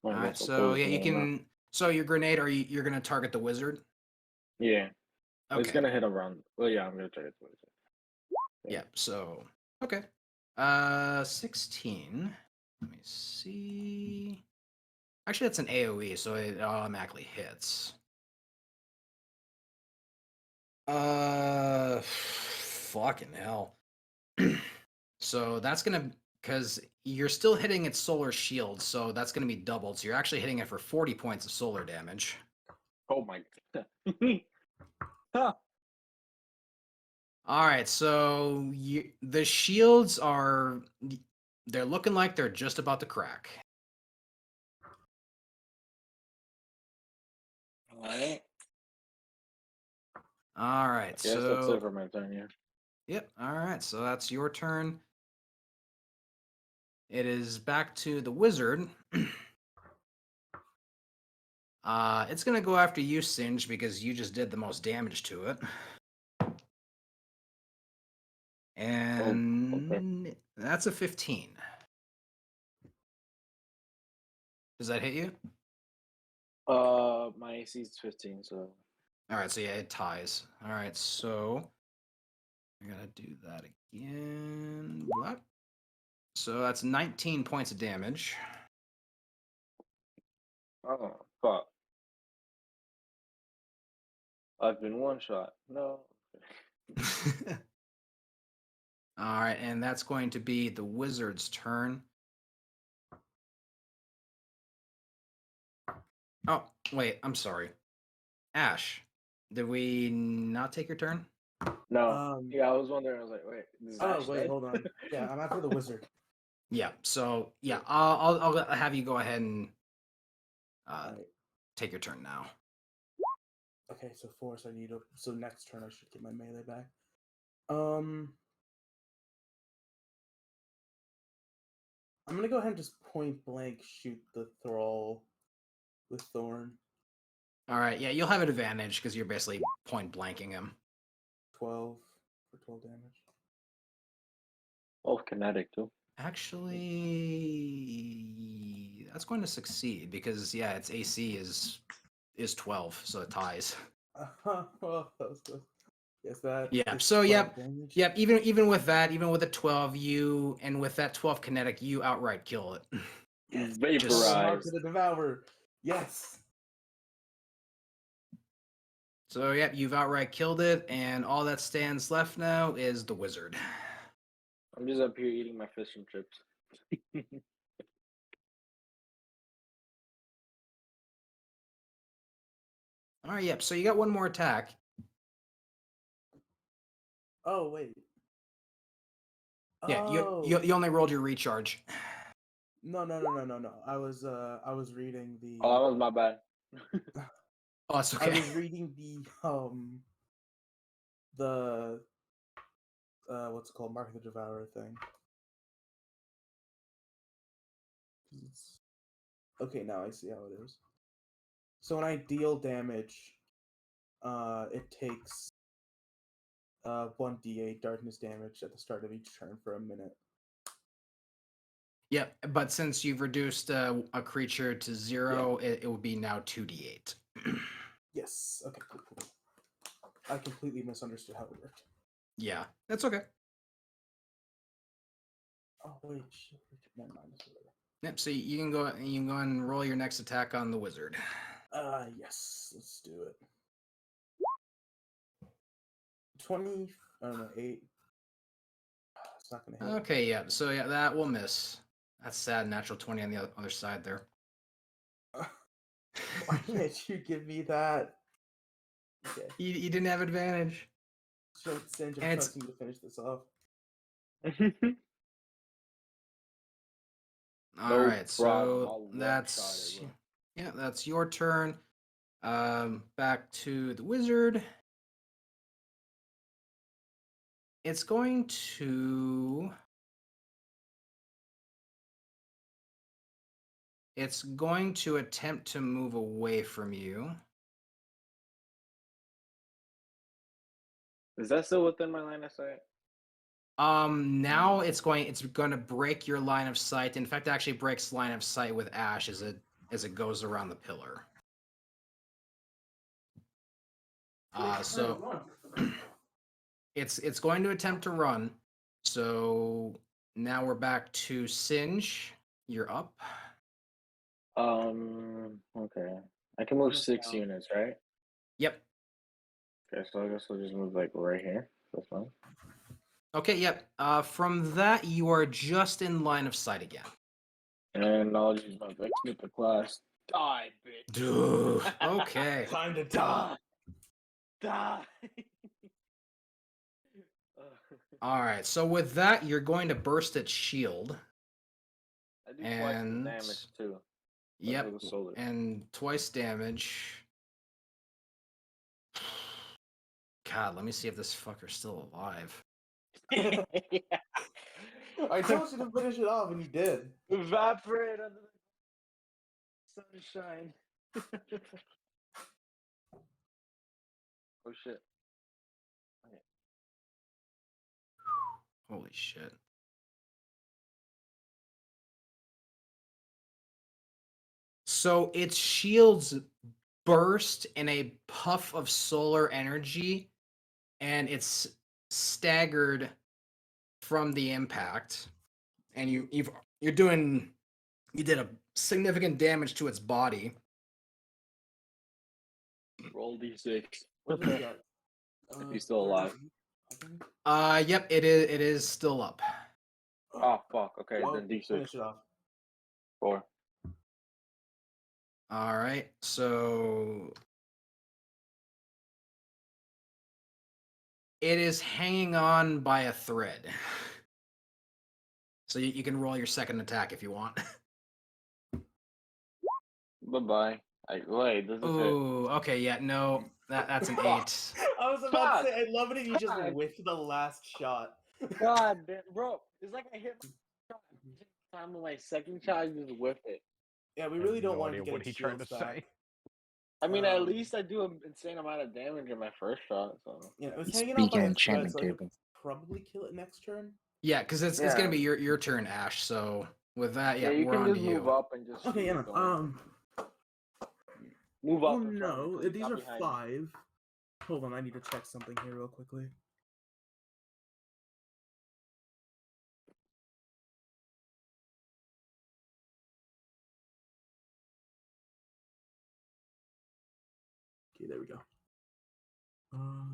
All right. So yeah, you can. So your grenade, you're gonna target the wizard? Yeah. I was Okay. gonna hit him around. Well, yeah, I'm gonna try to hit the wizard. Yeah. So okay. 16. Let me see. Actually, that's an AOE, so it automatically hits. Fucking hell. So that's gonna, because you're still hitting its solar shield, so that's gonna be doubled. So you're actually hitting it for 40 points of solar damage. Oh my god. All right, so the shields they're looking like they're just about to crack. Alright. All right, Yes, that's it so for my turn, yeah. yep. All right, so that's your turn. It is back to the wizard. It's gonna go after you, Singe, because you just did the most damage to it. And that's a 15. Does that hit you? My AC is 15, so All right, so yeah, it ties. All right, so I gotta do that again. What? So that's 19 points of damage. oh fuck. I've been one shot. No. All right, and that's going to be the wizard's turn. Oh, wait, I'm sorry. Ash, did we not take your turn? No. Yeah, I was wondering, I was like, wait, this is Oh Ash wait, dead? hold on. Yeah, I'm after the wizard. Yeah, so yeah, I'll have you go ahead and Alright. take your turn now. Okay, so 4, so I need to. So next turn I should get my melee back. I'm gonna go ahead and just point blank shoot the thrall with Thorn. All right, yeah, you'll have an advantage because you're basically point blanking him. 12 for 12 damage. Oh, kinetic too. Actually, that's going to succeed because yeah, its AC is 12, so it ties. Well, that was good. Yes, that. Yeah. is So 12 yep. damage. Yep. Even with that, even with the 12, and with that 12 kinetic, you outright kill it. Yes. Vaporized. Mark to the Devourer. Yes. So yep, you've outright killed it, and all that stands left now is the wizard. I'm just up here eating my fish and chips. All right. Yep. So you got one more attack. Oh wait. Yeah. Oh. You only rolled your recharge. No. I was reading the. Oh, that was my bad. Oh, it's okay. I was reading the what's it called, Mark of the Devourer thing. Okay, now I see how it is. So when I deal damage, it takes 1d8 darkness damage at the start of each turn for a minute. Yep, but since you've reduced a creature to 0, it would be now 2d8. Yes. Okay. Cool. I completely misunderstood how it worked. Yeah, that's okay. Oh wait, shit. Never mind. It's whatever. Yep. So you can go and roll your next attack on the wizard. Yes. Let's do it. 20. I don't know. 8. It's not gonna hit. Okay. Yeah. So yeah, that will miss. That's sad. Natural 20 on the other side there. Why can't you give me that? Okay. You didn't have advantage. So Singe, And I'm it's- trusting you to finish this off. All right. So I'll that's one-shot it, bro. yeah. That's your turn. Back to the wizard. It's going to. It's going to attempt to move away from you. Is that still within my line of sight? Now it's going to break your line of sight. In fact, it actually breaks line of sight with Ash as it goes around the pillar. So it's going to attempt to run. So now we're back to Singe. You're up. Okay. I can move Almost 6 down. units, right? Yep. Okay, so I guess I'll just move like right here. That's fine. Okay, yep. From that, you are just in line of sight again. And I'll use my Vex Mythic class. Die, bitch. Dude. Okay. Time to die. Die. All right. So with that, you're going to burst its shield. I do twice the And damage too. yep, with the solar. and twice damage. God, let me see if this fucker's still alive. I told you to finish it off, and you did. Evaporate under the sunshine. Oh shit. Okay. Holy shit. So its shields burst in a puff of solar energy, and it's staggered from the impact. And you did a significant damage to its body. Roll d6. What do you got? If he's still alive. Yep, it is still up. Oh fuck. Okay, Well, then d6. finish it off. 4. All right, so it is hanging on by a thread. So you can roll your second attack if you want. Bye bye. Wait, does this hit? Oh, okay, yeah, no, that's an 8. I was about Fuck. to say, I love it if you just God. whiffed the last shot. God damn, bro. It's like I hit my shot. Time with my second shot, I just whip it. Yeah, we I really have don't no want idea to get what its he tried to shields back. say. I mean, at least I do an insane amount of damage in my first shot. So Yeah, it was He's hanging on by speaking a thread, enchantment so I could table. probably kill it next turn. Yeah, because it's Yeah. gonna be your turn, Ash. So with that, yeah, you we're can on just to move you. up and just Okay, yeah. keep going. Move Oh up. in front of me, no, 'cause he's these not are behind me. 5. Hold on, I need to check something here real quickly. Okay, there we go.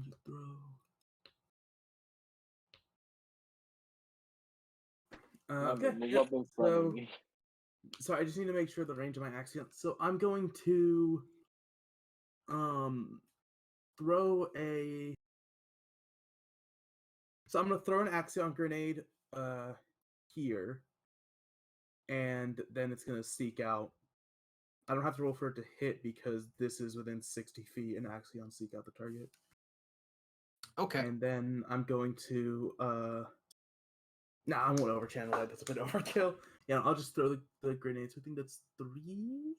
Just throw. Remember, Okay, move yeah, up in front of so- me. So I just need to make sure the range of my axion. So I'm going to throw a. So I'm gonna throw an axion grenade here, and then it's gonna seek out. I don't have to roll for it to hit because this is within 60 feet, and axion seek out the target. Okay. And then I'm going to Nah, I won't overchannel that. That's a bit overkill. Yeah, I'll just throw the grenades. I think that's 3.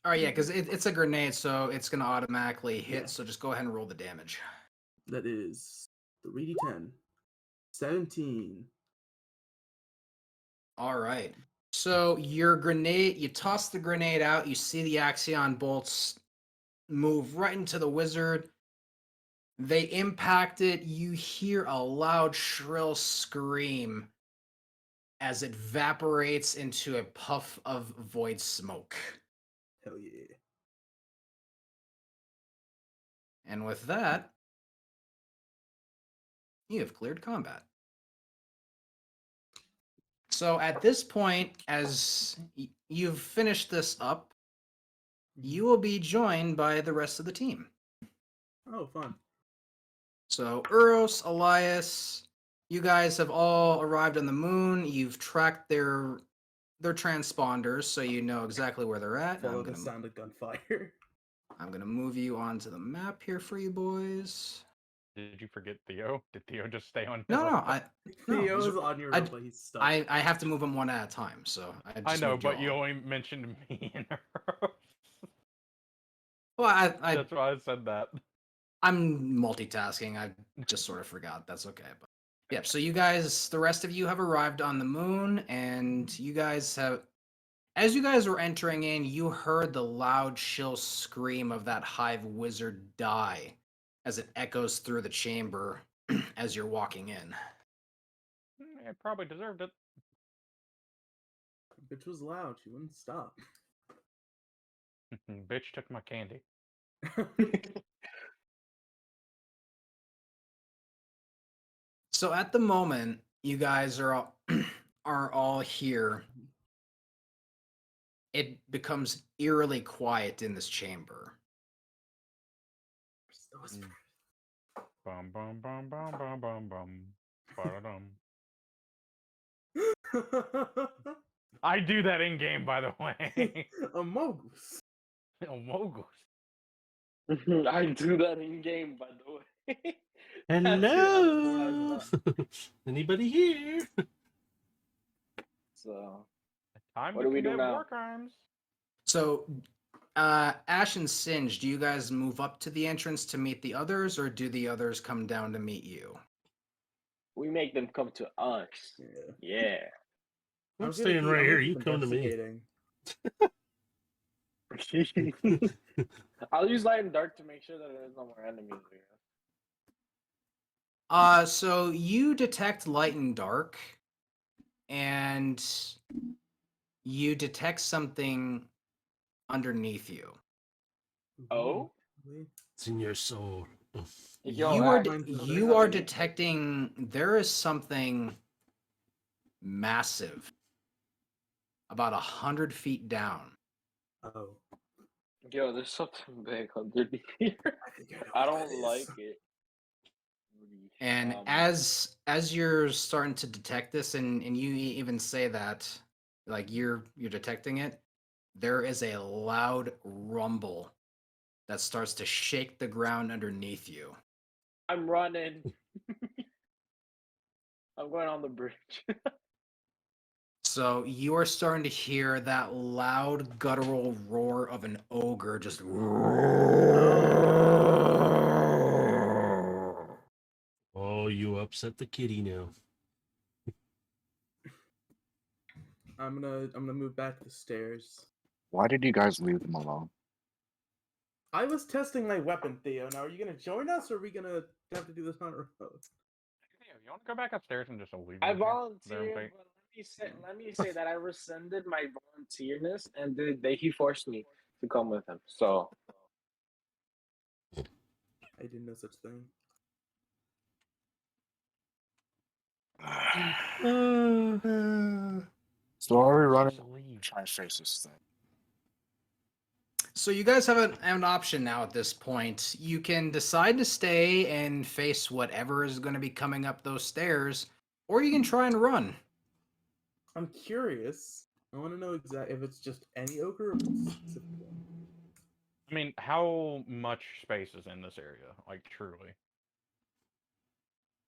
All right, yeah, because it's a grenade, so it's gonna automatically hit. Yeah. So just go ahead and roll the damage. That is 3d10. 17. All right. So your grenade, you toss the grenade out. You see the axion bolts move right into the wizard. They impact it. You hear a loud, shrill scream as it evaporates into a puff of void smoke. Hell yeah. And with that, you have cleared combat. So at this point, as you've finished this up, you will be joined by the rest of the team. Oh, fun. So Uros, Elias, you guys have all arrived on the moon. You've tracked their transponders, so you know exactly where they're at. Follow the sound of gunfire. I'm gonna move you onto the map here for you boys. Did you forget Theo? Did Theo just stay on? No, your no, roll? Theo he's- is on your I- roll, but he's stuck. I have to move them one at a time, so I just I know, moved but you all. only mentioned me and her. Well, I That's why I said that. I'm multitasking. I just sort of forgot. That's okay. But yeah, so you guys, the rest of you have arrived on the moon, and you guys have, as you guys were entering in, you heard the loud, shrill scream of that hive wizard die as it echoes through the chamber as you're walking in. It probably deserved it. Bitch was loud. She wouldn't stop. Bitch took my candy. So at the moment, you guys are all, are all here. It becomes eerily quiet in this chamber. Bum bum bum bum bum bum bum. Ba-da-dum. I do that in game, by the way. A mogus. Oh, moguls. I do that in game, by the way. Hello. Anybody here? So, Time What to do we do commit now? war crimes. So, Ash and Singe, do you guys move up to the entrance to meet the others, or do the others come down to meet you? we make them come to us. Yeah. I'm gonna staying keep- right I'm here. gonna You keep come to me. investigating. I'll use light and dark to make sure that there's no more enemies here. So you detect light and dark, and you detect something underneath you. Oh? It's in your soul. Yo, you are Ash, Mine's another you are happening. detecting there is something massive about 100 feet down. Oh. Yo, there's something big underneath here. I think I know I what don't that like is. it. And as you're starting to detect this, and you even say that, like you're detecting it, there is a loud rumble that starts to shake the ground underneath you. I'm running. I'm going on the bridge. So you are starting to hear that loud guttural roar of an ogre just. Oh, you upset the kitty now. I'm gonna move back the stairs. Why did you guys leave them alone? I was testing my weapon, Theo. Now, are you gonna join us, or are we gonna have to do this on our own? Theo, you want to go back upstairs and just leave I them here? volunteered, but let me say that I rescinded my volunteerness, and he forced me to come with him. So I didn't know such thing. So are we running? Just leave. Trying to face this thing. So you guys have an option now at this point. You can decide to stay and face whatever is going to be coming up those stairs, or you can try and run. I'm curious. I want to know exactly if it's just any ogre or if it's a specific one. I mean, how much space is in this area? Like, truly.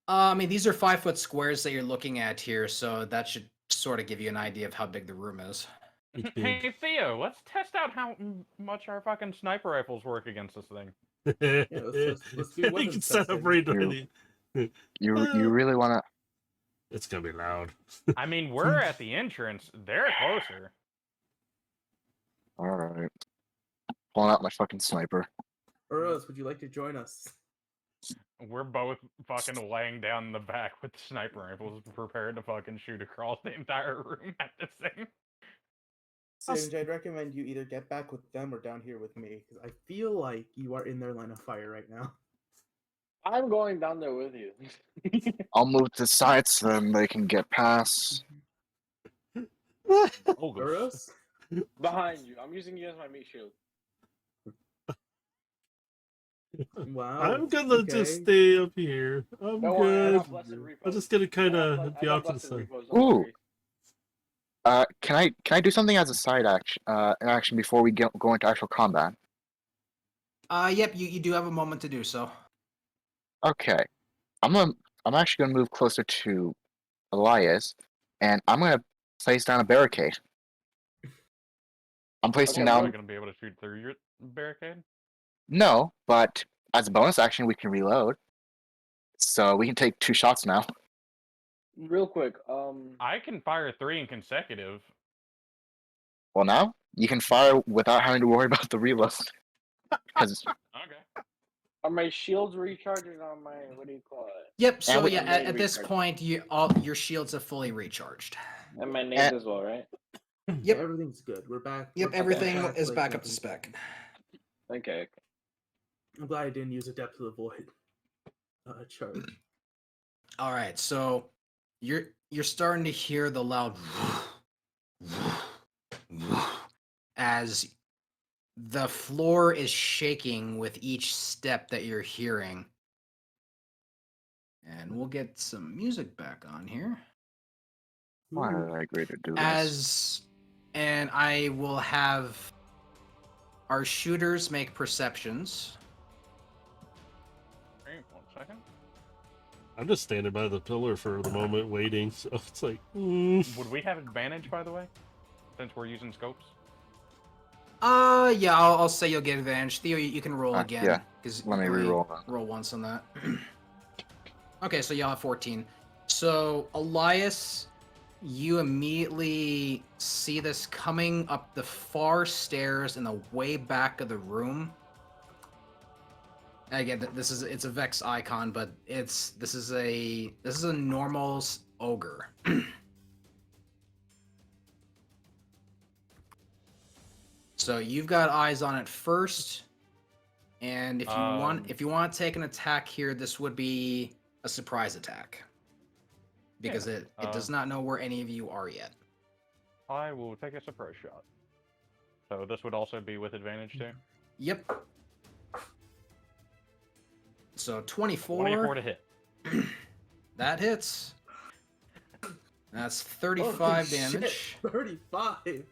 I mean, these are 5-foot squares that you're looking at here, so that should sort of give you an idea of how big the room is. It's big. Hey, Theo, let's test out how much our fucking sniper rifles work against this thing. Yeah, let's do You weapons can set up testing. right You- on it. You really want to? It's gonna be loud. I mean, we're at the entrance. They're closer. All right. Pulling out my fucking sniper. Uros, would you like to join us? We're both fucking laying down in the back with sniper rifles, prepared to fucking shoot across the entire room at the same. Singe, I'd recommend you either get back with them or down here with me, because I feel like you are in their line of fire right now. I'm going down there with you. I'll move to the side so then they can get past. Oh, Uros? Behind you. I'm using you as my meat shield. Wow. I'm gonna just okay. stay up here. I'm Don't worry, I good. got blessed repos. I'm just gonna kind I of be got off to the blessed side. repos, don't Ooh. worry. Can I do something as a side action? An action before we go into actual combat. Yep, you do have a moment to do so. Okay, I'm actually gonna move closer to Elias, and I'm gonna place down a barricade. I'm placing Okay, I'm down. not gonna be able to shoot through your barricade. No, but as a bonus action, we can reload. So we can take 2 shots now. Real quick, I can fire 3 in consecutive. Well, now you can fire without having to worry about the reload. Because Okay. are my shields recharging on my, what do you call it? Yep. So we- yeah, And they at this recharge. point, all your shields have fully recharged. And my nades as well, right? Yep. Everything's good. We're back. Yep. we're Everything back is like back up to nothing's spec. happened. Okay. I'm glad I didn't use a Depth of the Void charge. All right. So you're starting to hear the loud as the floor is shaking with each step that you're hearing. And we'll get some music back on here. why Ooh. did I agree to do this? And I will have our shooters make perceptions. Wait, 1 second. I'm just standing by the pillar for the moment, waiting. So it's like, Would we have advantage, by the way, since we're using scopes? Yeah, I'll say you'll get advantage. Theo, you can roll again. yeah. 'Cause Let me you only re-roll that. roll once on that. Okay, so you'll have 14. So, Elias, you immediately see this coming up the far stairs in the way back of the room. Again, it's a Vex icon, but this is a normal ogre. So you've got eyes on it first, and if you want to take an attack here, this would be a surprise attack because it does not know where any of you are yet. I will take a surprise shot. So this would also be with advantage too? Yep. So 24. 24 to hit. That hits. That's Holy 35 shit, damage. 35.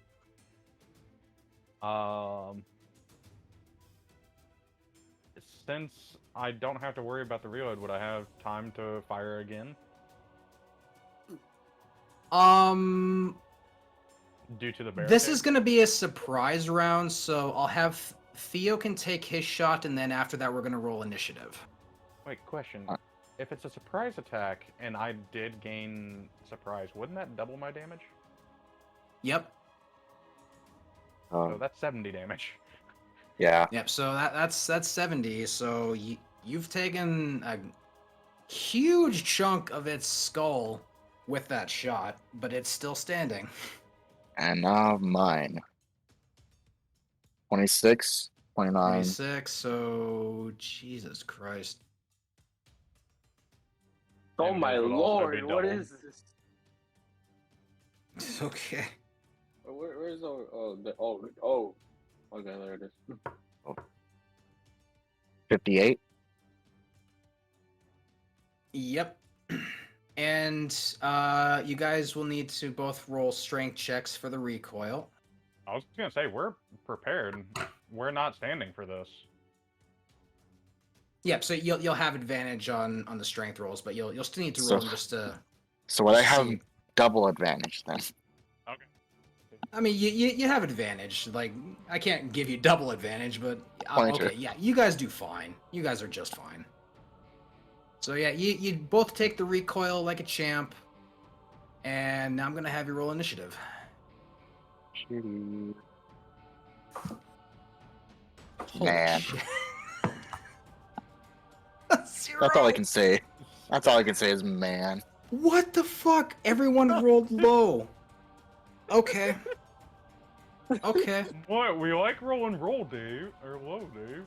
Since I don't have to worry about the reload, would I have time to fire again? Due to the barricade? This is going to be a surprise round, so I'll have Theo can take his shot, and then after that, we're going to roll initiative. Wait, question. If it's a surprise attack and I did gain surprise, wouldn't that double my damage? Yep. So that's 70 damage. Yeah. Yep. So that's 70. So you've taken a huge chunk of its skull with that shot, but it's still standing. And now mine. 26, 29. 26. So Jesus Christ. Oh And my this would also be lord, what doubled. is this? Okay. Where's the okay, there it is. 58. Yep. And you guys will need to both roll strength checks for the recoil. I was gonna say, we're prepared. We're not standing for this. Yep. So you'll have advantage on the strength rolls, but you'll still need to roll So- them just to. So would I have See. double advantage then? Okay. I mean, you have advantage. Like, I can't give you double advantage, but Pointer. okay, yeah, you guys do fine. You guys are just fine. So yeah, you both take the recoil like a champ, and now I'm gonna have you roll initiative. Shitty. Holy Man. shit. That's all I can say. That's all I can say is man. What the fuck? Everyone rolled low. Okay. Okay. What? We like roll and roll, Dave. Or low, Dave.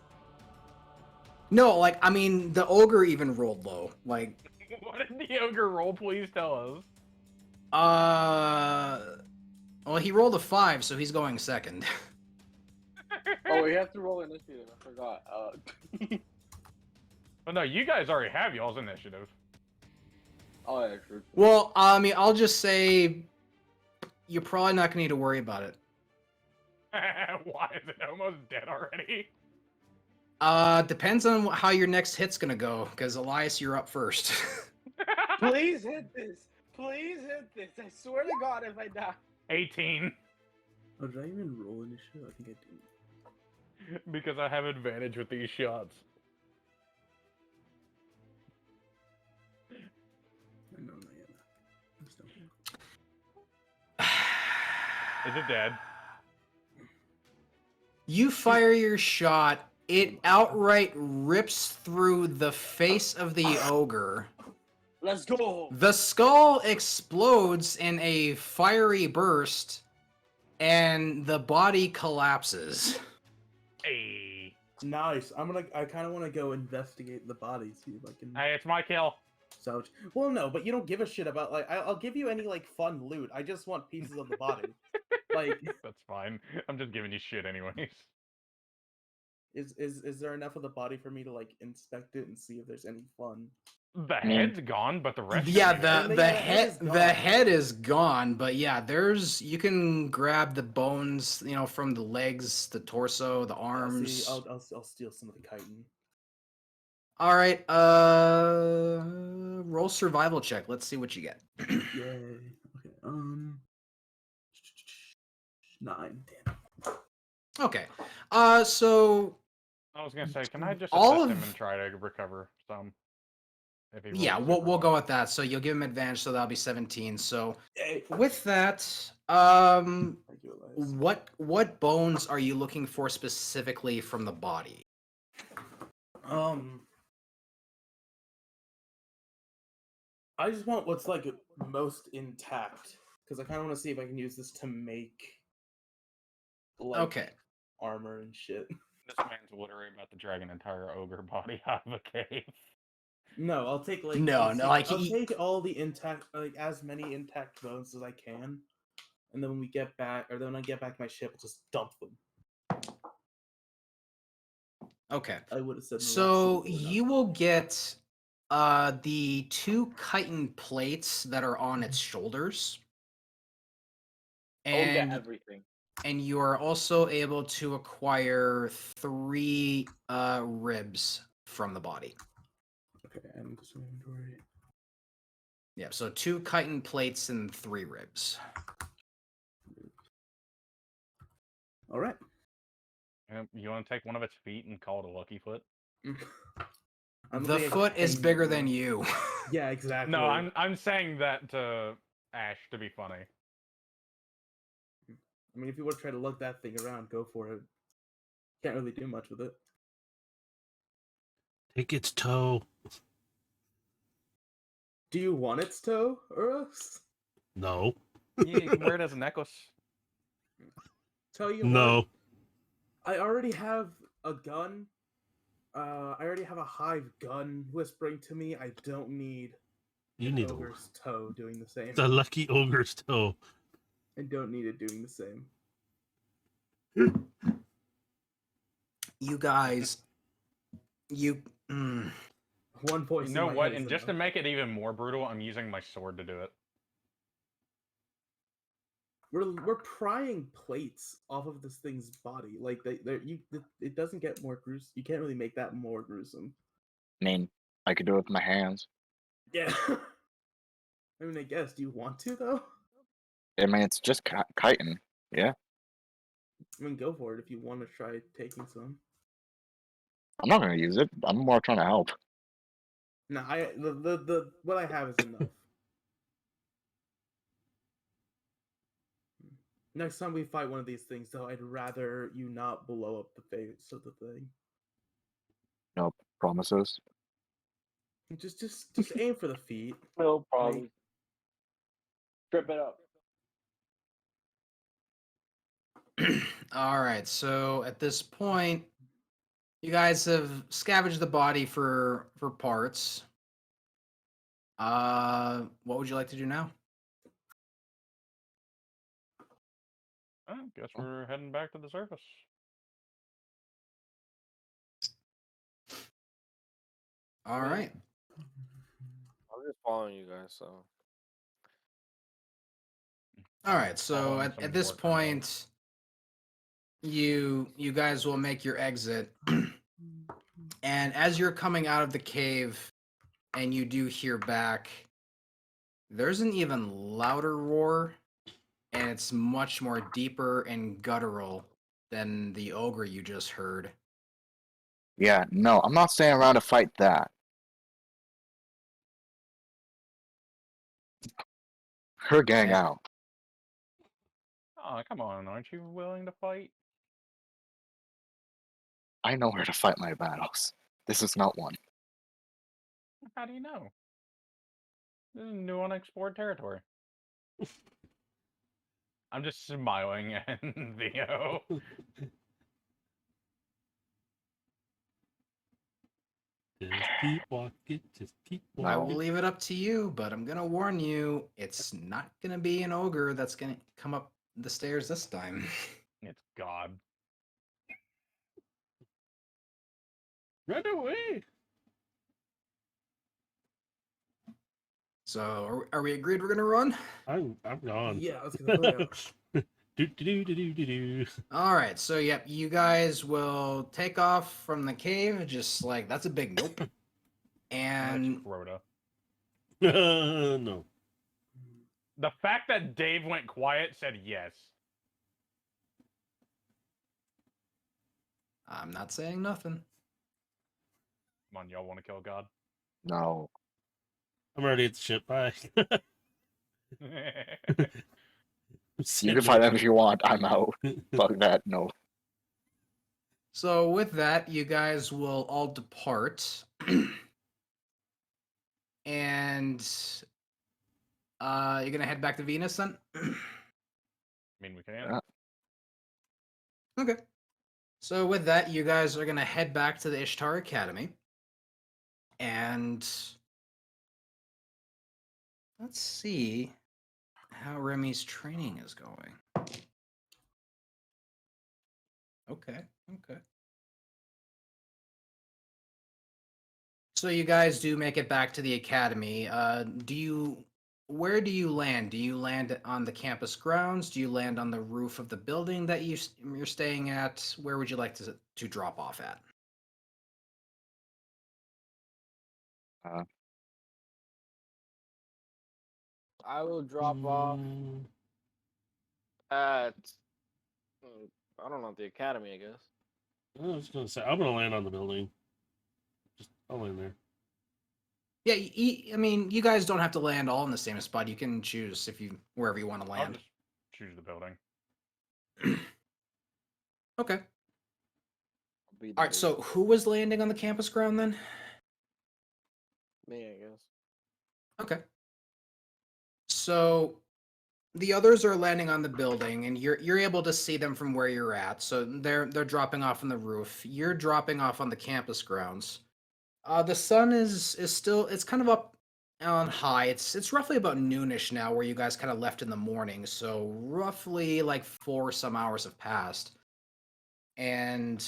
No, like, I mean, the ogre even rolled low. Like, What did the ogre roll? Please tell us. well, he rolled a 5, so he's going second. Oh, we have to roll initiative. I forgot. Oh no, you guys already have y'all's initiative. Oh, yeah, true. Well, I mean, I'll just say you're probably not gonna need to worry about it. Why is it almost dead already? Depends on how your next hit's gonna go, because Elias, you're up first. Please hit this. Please hit this. I swear to God, if I die. 18. Oh, did I even roll initiative? I think I did. Because I have advantage with these shots. No, not yet. I'm still... Is it dead? You fire your shot, it outright rips through the face of the ogre. Let's go. The skull explodes in a fiery burst, and the body collapses. Hey. Nice. I kind of want to go investigate the body, see if I can. Hey, it's my kill. Salvage. Well, no, but you don't give a shit about like. I'll give you any like fun loot. I just want pieces of the body. Like, That's fine. I'm just giving you shit anyways. is there enough of the body for me to like inspect it and see if there's any fun? The head's gone, but the rest. Yeah, should be the dead. head is gone, but yeah, you can grab the bones, from the legs, the torso, the arms. See, I'll steal some of the chitin. All right, roll survival check. Let's see what you get. Yay. Okay. 9. Damn. Okay. So I was gonna say, can I just all assist of- him and try to recover some? If he yeah, rolls we'll super go low? with that. So you'll give him advantage, so that'll be 17. So Yay. with that, Thank you, Elias. what bones are you looking for specifically from the body? I just want what's like most intact because I kind of want to see if I can use this to make like Okay. armor and shit. This man's literally about to drag an entire ogre body out of a cave. No, I'll take like No, I'll no, take- like, I'll take all the intact, like as many intact bones as I can, and then when we get back, or then when I get back to my ship, I'll just dump them. Okay. I would have said. in the last So scene, but you will get the 2 chitin plates that are on its shoulders. I will get And everything. and you are also able to acquire 3 ribs from the body. okay, and this inventory. Yeah, so 2 chitin plates and 3 ribs. All right. You want to take one of its feet and call it a lucky foot? The foot is bigger than you. Yeah, exactly. No, I'm saying that to Ash to be funny. I mean, if you want to try to lug that thing around, go for it. Can't really do much with it. Take its toe. Do you want its toe, Uros? No. Yeah, you can wear it as a necklace. Tell you No. what, I already have a gun. I already have a hive gun whispering to me. I don't need You an need ogre's toe doing the same. the lucky ogre's toe. I don't need it doing the same. You guys, One voice. You know in my what? head is And just to enough. make it even more brutal, I'm using my sword to do it. We're prying plates off of this thing's body. Like it doesn't get more gruesome. You can't really make that more gruesome. I mean, I could do it with my hands. Yeah. I mean, I guess. Do you want to though? I mean, it's just chitin. Yeah. I mean, go for it if you want to try taking some. I'm not gonna use it. I'm more trying to help. No, the what I have is enough. Next time we fight one of these things, though, I'd rather you not blow up the face of the thing. No promises. Just aim for the feet. No I problem. mean, Strip it up. All right, so at this point, you guys have scavenged the body for parts. What would you like to do now? I guess we're heading back to the surface. All right. I'm just following you guys, so. All right, so Following some at this short-term goals. point, you guys will make your exit, and as you're coming out of the cave, and you do hear back, there's an even louder roar, and it's much more deeper and guttural than the ogre you just heard. Yeah, no, I'm not staying around to fight that. Her gang Okay. out. Oh, come on, aren't you willing to fight? I know where to fight my battles. This is not one. How do you know? This is new unexplored territory. I'm just smiling at Theo. Just keep walking, just keep I will walking. leave it up to you, but I'm gonna warn you, it's not gonna be an ogre that's gonna come up the stairs this time. It's God. Run away! So, are we agreed we're gonna run? I'm gone. yeah, let's get the fuck out. Do. All right, so yep, you guys will take off from the cave, just like that's a big nope. And That's Crota. No. The fact that Dave went quiet said yes. I'm not saying nothing. Come on, y'all want to kill God? No. I'm already at the ship. Bye. You can fight them if you want. I'm out. Fuck that. No. So with that, you guys will all depart. And you're gonna head back to Venus then? I mean, we can. Yeah. Okay. So with that, you guys are gonna head back to the Ishtar Academy. And let's see how Remy's training is going. Okay. So you guys do make it back to the academy. Where do you land? Do you land on the campus grounds? Do you land on the roof of the building that you're staying at? Where would you like to drop off at? I will drop off at. I don't know, the academy, I guess. I was gonna say I'm gonna land on the building. I'll land there. Yeah, I mean, you guys don't have to land all in the same spot. You can choose wherever you want to I'll land. just choose the building. Okay. Be All right. So who was landing on the campus ground then? me, I guess. Okay. So the others are landing on the building, and you're able to see them from where you're at. So they're dropping off on the roof. You're dropping off on the campus grounds. The sun is still, it's kind of up on high. It's roughly about noonish now, where you guys kind of left in the morning. So roughly like 4 some hours have passed, and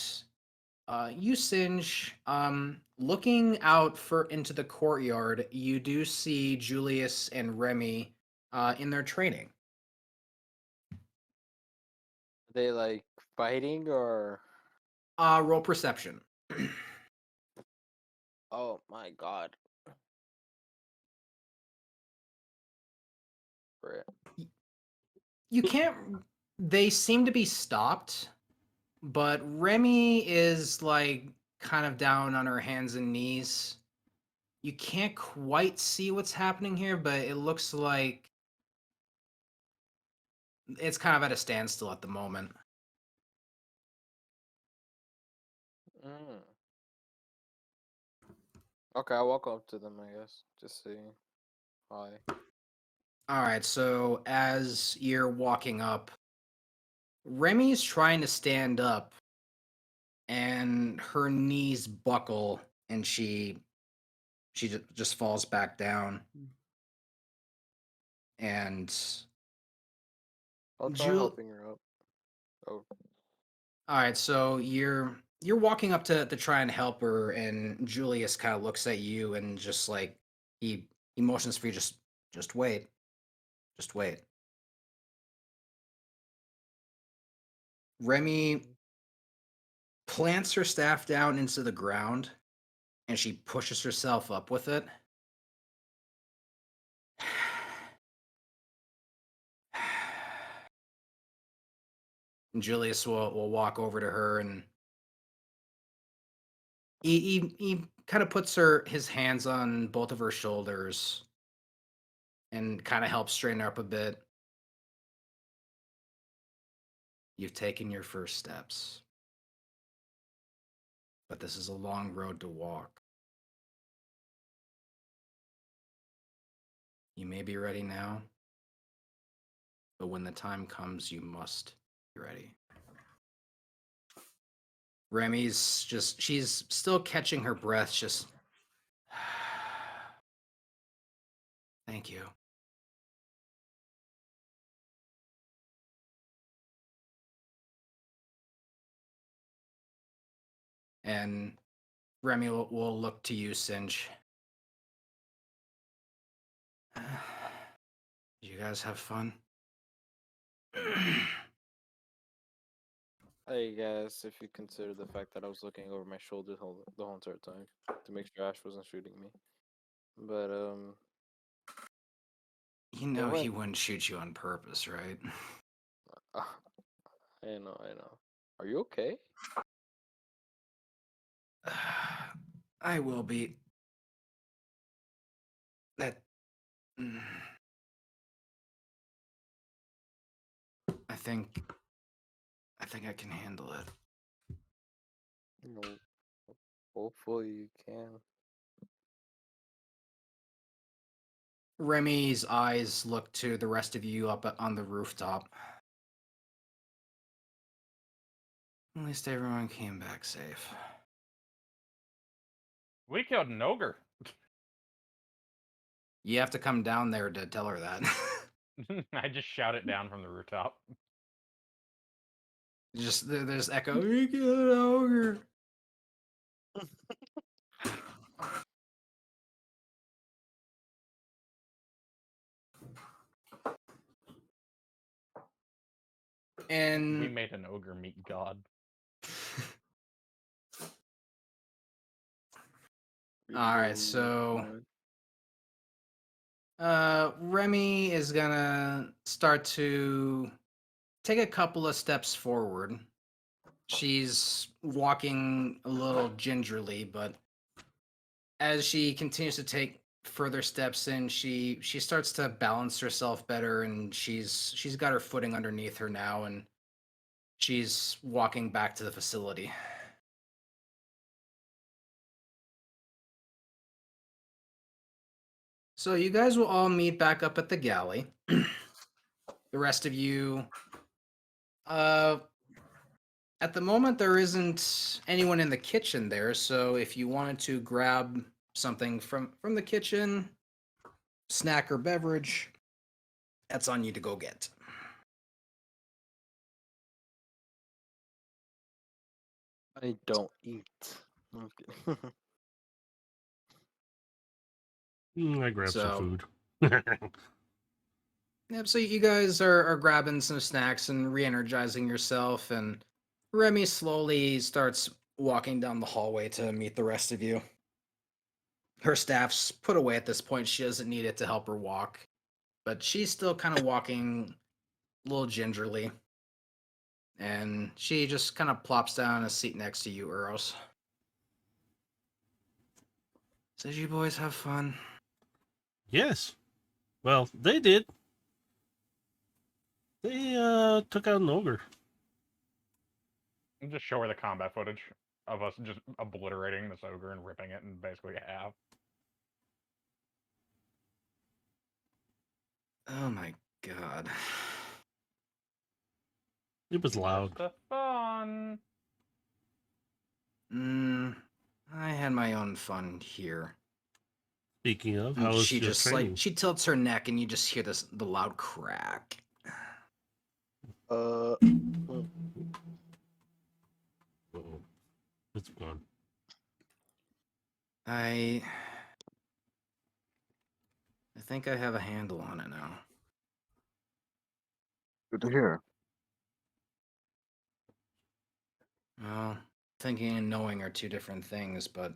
you Singe, looking out into the courtyard, you do see Julius and Remy in their training. Are they like fighting or? Roll perception. Oh my god. Frick. You can't. They seem to be stopped, but Remy is like kind of down on her hands and knees. You can't quite see what's happening here, but it looks like it's kind of at a standstill at the moment. Mm. Okay, I'll walk up to them, I guess. Just see. Hi. All right, so as you're walking up, Remy's trying to stand up, and her knees buckle, and she just falls back down. And I'll try Ju- helping her up. Oh, all right, so you're walking up to try and help her, and Julius kind of looks at you and just like he motions for you, just wait, just wait. Remy plants her staff down into the ground, and she pushes herself up with it. And Julius will walk over to her, and he kind of puts his hands on both of her shoulders and kind of helps straighten her up a bit. You've taken your first steps, but this is a long road to walk. You may be ready now, but when the time comes, you must be ready. Remy's she's still catching her breath, just. Thank you. And Remy will look to you, Singe. Did you guys have fun? I guess if you consider the fact that I was looking over my shoulder the whole entire time to make sure Ash wasn't shooting me. But You know he went. wouldn't shoot you on purpose, right? I know. Are you okay? I will be. That. I think I can handle it. No. Hopefully you can. Remy's eyes look to the rest of you up on the rooftop. At least everyone came back safe. We killed an ogre. You have to come down there to tell her that. I just shout it down from the rooftop. There's echo. We killed an ogre. We And made an ogre meet God. all right, so Remy is gonna start to take a couple of steps forward. She's walking a little gingerly, but as she continues to take further steps in, she starts to balance herself better, and she's got her footing underneath her now, and she's walking back to the facility. So you guys will all meet back up at the galley. The rest of you, at the moment there isn't anyone in the kitchen there, so if you wanted to grab something from the kitchen, snack or beverage, that's on you to go get. I don't eat. Okay. I grabbed So- some food. Yep, so you guys are grabbing some snacks and re-energizing yourself, and Remy slowly starts walking down the hallway to meet the rest of you. Her staff's put away at this point. She doesn't need it to help her walk, but she's still kind of walking a little gingerly. And she just kind of plops down in a seat next to you, Eros. Says you boys have fun. Yes. Well, they did. They took out an ogre. Just show her the combat footage. of us just obliterating this ogre and ripping it in basically half. Oh my god. It was loud. Just the fun. I had my own fun here. Speaking of, And how was she your just training? like she tilts her neck and you just hear the loud crack. Uh-oh. It's gone. I think I have a handle on it now. Good to hear. Well, thinking and knowing are two different things, but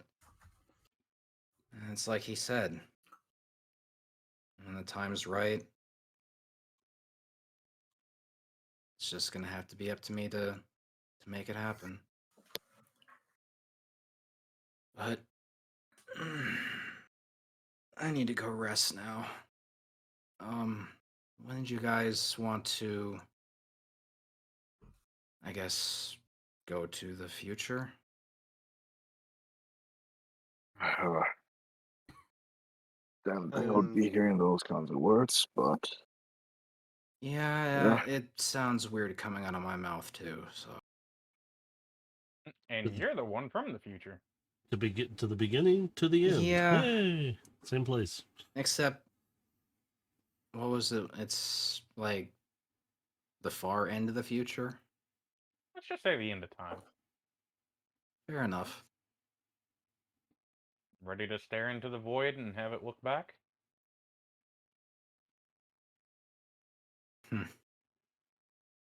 it's like he said. When the time's right, it's just gonna have to be up to me to make it happen. But I need to go rest now. When did you guys want to, I guess, go to the future? Damn thing would be hearing those kinds of words, but Yeah, it sounds weird coming out of my mouth too, so. And you're the one from the future. To the beginning to the end. Yeah. Hey, same place. Except, what was it? It's like the far end of the future? Let's just say the end of time. Fair enough. Ready to stare into the void and have it look back?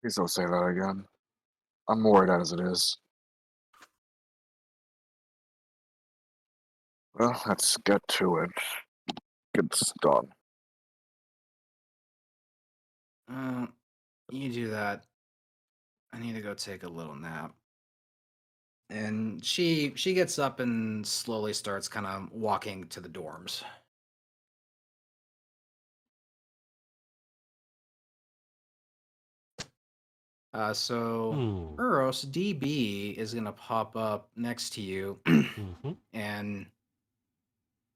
please don't say that again. I'm worried as it is. Well, let's get to it. Get this done. You do that. I need to go take a little nap. And she gets up and slowly starts kind of walking to the dorms. So Uros DB is gonna pop up next to you, and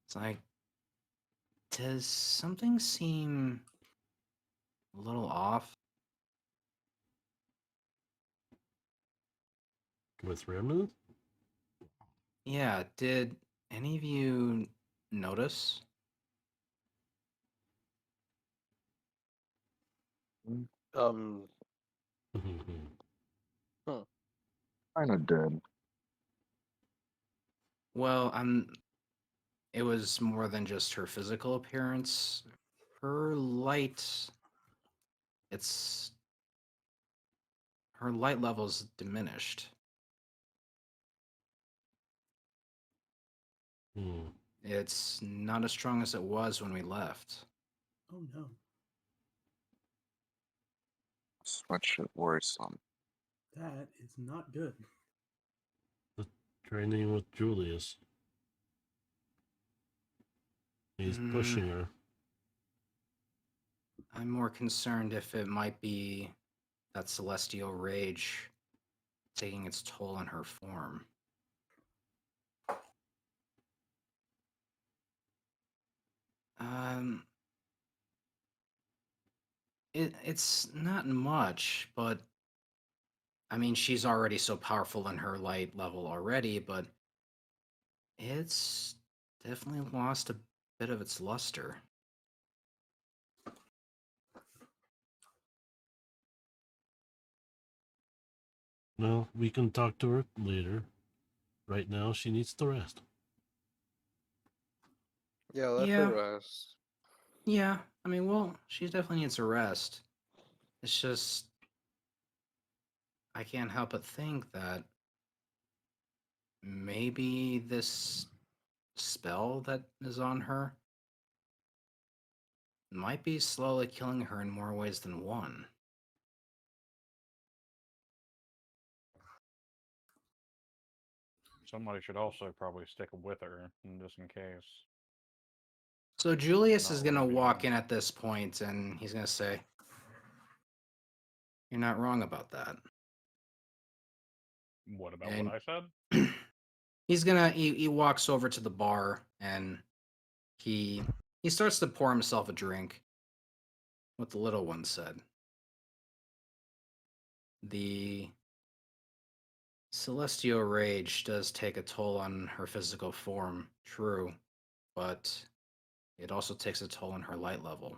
it's like, does something seem a little off? With Remnant? Yeah, did any of you notice? Kinda did. Well, it was more than just her physical appearance. Her light, her light level's diminished. It's not as strong as it was when we left. Oh no. That's much shit worrisome. That is not good. The training with Julius. He's pushing her. I'm more concerned if it might be that celestial rage taking its toll on her form. It's not much, but I mean, she's already so powerful in her light level already, but it's definitely lost a bit of its luster. Well, we can talk to her later. Right now, she needs to rest. Yeah, let her rest. Yeah, I mean, well, she definitely needs a rest. It's just, I can't help but think that maybe this spell that is on her might be slowly killing her in more ways than one. Somebody should also probably stick with her, just in case. So Julius Not is going to wanna be walk alone. in at this point and he's going to say, "You're not wrong about that." What about And- what I said? he walks over to the bar and he starts to pour himself a drink. What the little one said. The celestial rage does take a toll on her physical form, true, but it also takes a toll on her light level.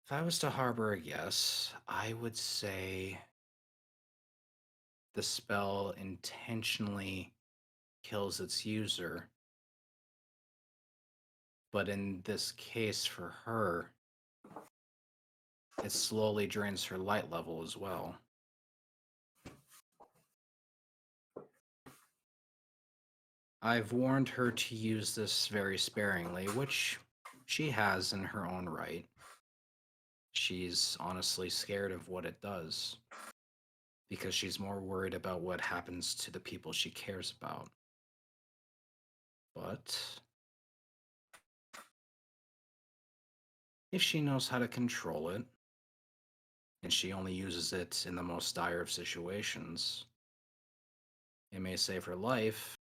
If I was to harbor a guess, I would say the spell intentionally kills its user. But in this case for her, it slowly drains her light level as well. I've warned her to use this very sparingly, which she has in her own right. She's honestly scared of what it does, because she's more worried about what happens to the people she cares about. But if she knows how to control it, and she only uses it in the most dire of situations, it may save her life,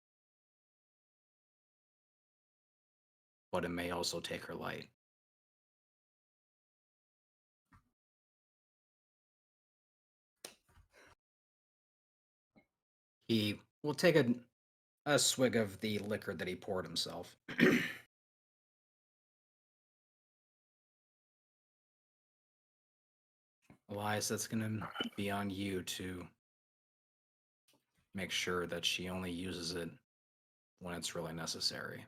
but it may also take her light. He will take a swig of the liquor that he poured himself. Elias, that's going to be on you to make sure that she only uses it when it's really necessary.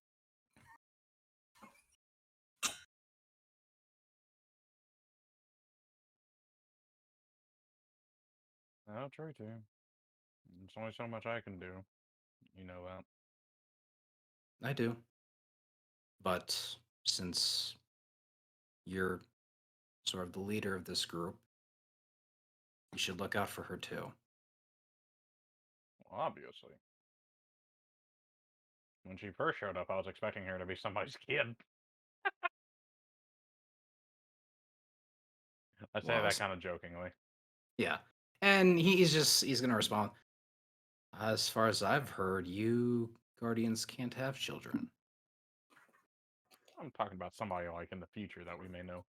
I'll try to. There's only so much I can do. You know that. I do. But since you're sort of the leader of this group, you should look out for her too. Well, obviously. When she first showed up, I was expecting her to be somebody's kid. I say Well, that kind of jokingly. yeah. And he's gonna respond. As far as I've heard, you guardians can't have children. I'm talking about somebody like in the future that we may know.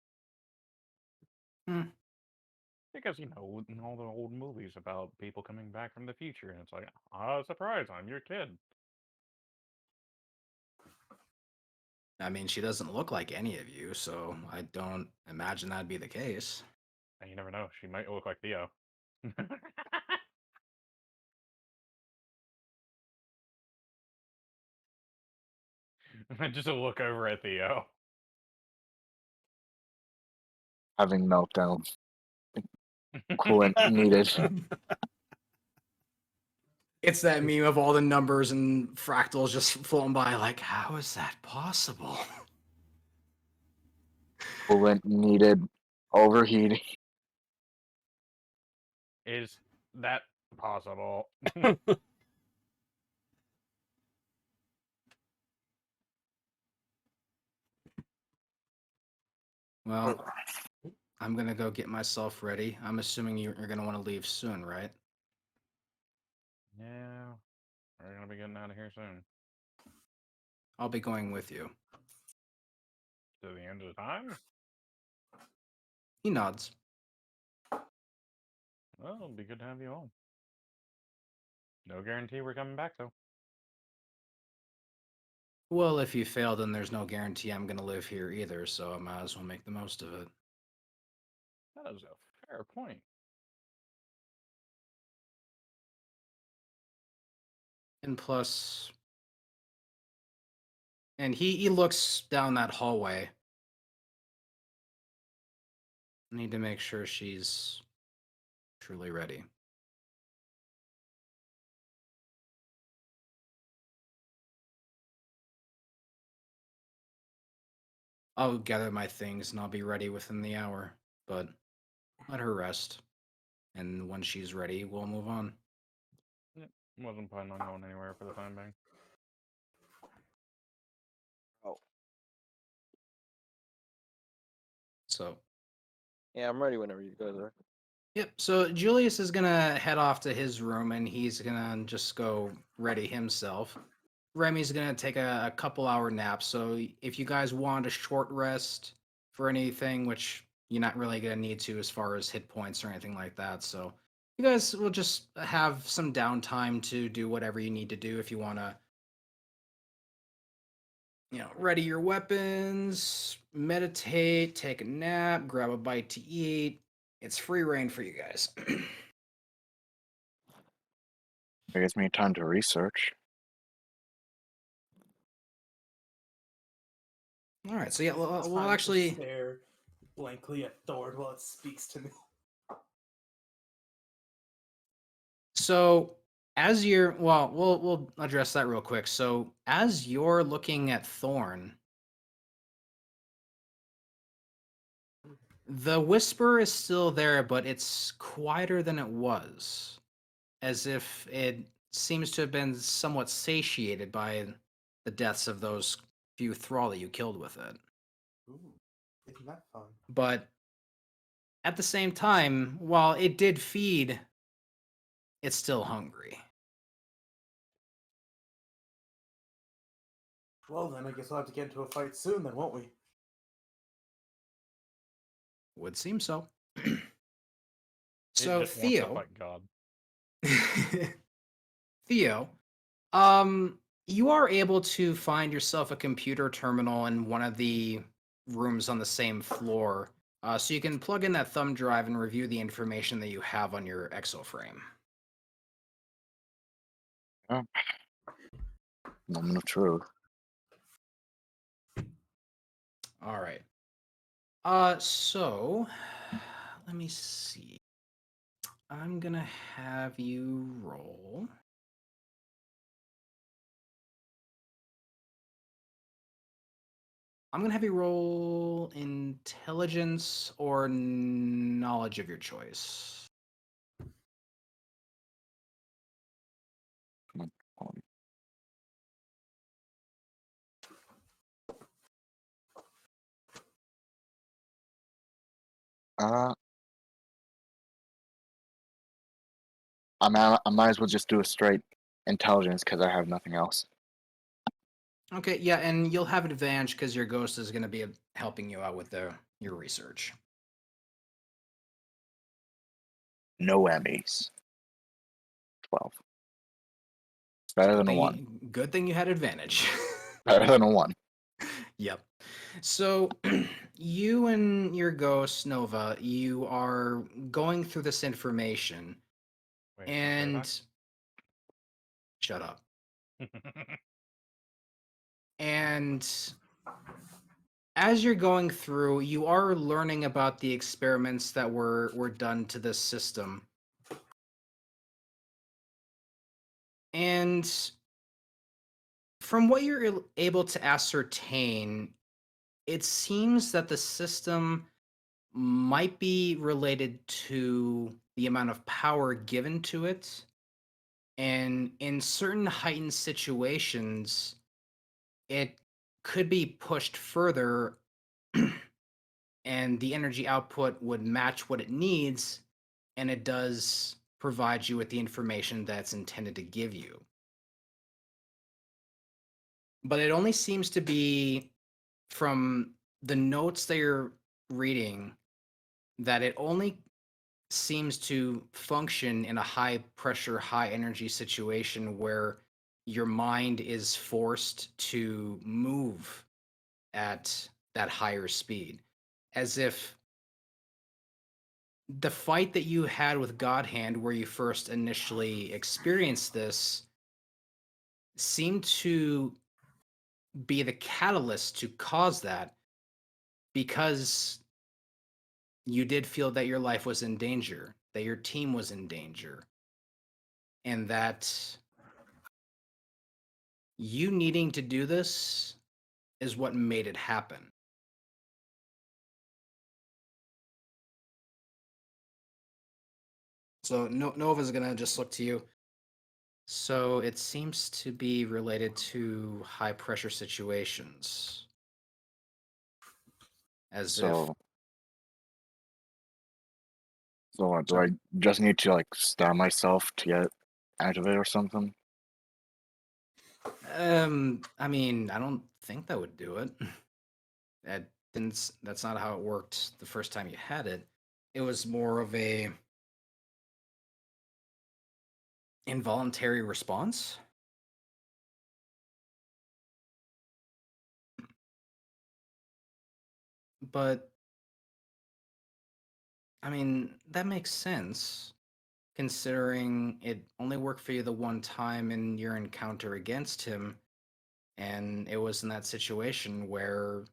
Hmm. Because, you know, in all the old movies about people coming back from the future, and it's like, ah, surprise, I'm your kid. I mean, she doesn't look like any of you, so I don't imagine that'd be the case. And you never know, she might look like Theo. Just a look over at Theo. Having meltdown. Coolant needed. It's that meme of all the numbers and fractals just floating by, like, how is that possible? Coolant needed. Overheating. Is that possible? Well, I'm gonna go get myself ready. I'm assuming you're gonna want to leave soon, right? Yeah, we're gonna be getting out of here soon. I'll be going with you. To the end of the time? He nods. Well, it'll be good to have you all. No guarantee we're coming back, though. Well, if you fail, then there's no guarantee I'm gonna live here either, so I might as well make the most of it. That is a fair point. And plus, and he looks down that hallway. I need to make sure she's truly ready. I'll gather my things and I'll be ready within the hour, but let her rest. And when she's ready, we'll move on. Yep. Wasn't planning on going anywhere for the time being. Oh. So, Yeah, I'm ready whenever you guys are. Yep. So Julius is gonna head off to his room and he's gonna just go ready himself. Remy's gonna take a couple-hour nap. So if you guys want a short rest for anything, which you're not really gonna need to as far as hit points or anything like that, so you guys will just have some downtime to do whatever you need to do if you wanna, ready your weapons, meditate, take a nap, grab a bite to eat. It's free reign for you guys. It gives me time to research. All right, so yeah, we'll Time to actually. stare blankly at Thor while it speaks to me. So as you're, well, we'll address that real quick. So as you're looking at Thorn, the whisper is still there, but it's quieter than it was, as if it seems to have been somewhat satiated by the deaths of those few thrall that you killed with it. Ooh, isn't that fun? But at the same time, while it did feed, it's still hungry. Well, then I guess we'll have to get into a fight soon, then, won't we? Would seem so. It So just wants to Theo, fight God. Theo, you are able to find yourself a computer terminal in one of the rooms on the same floor, so you can plug in that thumb drive and review the information that you have on your exoframe. Moment of truth. All right. So let me see. I'm gonna have you roll. I'm gonna have you roll intelligence or knowledge of your choice. Uh, I might as well just do a straight intelligence because I have nothing else. Okay, yeah, and you'll have advantage because your ghost is gonna be helping you out with your research. No Emmys. 12. Better than a 1. Good thing you had advantage. Better than a 1. Yep. So you and your ghost Nova, you are going through this information, Wait, and shut up. And as you're going through, you are learning about the experiments that were done to this system. And from what you're able to ascertain, it seems that the system might be related to the amount of power given to it. And in certain heightened situations, it could be pushed further and the energy output would match what it needs, and it does provide you with the information that's intended to give you. But it only seems to be from the notes that you're reading that it only seems to function in a high pressure, high energy situation where your mind is forced to move at that higher speed, as if the fight that you had with God Hand, where you first initially experienced this, seemed to be the catalyst to cause that, because you did feel that your life was in danger, that your team was in danger, and that you needing to do this is what made it happen. So Nova's gonna just look to you. So it seems to be related to high pressure situations. As if So So what, do I just need to like stab myself to get activated or something? I mean, I don't think that would do it. That didn't. That's not how it worked the first time you had it. It was more of a involuntary response. But I mean, that makes sense considering it only worked for you the one time in your encounter against him, and it was in that situation where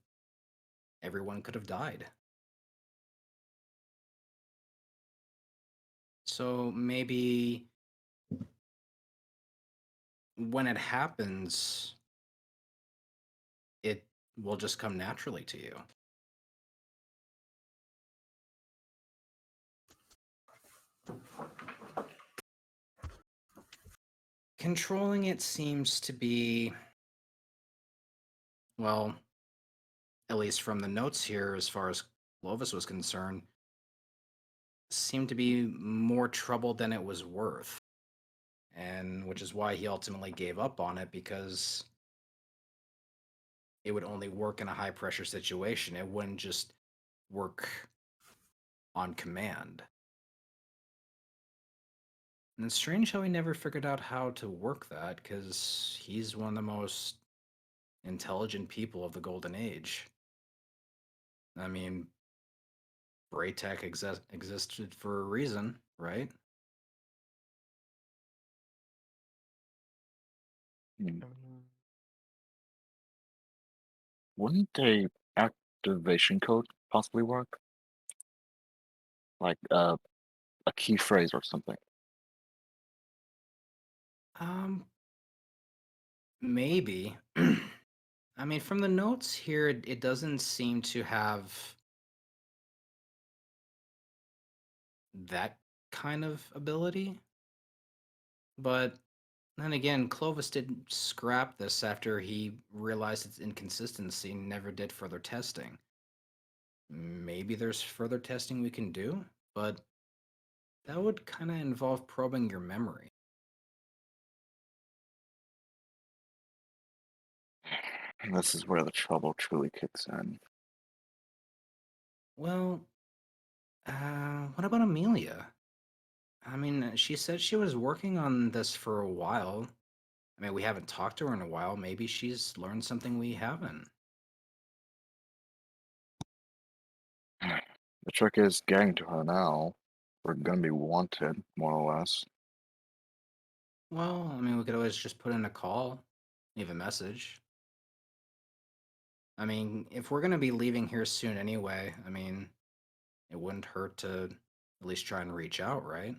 everyone could have died. So maybe when it happens, it will just come naturally to you. Controlling it seems to be, well, at least from the notes here, as far as Clovis was concerned, seemed to be more trouble than it was worth. And which is why he ultimately gave up on it, because it would only work in a high pressure situation. It wouldn't just work on command. And it's strange how he never figured out how to work that, because he's one of the most intelligent people of the Golden Age. I mean, Braytech existed for a reason, right? Hmm. Wouldn't a activation code possibly work? Like a key phrase or something. Um, Maybe. I mean, from the notes here, it doesn't seem to have that kind of ability. But then again, Clovis did scrap this after he realized its inconsistency and never did further testing. Maybe there's further testing we can do, but that would kind of involve probing your memory. And this is where the trouble truly kicks in. Well, what about Amelia? I mean, she said she was working on this for a while. I mean, we haven't talked to her in a while. Maybe she's learned something we haven't. The trick is getting to her now. We're gonna be wanted, more or less. Well, I mean, we could always just put in a call, leave a message. I mean, if we're going to be leaving here soon anyway, I mean, it wouldn't hurt to at least try and reach out, right?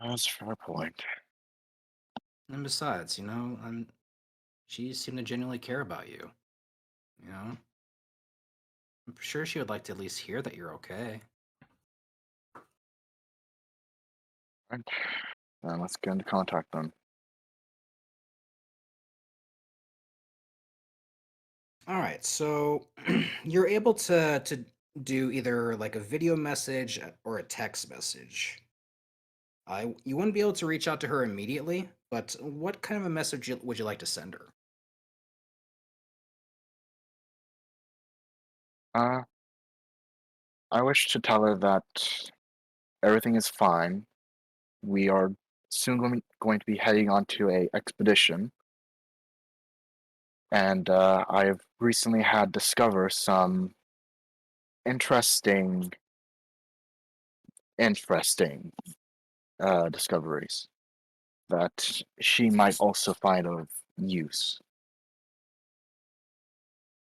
That's a fair point. And besides, she seemed to genuinely care about you. You know, I'm sure she would like to at least hear that you're okay. Right. Then let's get into contact then. All right, so you're able to do either like a video message or a text message. You wouldn't be able to reach out to her immediately, but what kind of a message would you like to send her? Uh, I wish to tell her that everything is fine. We are soon going to be heading onto a expedition, and I've recently had discover some interesting, interesting discoveries that she might also find of use.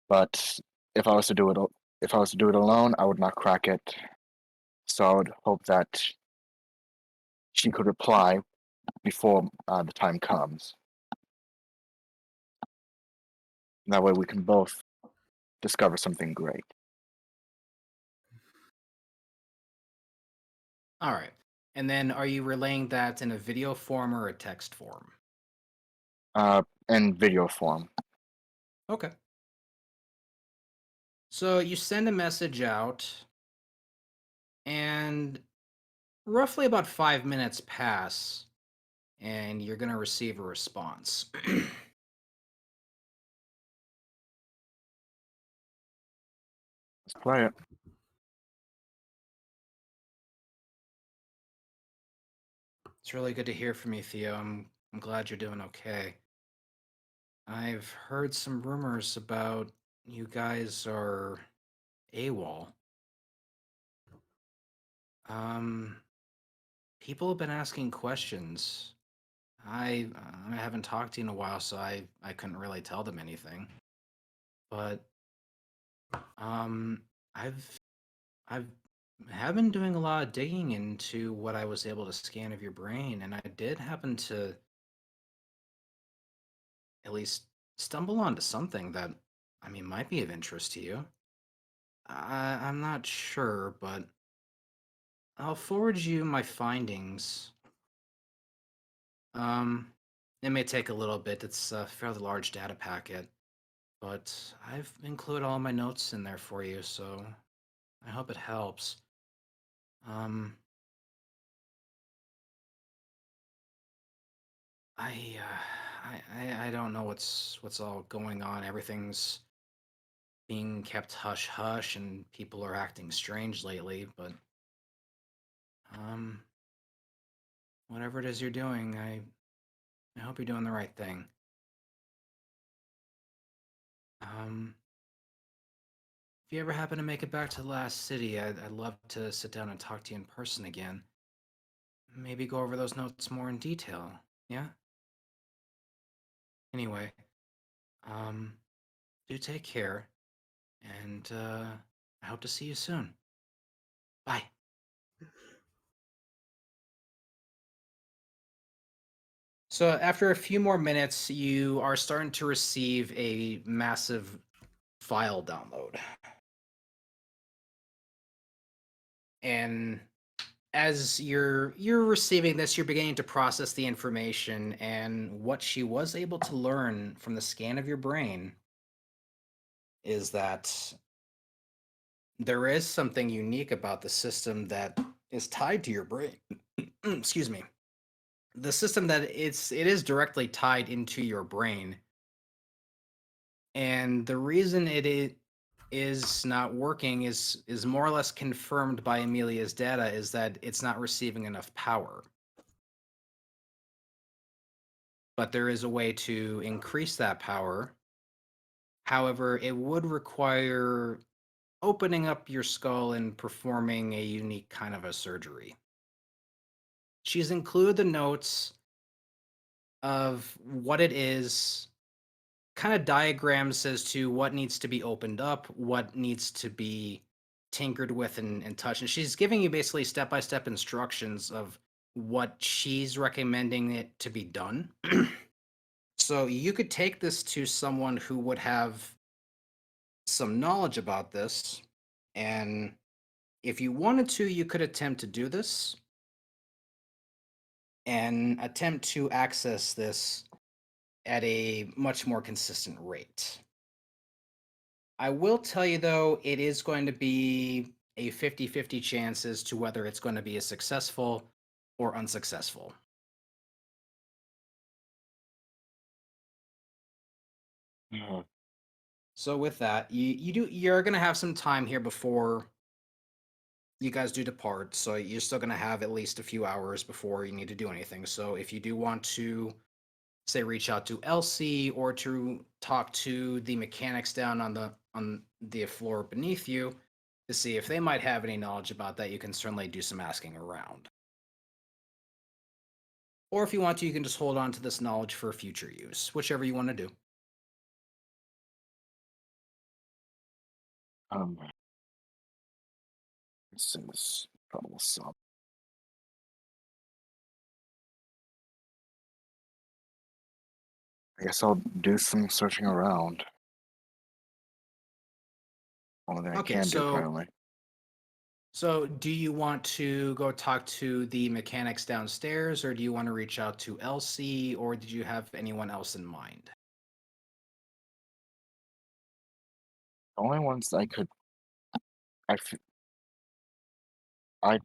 But if I was to do it, if I was to do it alone, I would not crack it. So I would hope that she could reply before the time comes. That way we can both discover something great. All right. And then are you relaying that in a video form or a text form? In video form. Okay. So you send a message out, And roughly about 5 minutes pass, and you're going to receive a response. Let's play it. It's really good to hear from you, Theo. I'm glad you're doing okay. I've heard some rumors about you guys are AWOL. People have been asking questions. I haven't talked to you in a while, so I couldn't really tell them anything. But I've I've have been doing a lot of digging into what I was able to scan of your brain, and I did happen to at least stumble onto something that I mean might be of interest to you. I'm not sure, but I'll forward you my findings. Um, it may take a little bit. It's a fairly large data packet, but I've included all my notes in there for you, so I hope it helps. Um, I don't know what's all going on. Everything's being kept hush hush, and people are acting strange lately. But um, whatever it is you're doing, I hope you're doing the right thing. If you ever happen to make it back to the last city, I'd love to sit down and talk to you in person again. Maybe go over those notes more in detail. Yeah? Anyway, um, do take care, and I hope to see you soon. Bye. So after a few more minutes, you are starting to receive a massive file download. And as you're receiving this, you're beginning to process the information, and what she was able to learn from the scan of your brain is that there is something unique about the system that is tied to your brain. Excuse me. The system that it is directly tied into your brain. And the reason is not working is more or less confirmed by Amelia's data, is that it's not receiving enough power. But there is a way to increase that power. However, it would require opening up your skull and performing a unique kind of a surgery. She's included the notes of what it is, kind of diagrams as to what needs to be opened up, what needs to be tinkered with and touched. And she's giving you basically step-by-step instructions of what she's recommending it to be done. So you could take this to someone who would have some knowledge about this, and if you wanted to, you could attempt to do this and attempt to access this at a much more consistent rate. I will tell you, though, it is going to be a 50-50 chance as to whether it's going to be a successful or unsuccessful. Mhm. So with that, you're going to have some time here before you guys do depart. So you're still going to have at least a few hours before you need to do anything. So if you do want to, say, reach out to Elsie or to talk to the mechanics down on the floor beneath you to see if they might have any knowledge about that, you can certainly do some asking around. Or if you want to, you can just hold on to this knowledge for future use, whichever you want to do. This is troublesome. I guess I'll do some searching around. Only thing I Okay, can do currently. so do you want to go talk to the mechanics downstairs, or do you want to reach out to Elsie, or did you have anyone else in mind? The only ones I could, I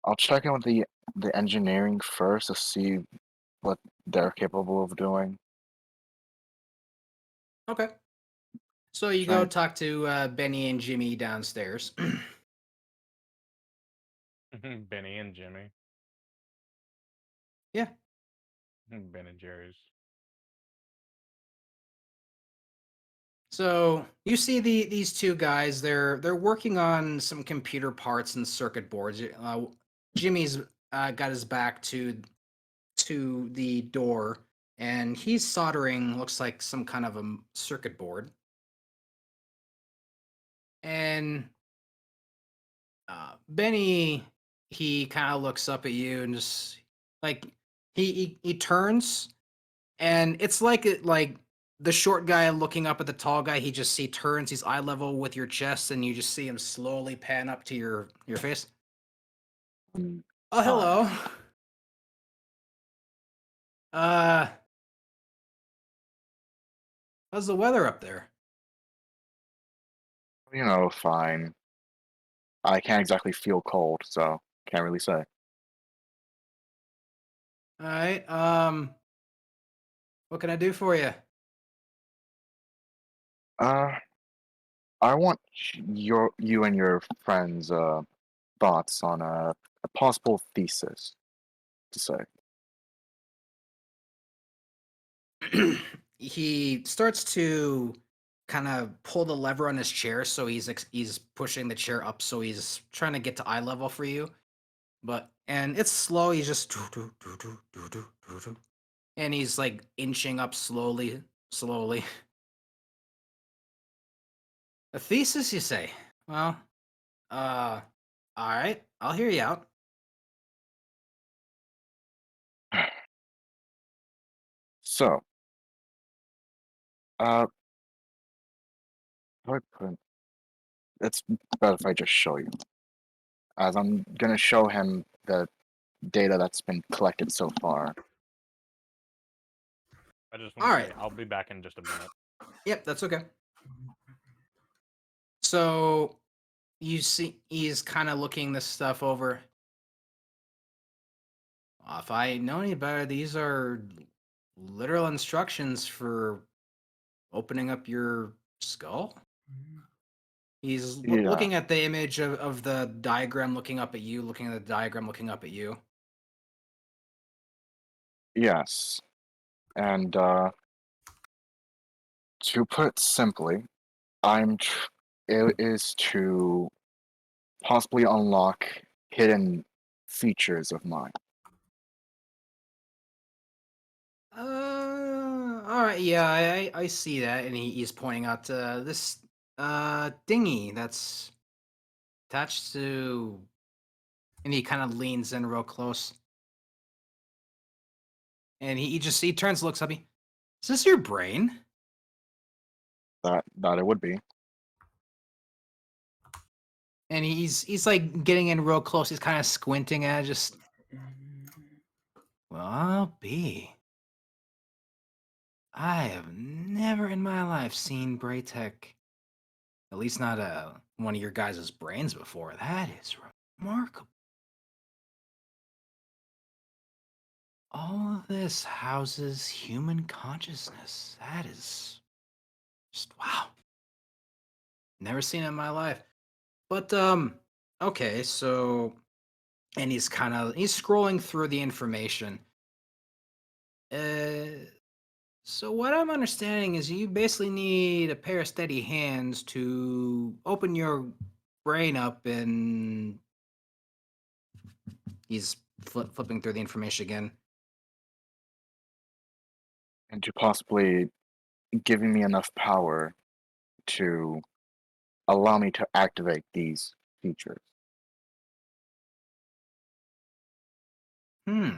I'll check in with the engineering first to see what they're capable of doing. Okay. So you Try go and- talk to Benny and Jimmy downstairs. Benny and Jimmy. Yeah. Ben and Jerry's. So you see these two guys. They're working on some computer parts and circuit boards. Jimmy's got his back to the door, and he's soldering. Looks like some kind of a circuit board. And Benny, he kind of looks up at you and just like he turns, and it's like the short guy looking up at the tall guy. He turns, he's eye level with your chest, and you just see him slowly pan up to your face. Mm, Oh, hello. Uh, how's the weather up there? Fine. I can't exactly feel cold, so can't really say. All right. What can I do for you? Uh, I want you and your friends' thoughts on a possible thesis to say. He starts to kind of pull the lever on his chair, so he's pushing the chair up, so he's trying to get to eye level for you. And it's slow. He's just and he's like inching up slowly, slowly. A thesis, you say? Well, all right, I'll hear you out. So, how do I put it? It's better if I just show you, as I'm gonna show him the data that's been collected so far. I just All want to right. say I'll be back in just a minute. Yep, that's okay. So you see, he's kind of looking this stuff over. If I know any better, these are literal instructions for opening up your skull. He's Yeah, looking at the image of the diagram, looking up at you, looking at the diagram, looking up at you. yes. And to put it simply, it is to possibly unlock hidden features of mine. All right, yeah, I see that, and he's pointing out this dinghy that's attached to, and he kind of leans in real close, and he turns, looks up. Is this your brain? That it would be. And he's like getting in real close. He's kind of squinting at it, just. Well, I'll be. I have never in my life seen Braytech, at least not one of your guys' brains before. That is remarkable. All of this houses human consciousness. That is just wow. Never seen it in my life. But okay, so and he's scrolling through the information. So what I'm understanding is you basically need a pair of steady hands to open your brain up, and he's flipping through the information again. And to possibly giving me enough power to allow me to activate these features. Hmm.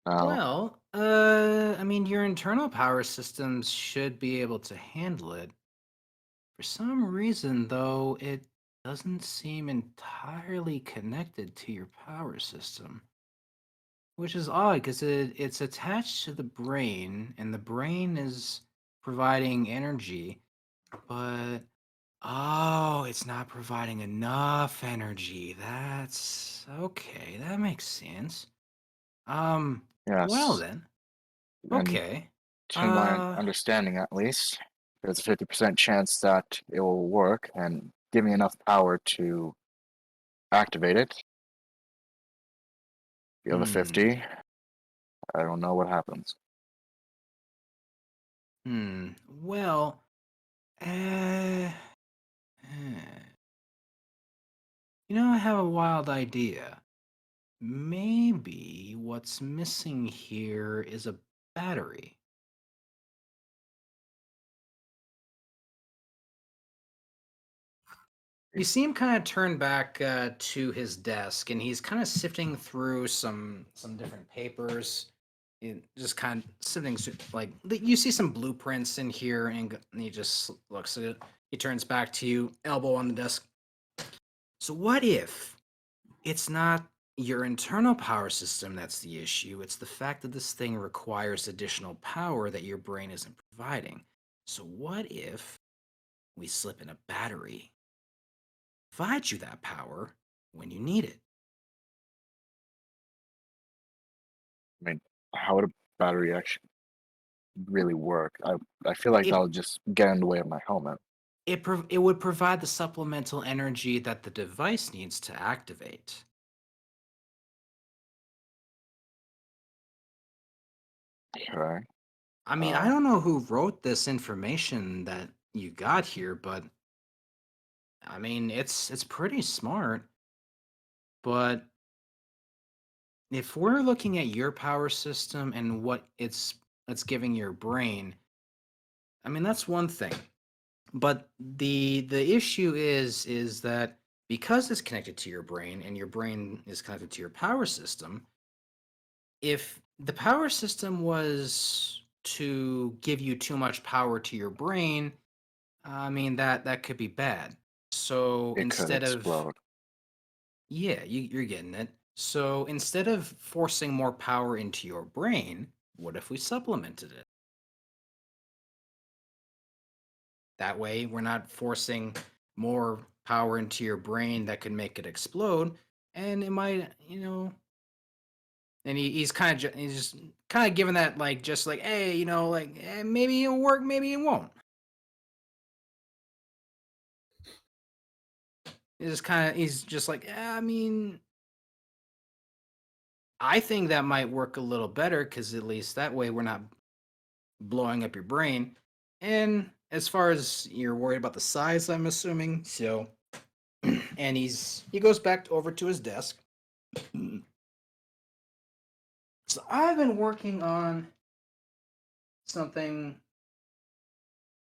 Now, Well, I mean, your internal power systems should be able to handle it. For some reason, though, it doesn't seem entirely connected to your power system. Which is odd, because it's attached to the brain, and the brain is providing energy, but oh, it's not providing enough energy. That's okay. That makes sense. Well Yes, then. and Okay. to my Uh, understanding at least, there's a 50% chance that it will work and give me enough power to activate it. The other hmm. 50, I don't know what happens. Well, uh, I have a wild idea. Maybe what's missing here is a battery. You see him kind of turn back to his desk, and he's kind of sifting through some different papers. Just kind of sifting like you see some blueprints in here, and he just looks at it. He turns back to you, elbow on the desk. So what if it's not your internal power system that's the issue? It's the fact that this thing requires additional power that your brain isn't providing. So what if we slip in a battery? Provide you that power when you need it. I mean, how would a battery actually really work? I feel like It that'll just get in the way of my helmet. it would provide the supplemental energy that the device needs to activate. Okay. I mean, I Uh, don't know who wrote this information that you got here, but I mean, it's pretty smart. But if we're looking at your power system and what it's giving your brain, I mean, that's one thing. But the issue is that because it's connected to your brain and your brain is connected to your power system, if the power system was to give you too much power to your brain, I mean that could be bad. So it could instead of explode. yeah, you're getting it. So instead of forcing more power into your brain, what if we supplemented it? That way, we're not forcing more power into your brain that could make it explode, and it might, And he's kind of he's just kind of giving that like just like, hey, maybe it'll work, maybe it won't. He's just like, I mean, I think that might work a little better because at least that way we're not blowing up your brain. And as far as you're worried about the size, I'm assuming so. And he goes back over to his desk. So I've been working on something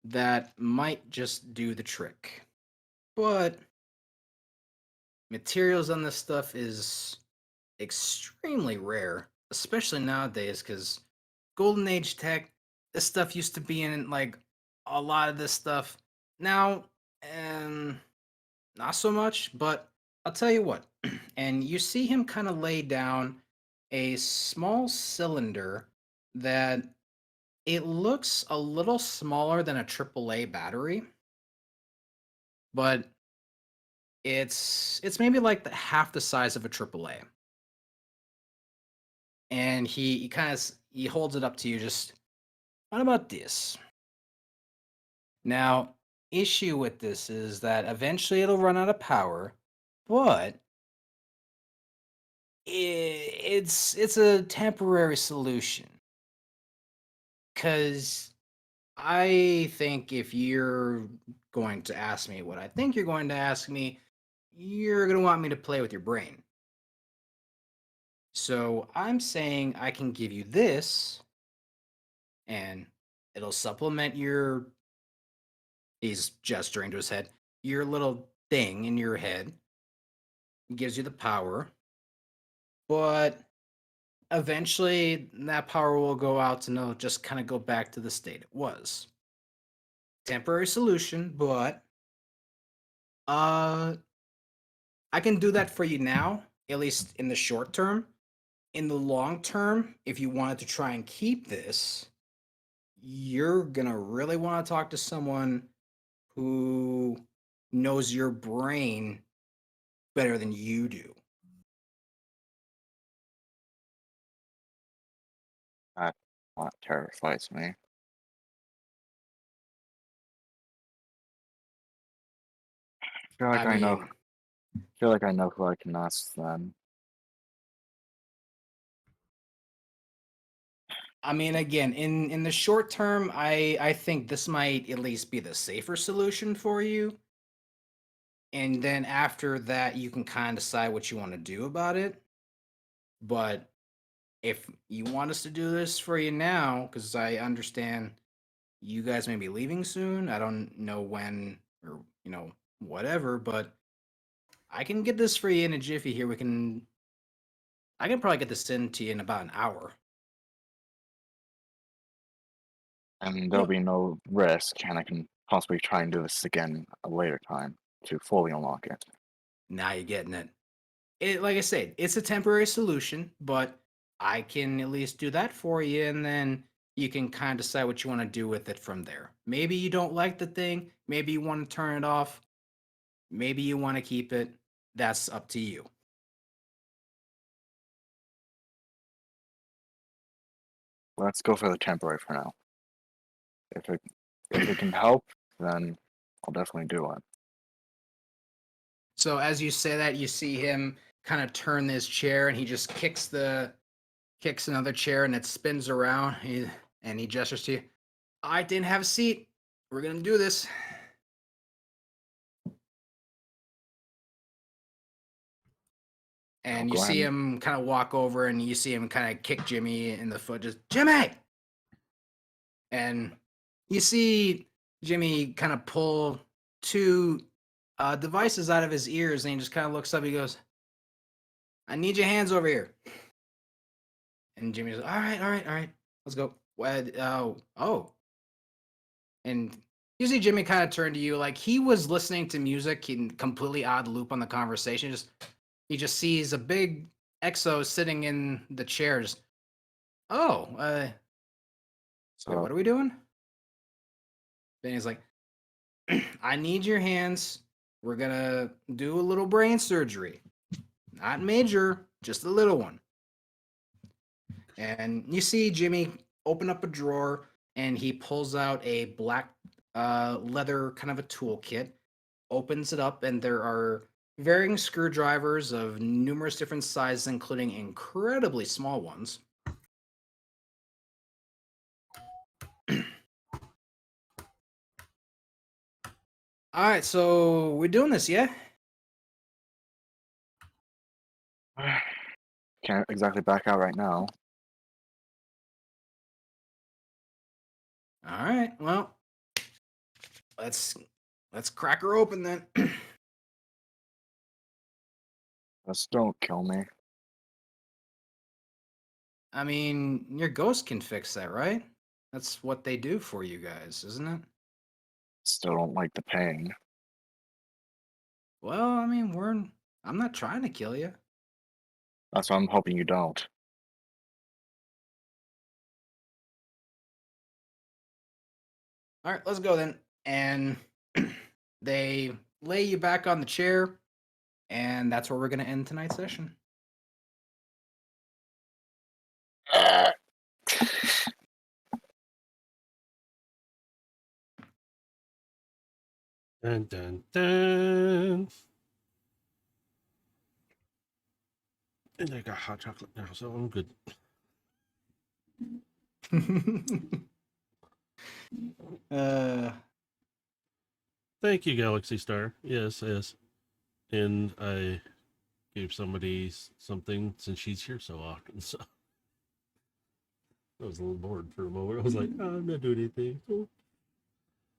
that might just do the trick. But materials on this stuff is extremely rare, especially nowadays because Golden Age tech, this stuff used to be in like a lot of this stuff. Now, not so much, but I'll tell you what. And you see him kind of lay down a small cylinder that it looks a little smaller than a AAA battery, but it's maybe like half the size of a AAA. And he kind of he holds it up to you. Just what about this? Now, issue with this is that eventually it'll run out of power, but it's a temporary solution. Cause I think if you're going to ask me what I think you're going to ask me, you're going to want me to play with your brain. So I'm saying I can give you this, and it'll supplement your. He's gesturing to his head. Your little thing in your head gives you the power, but eventually that power will go out and it'll just kind of go back to the state it was. Temporary solution, but uh I can do that for you now, at least in the short term. In the long term, if you wanted to try and keep this, you're gonna really want to talk to someone who knows your brain better than you do. That terrifies me. Feel like I I know. mean, Feel like I know who I can ask then. again, in the short term, I think this might at least be the safer solution for you. And then after that, you can kind of decide what you want to do about it. But if you want us to do this for you now, because I understand you guys may be leaving soon. I don't know when or whatever, but I can get this for you in a jiffy here. I can probably get this into you in about an hour. And there'll be no risk, and I can possibly try and do this again a later time to fully unlock it. Now you're getting it. Like I said, it's a temporary solution, but I can at least do that for you, and then you can kind of decide what you want to do with it from there. Maybe you don't like the thing. Maybe you want to turn it off. Maybe you want to keep it. That's up to you. Let's go for the temporary for now. If it can help, then I'll definitely do it. So as you say that, you see him kind of turn this chair, and he just kicks another chair, and it spins around. And he gestures to you. All right, didn't have a seat. We're gonna do this. And you go see ahead. him kind of walk over, and you see him kind of kick Jimmy in the foot. Just Jimmy. And you see Jimmy kind of pull two devices out of his ears, and he just kind of looks up. He goes, "I need your hands over here." And Jimmy's like, all right, let's go. What? Oh. And you see Jimmy kind of turn to you like he was listening to music in completely odd loop on the conversation. He just sees a big EXO sitting in the chairs. Oh, wait, So what are we doing? Then he's like, I need your hands. We're gonna do a little brain surgery. Not major, just a little one. And you see Jimmy open up a drawer, and he pulls out a black leather kind of a toolkit, opens it up, and there are varying screwdrivers of numerous different sizes, including incredibly small ones. All right, so we're doing this, yeah? can't exactly back out right now. All right, well, let's crack her open then. Just don't kill me. I mean, your ghost can fix that, right? That's what they do for you guys, isn't it? Still don't like the pain. Well, I mean, I'm not trying to kill you. That's why I'm hoping you don't. All right, let's go then. And they lay you back on the chair, and that's where we're going to end tonight's session. Dun, dun, dun. And I got hot chocolate now, so I'm good. Thank you, Galaxy Star. Yes. And I gave somebody something since she's here so often, so I was a little bored for a moment. I was like, oh, I'm not doing anything.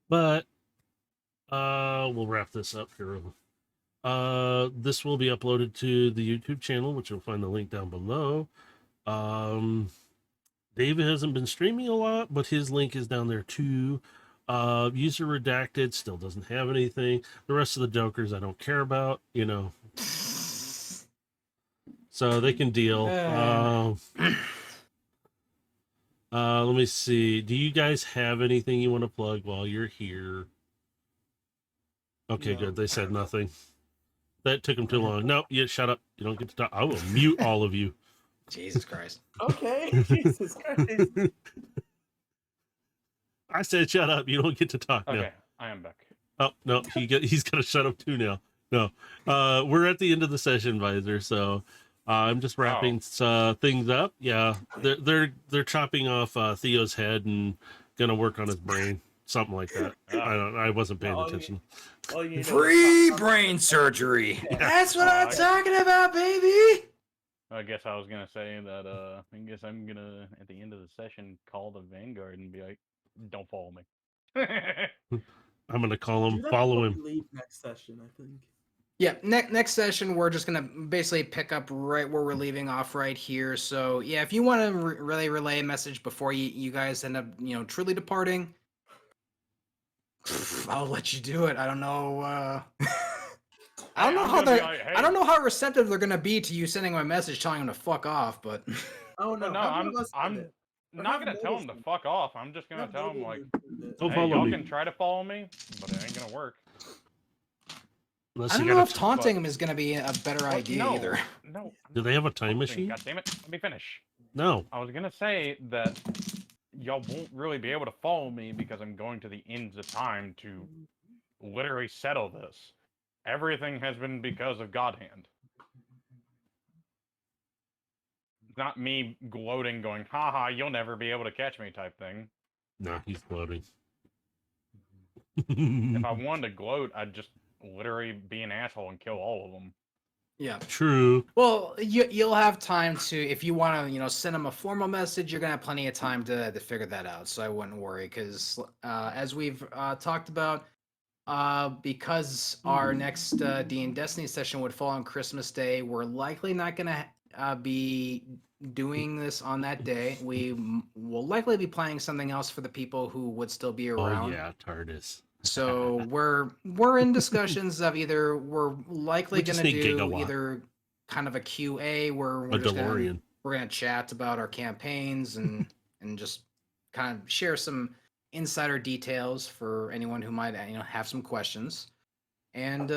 But we'll wrap this up here. This will be uploaded to the YouTube channel, which you'll find the link down below. David hasn't been streaming a lot, but his link is down there too. User redacted still doesn't have anything. The rest of the jokers I don't care about, so they can deal. Let me see. Do you guys have anything you want to plug while you're here? Okay, No. good. They said nothing. That took them too long. No, you shut up. You don't get to talk. I will mute all of you. Jesus Christ. Okay, Jesus Christ. I said shut up. You don't get to talk now. Okay, I am back. Oh no, he's gonna shut up too now. No, we're at the end of the session, Visor. So I'm just wrapping things up. Yeah, they're chopping off Theo's head and gonna work on his brain, something like that. I wasn't paying attention. All you know Free is- brain surgery. Yeah. That's what I'm talking about, baby. I guess I was gonna say that. I guess I'm gonna at the end of the session call the Vanguard and be like, "Don't follow me." I'm gonna call Do him. that Follow before him. we leave next session, I think. Yeah, next session we're just gonna basically pick up right where we're leaving off right here. So yeah, if you want to really relay a message before you guys end up truly departing, I'll let you do it. I don't know. I don't know I'm how gonna be they. like, I don't "Hey." know how receptive they're gonna be to you sending them a message telling them to fuck off. But Oh no, No, have one of us send I'm it. Or not have gonna tell them to Noble fuck off. I'm just gonna Have tell them Noble like, send it. Don't "Hey, follow y'all me. can try to follow me, but it ain't gonna work." Unless I you don't know got if taunting them is gonna be a better Well, idea no, either. No. Do they have a time God machine? damn it! Let me finish. No. I was gonna say that y'all won't really be able to follow me because I'm going to the ends of time to literally settle this. Everything has been because of God Hand. Not me gloating, going, haha, you'll never be able to catch me type thing. No, he's floating. If I wanted to gloat, I'd just literally be an asshole and kill all of them. Yeah. True. Well, you'll have time to, if you want to, send them a formal message. You're gonna have plenty of time to figure that out. So I wouldn't worry, because as we've talked about, because our next DnDestiny session would fall on Christmas Day, we're likely not gonna be doing this on that day. We will likely be planning something else for the people who would still be around. Oh yeah, TARDIS. So we're in discussions of either we're likely We just gonna need do Gigawatt. either kind of a QA where A we're just DeLorean. we're gonna chat about our campaigns and just kind of share some insider details for anyone who might have some questions. And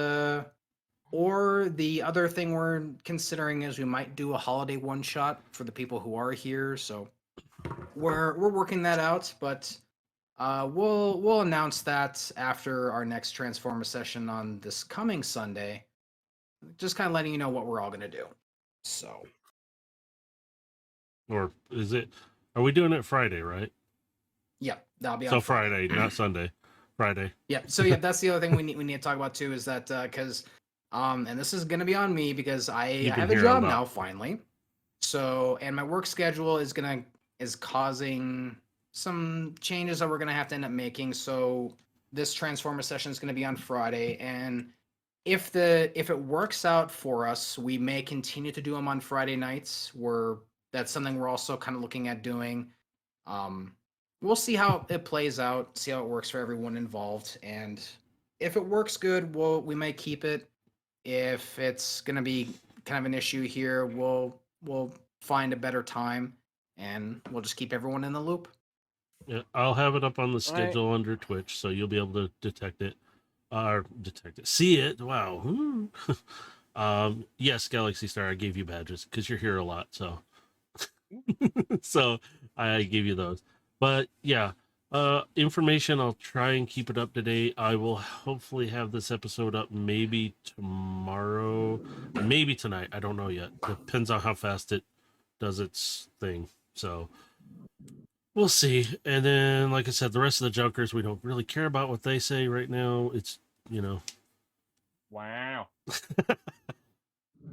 or the other thing we're considering is we might do a holiday one shot for the people who are here. So we're working that out, but we'll announce that after our next Transformer session on this coming Sunday. Just kind of letting you know what we're all gonna do. So Or is it? Are we doing it Friday, right? yeah, that'll be So on Friday, not Sunday. Friday. Yeah. So yeah, that's the other thing we need to talk about too, is that because and this is gonna be on me because I can have a hear job him now up. finally. So and my work schedule is causing some changes that we're gonna have to end up making. So this Transformer session is gonna be on Friday, and if it works out for us, we may continue to do them on Friday nights. That's something we're also kind of looking at doing. We'll see how it plays out, see how it works for everyone involved, and if it works good, we might keep it. If it's gonna be kind of an issue here, we'll find a better time, and we'll just keep everyone in the loop. Yeah, I'll have it up on the Right. schedule under Twitch, so you'll be able to see it. Wow. Yes, Galaxy Star, I gave you badges because you're here a lot, so so I gave you those. But yeah, information, I'll try and keep it up to date. I will hopefully have this episode up maybe tomorrow, maybe tonight. I don't know yet. Depends on how fast it does its thing. So we'll see. And then, like I said, the rest of the Junkers, we don't really care about what they say right now. It's, Wow.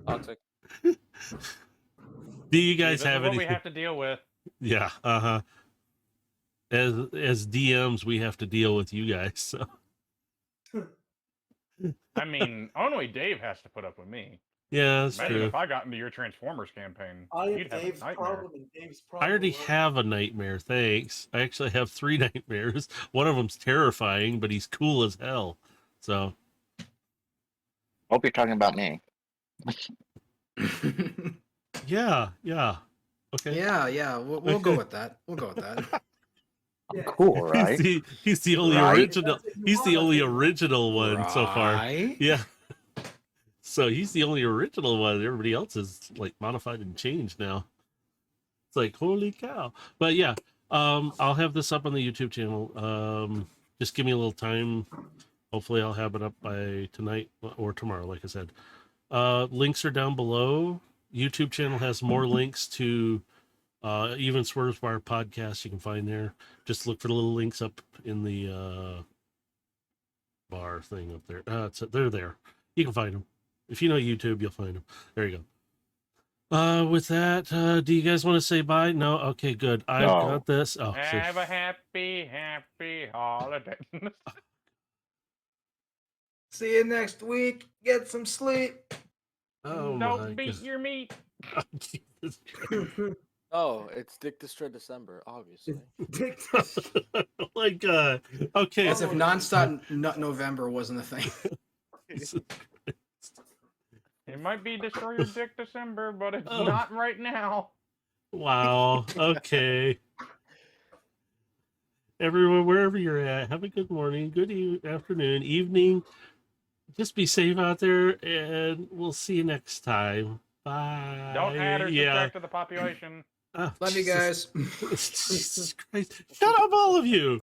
Toxic. Do you guys This is have what we anything? have to deal with. Yeah, As DMs, we have to deal with you guys. So I mean, only Dave has to put up with me. yeah, that's Imagine true. if I got into your Transformers campaign, I am you'd have Dave's a nightmare. problem and Dave's problem. I already alone. have a nightmare. Thanks. I actually have 3 nightmares. One of them's terrifying, but he's cool as hell. So Hope you're talking about me. yeah. Okay. Yeah, we'll go with that. We'll go with that. Cool, right? He's the only Right? original. He's the only original one so far. Right? Yeah. So he's the only original one. Everybody else is like modified and changed now. It's like holy cow. But yeah, I'll have this up on the YouTube channel. Just give me a little time. Hopefully I'll have it up by tonight or tomorrow, like I said. Links are down below. YouTube channel has more links to even Swerves Bar podcast you can find there. Just look for the little links up in the bar thing up there. They're there. You can find them. If you know YouTube, you'll find them. There you go. With that, do you guys want to say bye? No? Okay, good. I've No. got this. Oh, Have a happy holiday. See you next week. Get some sleep. oh my Don't beat God. your meat. Jesus. Oh, it's Dick Destroy December, obviously. Oh my God. Okay. As if nonstop November wasn't a thing. It might be Destroy Your Dick December, but it's Oh. not right now. Wow. Okay. Everyone, wherever you're at, have a good morning, good afternoon, evening. Just be safe out there, and we'll see you next time. Bye. Don't add or subtract to the population. Oh, Love you Jesus. guys. Jesus Christ. Shut up, all of you.